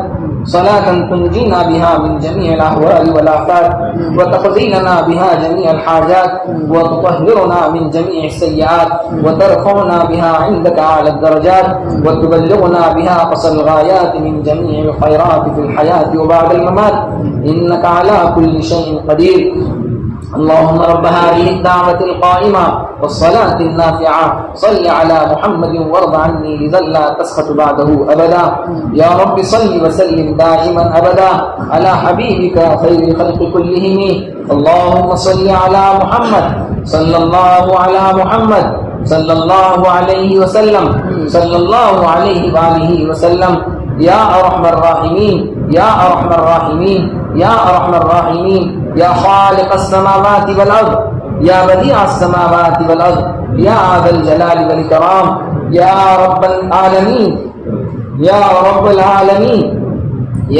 صلاة تنجينا بها من جميع الأهوال والآفات وتقضي لنا بها جميع الحاجات وتطهرنا من جميع السيئات وترفعنا بها عندك أعلى الدرجات وتبلغنا بها أقصى الغايات من جميع الخيرات في الحياة وبعد الممات إنك على كل شيء قدير اللهم رب هذه الدعوة القائمة والصلاة النافعة صل على محمد وارض عني لذا لا تسخط بعده أبدا يا رب صل وسلم دائما أبدا على حبيبك خير الخلق كلهم اللهم صل على محمد صلى الله على محمد صلى الله عليه وسلم صلى الله عليه وآله وسلم يا أرحم الراحمين يا أرحم الراحمين يا أرحم الراحمين يا خالق السماوات والأرض يا بديع السماوات والأرض يا ذا الجلال والإكرام يا رب العالمين يا رب العالمين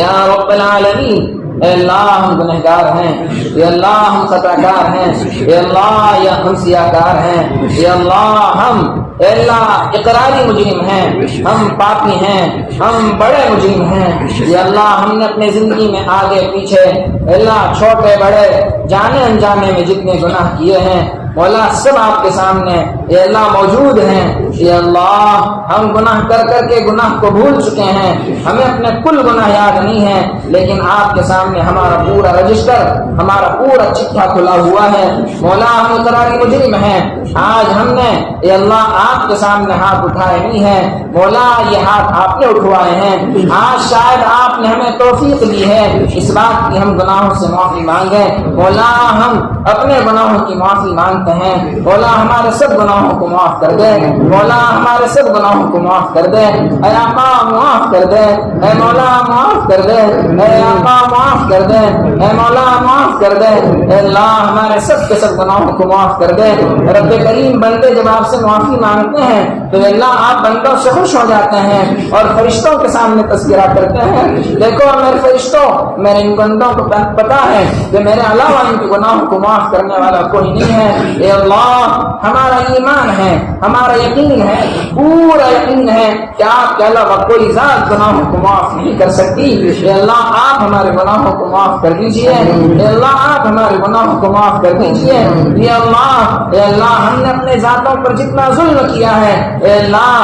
يا رب العالمين اے اللہ ہم گنہگار ہیں، اے اللہ ہم خطاکار ہیں، اے اللہ یا ہم سیاہکار ہیں، اے اللہ ہم اے اللہ اقراری مجرم ہیں، ہم پاپی ہیں، ہم بڑے مجرم ہیں، اے اللہ ہم نے اپنے زندگی میں آگے پیچھے اے اللہ چھوٹے بڑے جانے انجانے میں جتنے گناہ کیے ہیں مولا سب آپ کے سامنے اے اللہ موجود ہیں۔ اے اللہ ہم گناہ کر کر کے گناہ کو بھول چکے ہیں، ہمیں اپنے کل گناہ یاد نہیں ہے، لیکن آپ کے سامنے ہمارا پورا رجسٹر ہمارا پورا چٹھا کھلا ہوا ہے مولا، ہم اقراری مجرم ہیں۔ آج ہم نے اے اللہ آپ کے سامنے ہاتھ اٹھائے نہیں ہیں مولا، یہ ہاتھ آپ نے اٹھوائے ہیں۔ آج شاید آپ نے ہمیں توفیق دی ہے اس بات کی ہم گناہوں سے معافی مانگیں مولا، ہم اپنے گناہوں کی معافی مانگتے ہیں مولا، ہمارے سب گناہوں کو معاف کر دے مولا، ہمارے سب گناہوں کو معاف کر دے، اے آقا معاف کر دے، اے مولا معاف کر دے، اے آقا معاف کر دے، اے مولا معاف کر دے، اے اللہ ہمارے سب کے سب گناہوں کو معاف کر دے۔ رب کریم بندے جب آپ سے معافی مانگتے ہیں تو اللہ آپ بندوں سے خوش ہو جاتے ہیں اور فرشتوں کے سامنے تذکرہ کرتے ہیں، دیکھو میرے فرشتوں، میرے ان بندوں کو پتا ہے کہ میرے علاوہ ان کے گناہوں کو معاف کرنے والا کوئی نہیں ہے۔ اے اللہ ہمارا ایمان ہے، ہمارا یقین ہے، پورا یقین ہے کہ آپ کے علاوہ کوئی ذات گناہوں کو معاف نہیں کر سکتی۔ اے اللہ آپ ہمارے گناہوں کو معاف کر دیجئے، اے اللہ آپ ہمارے گناہوں کو معاف کر دیجئے۔ اے اللہ ہم نے اپنے ذاتوں پر جتنا ظلم کیا ہے اے اللہ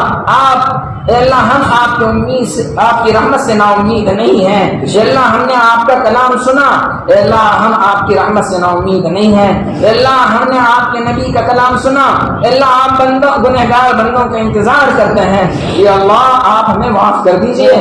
اے اللہ ہم آپ کی امید سے، آپ کی رحمت سے نا امید نہیں ہیں۔ اے اللہ ہم نے آپ کا کلام سنا، اے اللہ ہم آپ کی رحمت سے نا امید نہیں ہیں۔ اے اللہ ہم نے آپ کے نبی کا کلام سنا، اے اللہ آپ بندوں گنہگار بندوں کا انتظار کرتے ہیں، اے اللہ آپ ہمیں معاف کر دیجئے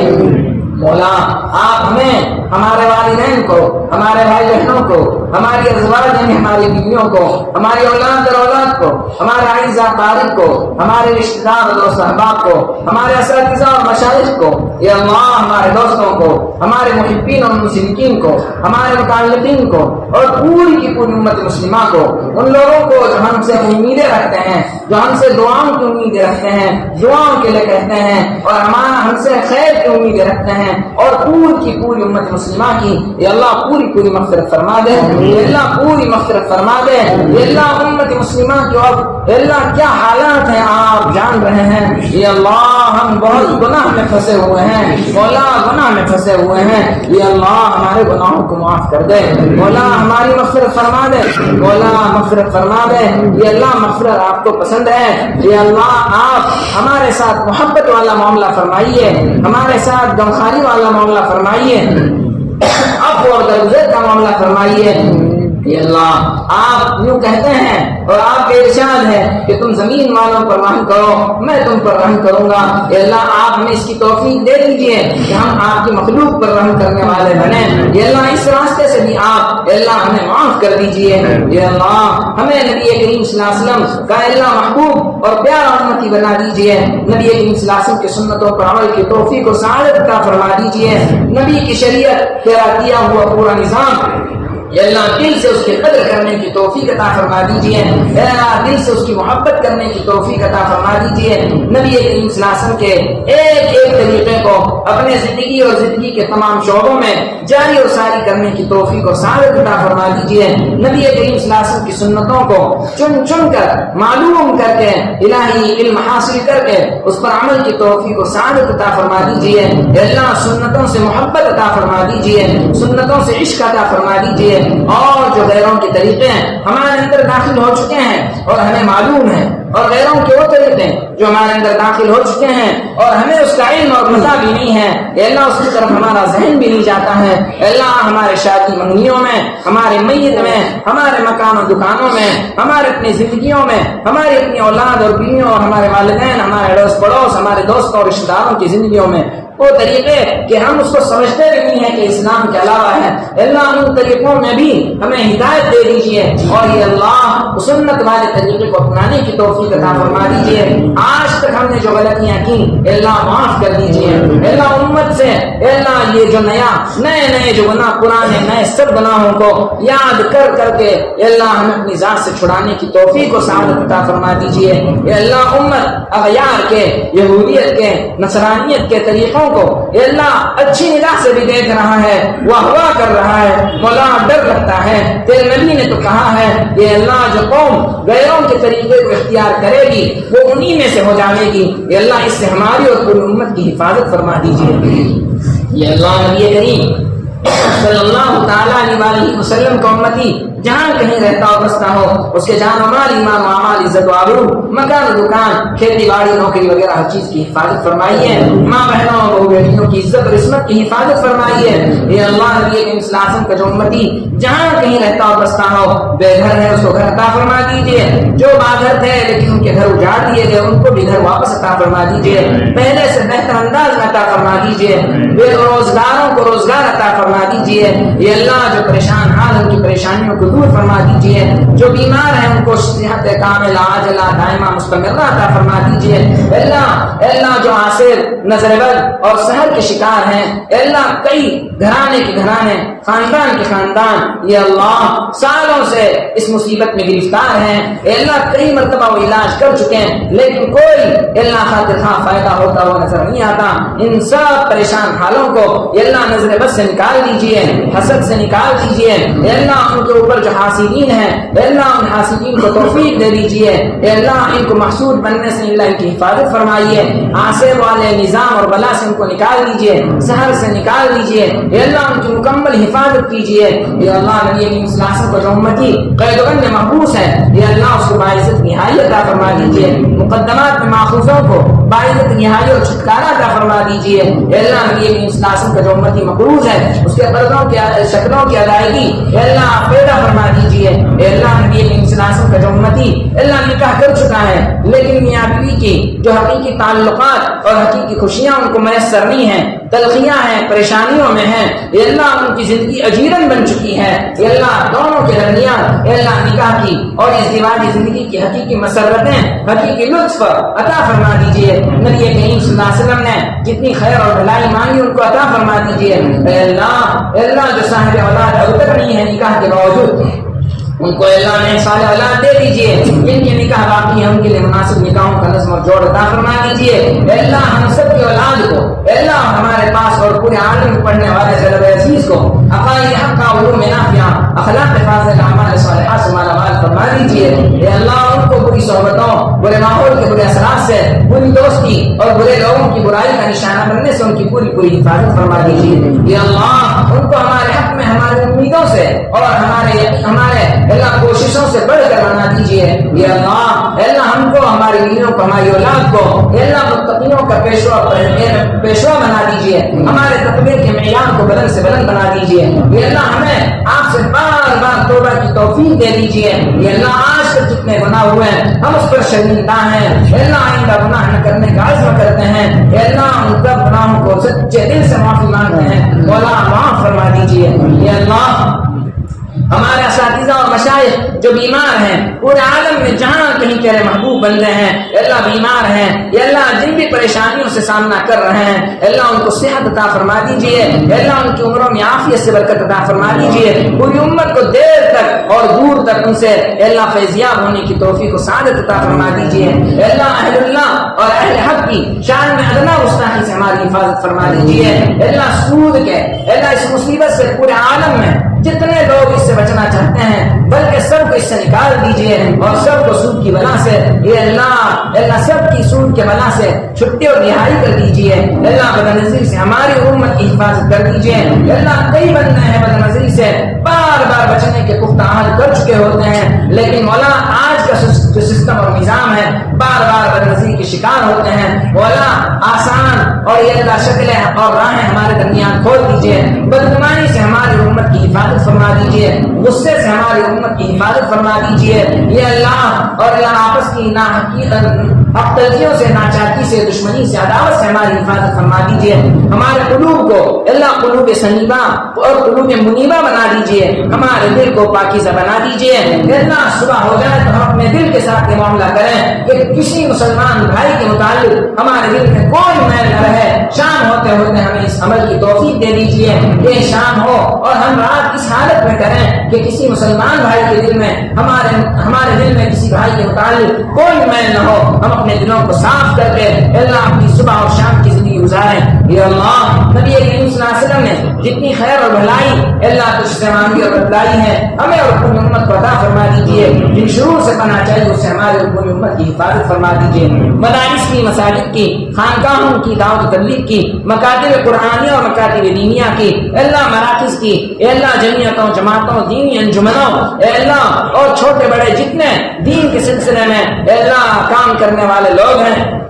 مولا، آپ ہمیں ہمارے والدین کو، ہمارے بھائی بہنوں کو، ہماری ازواج یعنی ہماری بیویوں کو، ہماری اولاد اور اولاد کو، ہمارے اعزاء اقارب کو، ہمارے رشتہ دار اور دوست احباب کو، ہمارے اساتذہ اور مشائخ کو، اے اللہ ہمارے دوستوں کو، ہمارے محبین اور مشرکین کو، ہمارے متعلقین کو اور پوری کی پوری امت مسلمہ کو، ان لوگوں کو جو ہم سے امیدیں رکھتے ہیں، جو ہم سے دعاؤں کی امیدیں رکھتے ہیں، دعاؤں کے لیے کہتے ہیں اور ہم سے خیر کی امیدیں رکھتے ہیں، اور پوری کی پوری امت مسلمہ کی اے اللہ پوری پوری مغفرت فرما دے، اللہ پوری مغفرت فرما دے، اللہ امت مسلمہ کی اور اللہ کیا حالات ہیں آپ جان رہے ہیں، یہ اللہ ہم بہت گناہ میں پھنسے ہوئے ہیں، مولا گناہ میں پھنسے ہوئے ہیں، یہ اللہ ہمارے گناہوں کو معاف کر دے، مولا ہماری مغفرت فرما دے، مولا مغفرت فرما دے، یہ اللہ مغفرت آپ کو پسند ہے، یہ اللہ آپ ہمارے ساتھ محبت والا معاملہ فرمائیے، ہمارے ساتھ غمخواری والا معاملہ فرمائیے، عفو اور درگزر کا معاملہ فرمائیے، یہ اللہ آپ یوں کہتے ہیں اور آپ کے ارشاد ہے کہ تم زمین والوں پر رحم کرو میں تم پر رحم کروں گا، یہ اللہ آپ ہمیں اس کی توفیق دے دیجئے کہ ہم آپ کی مخلوق پر رحم کرنے والے بنیں، یہ اللہ اس راستے سے بھی آپ اللہ ہمیں معاف کر دیجئے، یہ اللہ ہمیں نبی کریم صلی اللہ علیہ وسلم کا اللہ محبوب اور پیارا امتی بنا دیجئے، نبی کریم صلی اللہ علیہ وسلم کی سنتوں پر عمل کی توفیق اور سعادت عطا فرما دیجئے، نبی کی شریعت تیرا دیا ہوا پورا نظام یا اللہ دل سے اس کی قدر کرنے کی توفیق عطا فرما دیجئے، اے اللہ دل سے اس کی محبت کرنے کی توفیق عطا فرما دیجئے، نبی کریم صلی اللہ علیہ وسلم کے ایک ایک طریقے کو اپنے زندگی اور زندگی کے تمام شعبوں میں جاری اور ساری کرنے کی توفیق اور سعادت عطا فرما دیجئے، نبی کریم صلی اللہ علیہ وسلم کی سنتوں کو چن چن کر معلوم کر کے الہی علم حاصل کر کے اس پر عمل کی توفیق اور سعادت عطا فرما دیجئے، اے اللہ سنتوں سے محبت عطا فرما دیجئے، سنتوں سے عشق عطا فرما دیجئے، اور جو غیروں کے طریقے ہیں ہمارے اندر داخل ہو چکے ہیں اور ہمیں معلوم ہے، اور غیروں کے وہ طریقے جو ہمارے اندر داخل ہو چکے ہیں اور ہمیں اس کا علم اور پتہ بھی نہیں ہے، اے اللہ اس کی طرف ہمارا ذہن بھی نہیں جاتا ہے، اے اللہ ہمارے شادی منگنیوں میں، ہمارے میت میں، ہمارے مکان اور دکانوں میں، ہمارے اپنی زندگیوں میں، ہماری اپنی اولاد اور بیویوں اور ہمارے والدین، ہمارے اڑوس پڑوس، ہمارے دوستوں اور رشتہ داروں کی زندگیوں میں وہ طریقے کہ ہم اس کو سمجھتے بھی نہیں ہیں کہ اسلام کے علاوہ ہے، اللہ ان طریقوں میں بھی ہمیں ہدایت دے دیجیے اور یہ اللہ سنت والے طریقے کو اپنانے کی توفیق عطا فرما دیجیے، آج تک ہم نے جو غلطیاں کی اللہ معاف کر دیجیے، اللہ امت سے اللہ یہ جو نئے جو گناہ پرانے نئے سب گناہوں کو یاد کر کر کے اللہ ہمیں اپنی ذات سے چھڑانے کی توفیق و سعادت عطا فرما دیجیے، اللہ امت اغیار کے یہودیت کے نصرانیت کے طریقوں کو اے اللہ اچھی نگاہ سے بھی دیکھ رہا ہے، واہ کر رہا ہے، مولا ڈر لگتا ہے، تیرے نبی نے تو کہا ہے یہ اللہ جو قوم غیروں کے طریقے کو اختیار کرے گی وہ انہی میں سے ہو جائے گی، یہ اللہ اس سے ہماری اور پوری امت کی حفاظت فرما دیجیے، یہ اللہ نبی کریم صلی اللہ تعالیٰ علیہ وسلم کا امتی جہاں کہیں رہتا ہو بستا ہو اس کے جان و مال ایمان و اعمال عزت و آبرو مکان و دکان کھیتی باڑی نوکری وغیرہ ہر چیز کی حفاظت فرمائیے، ماں بہنوں اور بہو بیٹیوں کی عزت اور عصمت کی حفاظت فرمائیے، یہ اللہ نبی کریم صلی اللہ علیہ وسلم کا جو امتی جہاں کہیں رہتا ہو بستا ہو بے گھر ہے اس کو گھر عطا فرما دیجیے، جو باگھر تھے لیکن ان کے گھر اجاڑ دیے گئے ان کو بھی گھر واپس عطا فرما دیجیے، پہلے سے بہتر انداز میں عطا فرما دیجیے، بے روزگاروں کو روزگار عطا فرما دیجیے، یہ اللہ جو پریشان حال ان کی پریشانیوں کو دور فرما دیجیے، جو بیمار ہیں ان کو صحت کاملہ عاجلہ دائمہ مستمرہ عطا فرما دیجیے، اللہ جو عاصر نظر بد اور سحر کے شکار ہیں، اللہ کئی گھرانے کے گھرانے خاندان کے خاندان یہ اللہ سالوں سے اس مصیبت میں گرفتار ہیں، اللہ کئی مرتبہ وہ علاج کر چکے ہیں لیکن کوئی اللہ خاطر خواہ فائدہ ہوتا ہوا نظر نہیں آتا، ان سب پریشان حالوں کو اللہ نظر بد سے نکال دیجیے، حسد سے نکال دیجیے، اللہ ان کے اوپر جو حاسدین ہیں اللہ ان حاسدین کو توفیق دے دیجیے، اللہ ان کو محسود بننے سے اللہ ان کی حفاظت فرمائیے، عاصر والے نظام اور بلا سے ان کو نکال دیجیے، سحر سے نکال دیجیے، اللہ ان کی مکمل حفاظت کیجیے، یہ اللہ نبی کریم صلی اللہ علیہ وسلم کو جو امتی قید و بند میں محبوس ہے یہ اللہ اس کو باعزت نہائی عطا فرما دیجیے، مقدمات میں ماخوذوں کو باعزت نہائی اور چھٹکارا عطا فرما دیجیے، اللہ نبی کریم صلی اللہ علیہ وسلم کا جو امتی مقروض ہے اس کے قرضوں کی شکلوں کی ادائیگی اللہ پیدا فرما دیجیے، اللہ نبی کریم صلی اللہ علیہ وسلم کا جو امتی اللہ نکاح کر چکا ہے لیکن میاں بیوی کی جو حقیقی تعلقات اور حقیقی خوشیاں ان کو میسر نہیں ہیں، تلخیاں ہیں، پریشانیوں میں ہیں، یہ اللہ ان کی زندگی اجیرن بن چکی ہے، یہ اللہ دونوں کے درمیان اللہ نکاح کی اور ازدواجی زندگی کی حقیقی مسرتیں حقیقی لطف عطا فرما دیجیے، نبی کریم صلی اللہ علیہ وسلم نے جتنی خیر اور بھلائی مانگی ان کو عطا فرما دیجیے، اے اللہ جو صاحب اولاد اب تک نہیں ہے نکاح کے باوجود ان کو اللہ نے صالح اولاد دے دیجیے، جن کے نکاح باقی ہیں ان کے لیے مناسب نکاحوں کا نظم اور جوڑ عطا فرما دیجیے، اللہ ہم سب کی اولاد کو اللہ ہمارے پاس اور پورے عالم میں پڑھنے والے جلب عزیز کو عقائد حق کا علوم نافعہ، اخلاق فاضلہ، اعمال صالحہ سے مالا مال فرما دیجیے۔ اے اللہ ان کو بری صحبتوں، برے ماحول کے برے اثرات سے، بری دوستی اور برے لوگوں کی برائی کا نشانہ بننے سے ان کی پوری پوری حفاظت فرما دیجیے۔ اے اللہ ان کو ہمارے حق میں ہماری امیدوں سے اور ہمارے اللہ کوششوں سے بڑھ کر بنا دیجیے۔ اے اللہ ہم کو، ہماری بیویوں کو، ہماری اولاد کو اے اللہ متقینوں کا پیشوا بنا دیجیے، ہمارے تقوی کے معیار کو بلند سے بلند بنا دیجیے۔ اے اللہ ہمیں آپ سے بار بار توبہ کی توفیق دے دیجیے۔ اے اللہ آج تک جتنے گناہ ہوئے ہیں ہم اس پر شرمندہ ہیں، اے اللہ آئندہ گناہ نہ کرنے کا عزم کرتے ہیں۔ اے اللہ ان کا گناہوں کو سچے دل سے معافی مانگتے ہیں، مولا معاف فرما دیجیے۔ اے اللہ ہمارے اساتذہ اور مشائخ جو بیمار ہیں پورے عالم میں جہاں کہیں تیرے محبوب بندے ہیں اے اللہ بیمار ہیں، اے اللہ جن بھی پریشانیوں سے سامنا کر رہے ہیں اے اللہ ان کو صحت عطا فرما دیجیے، اے اللہ ان کی عمروں میں عافیت سے برکت عطا فرما دیجیے، پوری امت کو دیر تک اور دور تک ان سے اے اللہ فیضیاب ہونے کی توفیق و سعادت عطا فرما دیجیے۔ اے اللہ اہل اللہ اور اہل حق کی شان میں ادنا گستاخی سے ہماری حفاظت فرما دیجیے۔ اے اللہ سود کے اے اللہ اس مصیبت سے پورے عالم میں جتنے لوگ اس سے بچنا چاہتے ہیں بلکہ سب کو اس سے نکال دیجیے اور سب کو سود کی بلا سے اے اللہ سب کی سود کے بلا سے چھٹی اور رہائی کر دیجیے۔ اے اللہ بدنظیر سے ہماری امت کی حفاظت کر دیجیے۔ اے اللہ کئی بندے ہیں بدنظیر سے بار بار بچنے کے پختہ عہد کر چکے ہوتے ہیں لیکن مولا آج کا جو سسٹم اور نظام ہے بار بار بدنظیر کے شکار ہوتے ہیں۔ مولا آسان اور یہ اللہ شکلیں اور راہیں ہمارے درمیان کھول دیجیے، بدگمانی سے ہماری امت کی حفاظت فرما دیجیے، غصے سے ہماری امت کی حفاظت فرما دیجیے۔ یہ اللہ اور اللہ آپس کی اختلافیوں سے، ناچاکی سے، دشمنی سے، عداوت سے ہماری حفاظت فرما دیجیے۔ ہمارے قلوب کو اللہ قلوب سنیبہ اور قلوب منیبہ بنا دیجیے، ہمارے دل کو پاکیزہ بنا دیجیے۔ اللہ صبح ہو جائے تو ہم اپنے دل کے ساتھ یہ معاملہ کریں کہ کسی مسلمان بھائی کے متعلق ہمارے دل میں کوئی میل نہ رہے، شام ہوتے ہوتے ہمیں اس عمل کی توفیق دے دیجیے کہ شام ہو اور ہم رات اس حالت میں کریں کہ کسی مسلمان بھائی کے دل میں ہمارے دل میں کسی بھائی کے متعلق کوئی میل نہ ہو، ہم اپنے دلوں کو صاف کر کے اللہ اپنی صبح اور شام کی زندگی گزاریں۔ یا اللہ نبی کریم صلی اللہ علیہ وسلم نے جتنی خیر اور بھلائی اللہ تجھ سے مانگی اور بتلائی ہے ہمیں اور اپنی امت کو عطا فرما دیجیے، جن شرور سے پناہ چاہیے اس سے ہمارے اور اپنی امت کی حفاظت فرما دیجیے۔ مدارس کی، مساجد کی، خانقاہوں کی، دعوت و تبلیغ کی، مکاتب قرآنیہ اور مکاتب دینیہ کی، اللہ مراکز کی، اے اللہ جمعیتوں، جماعتوں، دینی انجمنوں، اے اللہ اور چھوٹے بڑے جتنے دین کے سلسلے میں اے اللہ کام کرنے والے لوگ ہیں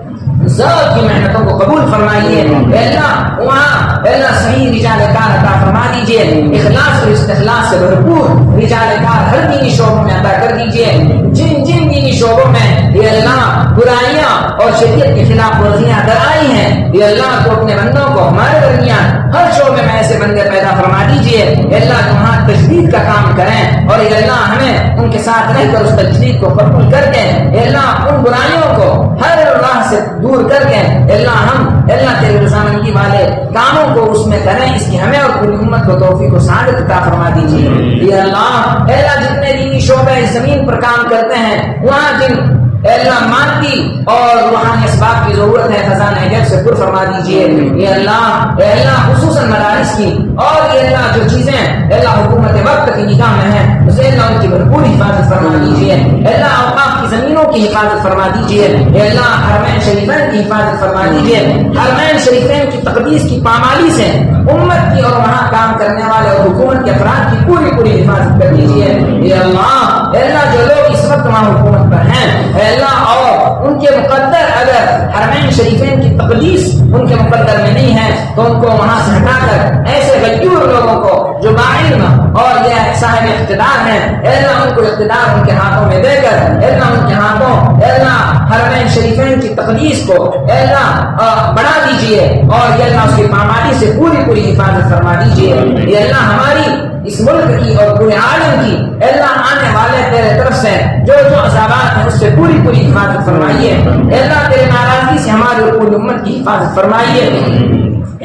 ذات کی محنتوں کو قبول فرمائیے۔ اے اللہ وہاں اے اللہ صحیح رجال کار عطا فرما دیجیے، اخلاص اور استخلاص سے بھرپور رجال کار ہر دینی شعبوں میں عطا کر دیجیے۔ جن دینی شعبوں میں اے اللہ برائیاں اور شریعت کے خلاف ورزیاں درائی ہیں اے اللہ تو اپنے بندوں کو ہمارے درمیان ہر شعبے میں ایسے بندے پیدا فرما دیجیے اے اللہ جو وہاں تجدید کا کام کریں اور اے اللہ ہمیں ان کے ساتھ رہ کر اس تجدید کو قبول کر کے اے اللہ ان برائیوں کو ہر راہ سے دور کر کے اے اللہ ہم اے اللہ تیرے رضامندی والے کاموں کو اس میں کریں، اس کی ہمیں اور پوری امت کو توفیق و سعادت عطا فرما دیجیے۔ اے اللہ جتنے دینی شعبے اس زمین پر کام کرتے ہیں وہاں جن اے اللہ مادی اور روحانی اسباب کی ضرورت ہے خزانہ غیب سے پر فرما دیجیے۔ اے اللہ خصوصاً مدارس کی اور اے اللہ جو چیزیں اے اللہ حکومت وقت کی نگاہ میں ہیں اسے اللہ ان کی بھرپور حفاظت فرما دیجیے۔ اے اللہ اوقاف کی زمینوں کی حفاظت فرما دیجیے۔ اے اللہ حرمین شریفین کی حفاظت فرما دیجیے، حرمین شریفین کی تقدیس کی پامالی سے امت کی اور وہاں کام کرنے والے اور حکومت کے افراد کی پوری پوری حفاظت کر دیجیے۔ اے اللہ جو لوگ اس وقت وہاں حکومت پر ہیں اے اللہ اور ان کے مقدر اگر حرمین شریفین کی تقدیس ان کے مقدر میں نہیں ہے تو ان کو وہاں سے ہٹا کر ایسے غیور لوگوں کو جو باعلم اور یہ صاحب اقتدار ہیں اے اللہ ان کو اقتدار ان کے ہاتھوں میں دے کر اے اللہ ان کے ہاتھوں اے اللہ حرمین شریفین کی تقدیس کو اے اللہ بڑھا دیجیے اور یہ اللہ اس کی پامالی سے پوری پوری حفاظت فرما دیجیے۔ یہ اللہ ہماری اس ملک کی اور پورے عالم کی اے اللہ آنے والے تیرے طرف سے جو عذابات ہیں اس سے پوری پوری حفاظت فرمائیے۔ اے اللہ تیرے ناراضگی سے ہماری اور پوری امت کی حفاظت فرمائیے۔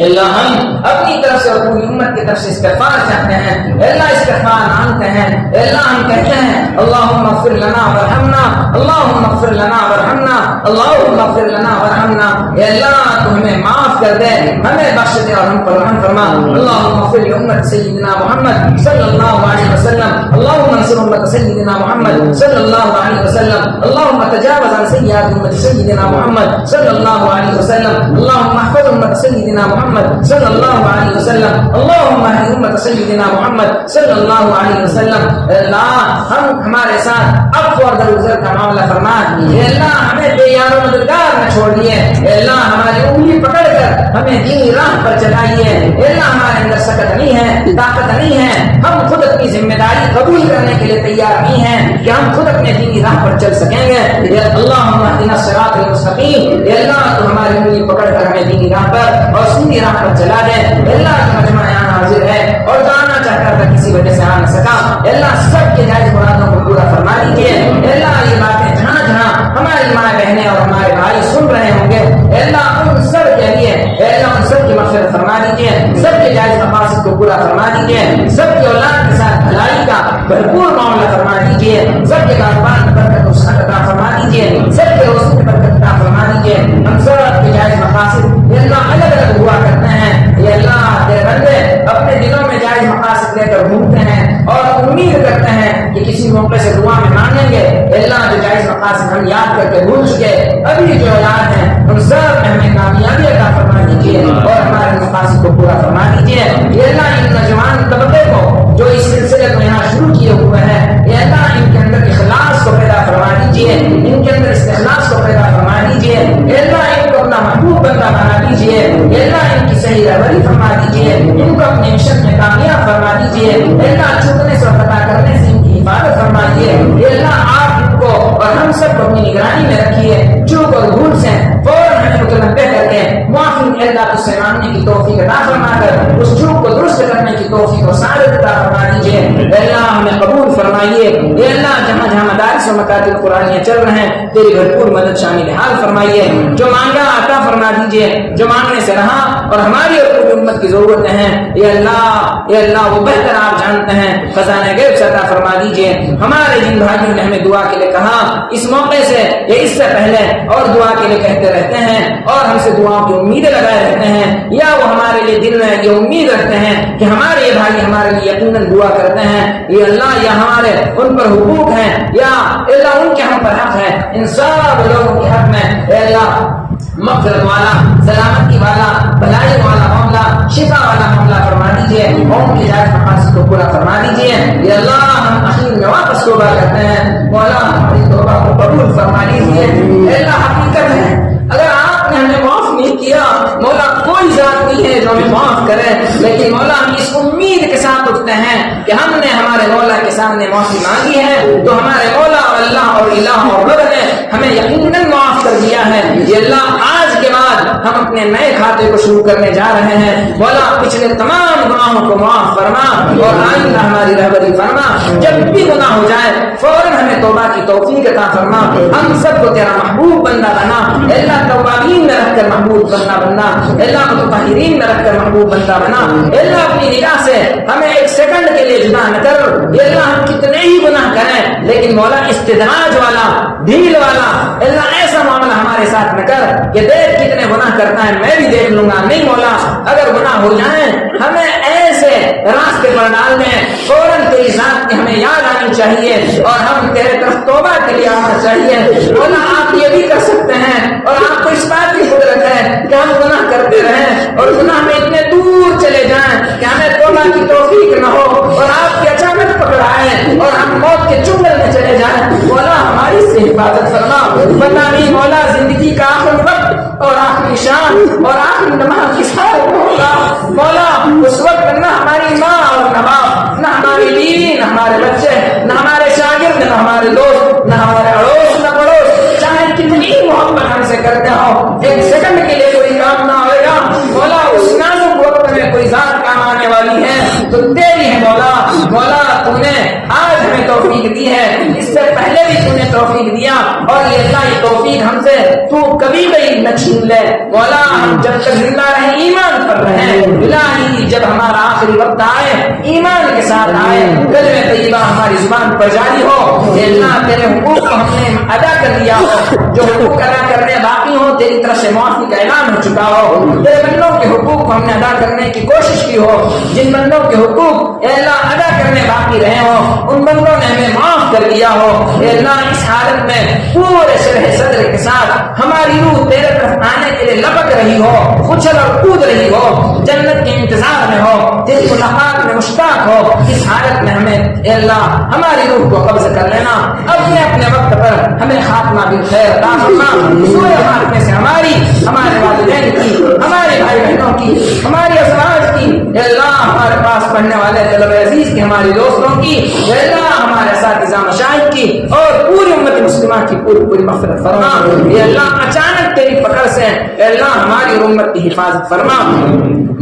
اللہ ہم اپنی طرف سے اور پوری امت کی طرف سے استغفار چاہتے ہیں، اللہ استغفار مانگتے ہیں، اللہ ہم کہتے ہیں اللہم اغفر لنا ورحمنا، اللہم اغفر لنا ورحمنا، اللہم اغفر لنا ورحمنا، اے اللہ تو ہمیں معاف کر دے، ہمیں بخش دے اور ہم پر رحم فرما۔ اللہم اغفر لامت سیدنا محمد صلی اللہ علیہ وسلم، اللہم انصر امت سیدنا محمد صلی اللہ علیہ وسلم، اللہم تجاوز عن سیئات امت سیدنا محمد صلی اللہ علیہ وسلم، اللہم احفظ امت سیدنا محمد صلی اللہ علیہ وسلم، اللہم اہد امت سیدنا محمد صلی اللہ علیہ وسلم۔ اللہ ہم ہمارے ساتھ عفو اور درگزر کا معاملہ فرما، اے اللہ ہمیں بے یار و مددگار نہ چھوڑ دیے، اے اللہ ہماری انگلی پکڑ کر ہمیں دینی راہ پر چلائیے، اے اللہ ہمارے اندر سکت نہیں ہے، طاقت نہیں ہے، ہم خود اپنی ذمہ داری قبول کرنے کے لیے تیار نہیں ہیں کہ ہم خود اپنے دینی راہ پر چل سکیں گے۔ اے اللہم اہدنا الصراط المستقیم، اے اللہ تو ہماری انگلی پکڑ کر ہمیں دینی راہ پر اور سیدھی راہ پر چلا دے۔ اے اللہ کا مجمع یہاں حاضر ہے اور جو آنا چاہتا تھا کسی وجہ سے آ نہ سکا، اے اللہ سب کے جائز مرادوں کو پورا فرما دیجیے۔ اے اللہ یہ باتیں جہاں جہاں ہماری ماں بہنیں اور ہمارے بھائی سن رہے ہوں گے، اے اللہ ان سب کے لیے اے اللہ ان سب کی مغفرت فرما دیجیے، سب کے جائز مقاصد کو پورا فرما دیجیے، سب کی اولاد کے ساتھ بھلائی کا بھرپور معاملہ فرما دیجیے، سب کے کاروبار میں برکت و صحت عطا فرما دیجیے، سب کے روزی میں برکت عطا فرما دیجیے۔ ہم سب کے جائز مقاصد اے اللہ الگ الگ ہوا کرتے ہیں، اے اللہ تیرے بندے اپنے دلوں میں جائز مقاصد لے کر گھومتے ہیں اور امید کرتے ہیں کہ کسی موقع سے دعا میں مانگیں گے۔ اے اللہ جو جائز مقاصد ہم یاد کر کے بھول چکے، ابھی جو اولاد ہیں ان سب میں ہمیں کامیابی عطا فرما دیجیے اور ہمارے مقاصد کو پورا فرما دیجیے۔ اے اللہ ان نوجوان طبقے کو جو اس سلسلے کو یہاں شروع کیے ہوئے ہیں، اے اللہ ان کے اندر اخلاص کو پیدا فرما دیجیے، ان کے اندر استخلاص کو پیدا فرما دیجیے، اے اللہ ان کو اپنا محبوب بندہ بنا دیجیے، اے اللہ ان کی صحیح رہبری فرما دیجیے، ان کو اپنے مشن میں کامیاب فرما دیجیے، اے اللہ چکنے سے خطا کرنے سے ان کی حفاظت فرمائیے، اے اللہ آپ ان کو اور ہم سب کو اپنی نگرانی میں رکھیے، چوک اور بھول سے فوراً ہمیں متنبہ کر کے معافی اللہ اس سے مانگنے کی توفیق عطا فرما کر اس چوک کو درست کرنے کی توفیق اور سعادت عطا فرما دیجیے۔ اے اللہ ہمیں قبول فرمائیے، اے اللہ جہاں جہاں مدارس و مکاتب قرآنیہ چل رہے ہیں تیری بھرپور مدد شامل حال فرمائیے، جو مانگا عطا فرما دیجیے، جو مانگنے سے رہا اور ہماری اور پوری امت کی ضرورتیں ہیں اے اللہ وہ بہتر آپ جانتے ہیں، خزانہ غیب سے عطا فرما دیجیے۔ ہمارے جن بھائیوں نے ہمیں دعا کے لیے کہا، اس موقع سے یا اس سے پہلے اور دعا کے لیے کہتے رہتے ہیں اور ہم سے دعاؤں کی امیدیں لگائے رہتے ہیں، یا وہ ہمارے لیے دل میں یہ امید رکھتے ہیں کہ ہمارے یہ بھائی ہمارے لیے یقیناً دعا کرتے ہیں، یہ اللہ یا ہمارے ان پر حقوق ہیں یا اللہ ان کے ہم پر حق ہے، ان سب لوگوں کے حق میں اے اللہ مغفرت والا، سلامتی والا، بھلائی والا معاملہ، شفا والا معاملہ فرما دیجیے، قوم کی جائز مقاصد کو پورا فرما دیجیے۔ یا اللہ ہم اخیر میں واپس توبہ کرتے ہیں، مولا ہماری توبہ کو قبول فرما لیجیے۔ اے اللہ حقیقت ہے اگر آپ نے ہمیں معاف نہیں کیا، مولا کوئی ذات نہیں ہے جو ہمیں معاف کرے، لیکن مولا ہم اس امید کے ساتھ اٹھتے ہیں کہ ہم نے ہمارے مولا کے سامنے معافی مانگی ہے تو ہمارے مولا اور اللہ اور الہ اور رب نے ہمیں یقیناً معاف کر دیا ہے۔ یہ اللہ آج کے بعد ہم اپنے نئے کھاتے کو شروع کرنے جا رہے ہیں، مولا پچھلے تمام گناہوں کو معاف فرما اور آئندہ ہماری رہبری فرما، جب بھی گناہ ہو جائے فوراً ہمیں توبہ کی توفیق عطا فرما، ہم سب کو تیرا محبوب بندہ بنا، اللہ توابین میں رکھ کر محبوب بندہ، اللہ متطہرین میں رکھ کر محبوب بندہ بنا، اللہ اپنی نگاہ سے ہمیں ایک سیکنڈ کے لیے جدا نہ کر، اللہ ہم کتنے ہی گناہ کریں لیکن مولا استدراج والا، ڈھیل والا اللہ ایسا معاملہ ہمارے ساتھ نہ کر کہ دیکھ کتنے گناہ کرتا ہے میں بھی دیکھ لوں گا، نہیں مولا اگر گناہ ہو جائیں ہمیں ایسے راستے پر ڈال دیں فوراً تیری ذات کی ہمیں یاد آنی چاہیے اور ہم تیرے طرف توبہ کے لیے آنا چاہیے۔ مولا آپ یہ بھی کر سکتے ہیں اور آپ کو اس بات کی قدرت ہے کہ ہم گناہ کرتے رہیں اور گناہ میں اتنے دور چلے جائیں کہ ہمیں توبہ کی توفیق نہ ہو اور آپ کے اچانک پکڑائیں اور ہم موت کے چنگل میں چلے جائیں۔ مولا ہماری سے حفاظت فرما، پتہ نہیں مولا زندگی کا آخر وقت اور آخری شان اور آخری نماز کس حال میں ہوگا، مولا اس وقت نہ ہماری ماں اور نہ باپ، نہ ہماری بیوی، نہ ہمارے بچے، نہ ہمارے شاگرد، نہ ہمارے دوست، نہ ہمارے اڑوس، نہ پڑوس، چاہے کتنی محبت ہم سے کرتے ہو ایک سیکنڈ کے لیے کوئی کام نہ ہوئے گا، مولا اس نازک وقت میں کوئی ذات کام آنے والی ہے تو تیری ہے مولا۔ مولا تم نے آج ہمیں توفیق دی ہے، اس سے پہلے ہمیں بھی تو نے توفیق دیا اور یہ اللہ یہ توفیق ہم سے تو کبھی بھی نہ چھین لے مولا. ہم جب تک زندہ رہیں ایمان پر رہیں الہی. جب ہمارا آخری وقت آئے ایمان کے ساتھ آئے کلمہ طیبہ ہماری زبان پر جاری ہو. اے اللہ تیرے حقوق کو ہم نے ادا کر دیا ہو, جو حقوق ادا کرنے باقی ہو تیری طرف سے معافی کا اعلان ہو چکا ہو. تیرے بندوں کے حقوق کو ہم نے ادا کرنے کی کوشش کی ہو, جن بندوں کے حقوق اے اللہ ادا کرنے باقی رہے ہو ان بندوں نے ہمیں معاف کر دیا ہو. اے اللہ اس حالت میں پورے شرح صدر کے ساتھ ہماری روح تیرے طرف آنے کے لیے لپک رہی ہو, اچھل اور کود رہی ہو, جنت کے انتظار میں ہو, تیری ملاقات میں مشتاق ہو. اس حالت میں ہمیں اے اللہ ہماری روح کو قبض کر لینا, اپنے اپنے وقت پر ہمیں خاتمہ بالخیر عطا فرما. سوئے خاتمے سے ہماری, ہمارے والدین کی, ہمارے بھائی بہنوں کی, ہماری ازواج کی, اے اللہ ہمارے پاس پڑھنے والے طلبہ عزیز کی, ہماری دوستوں کی, اے اللہ ہمارے اساتذہ مشائخ کی اور پوری امت مسلمہ کی پوری مغفرت فرما. اے اللہ اچانک تیری پکڑ سے اے اللہ ہماری امت کی حفاظت فرما.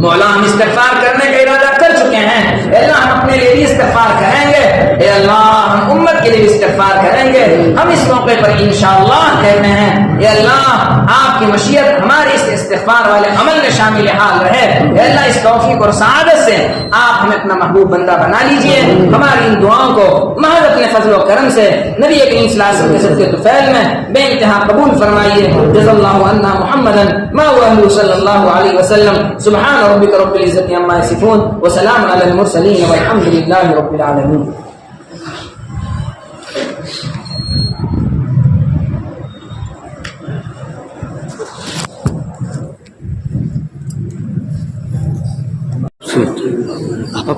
مولا ہم استغفار کرنے کا ارادہ کر چکے ہیں, اے اللہ ہم اپنے لیے بھی استغفار کریں گے, اے اللہ ہم امت کے لیے بھی استغفار کریں گے. ہم اس موقع پر انشاءاللہ کہتے ہیں اے اللہ آپ کی مشیت ہمارے اس استغفار والے عمل میں شامل حال رہے. اے اللہ اس توفیق اور سعادت سے آپ ہمیں اپنا محبوب بندہ بنا لیجئے. ہماری ان دعاؤں کو محض اپنے فضل و کرم سے نبی کریم صلی اللہ علیہ وسلم کے صدقے طفیل میں بے انتہا قبول فرمائیے. جزا اللہ عنا محمدا ما هو اهله صلی اللہ علیہ وسلم. سبحان ربک رب العزت عما یصفون وسلام علی المرسلین والحمد للہ رب العالمین. آپ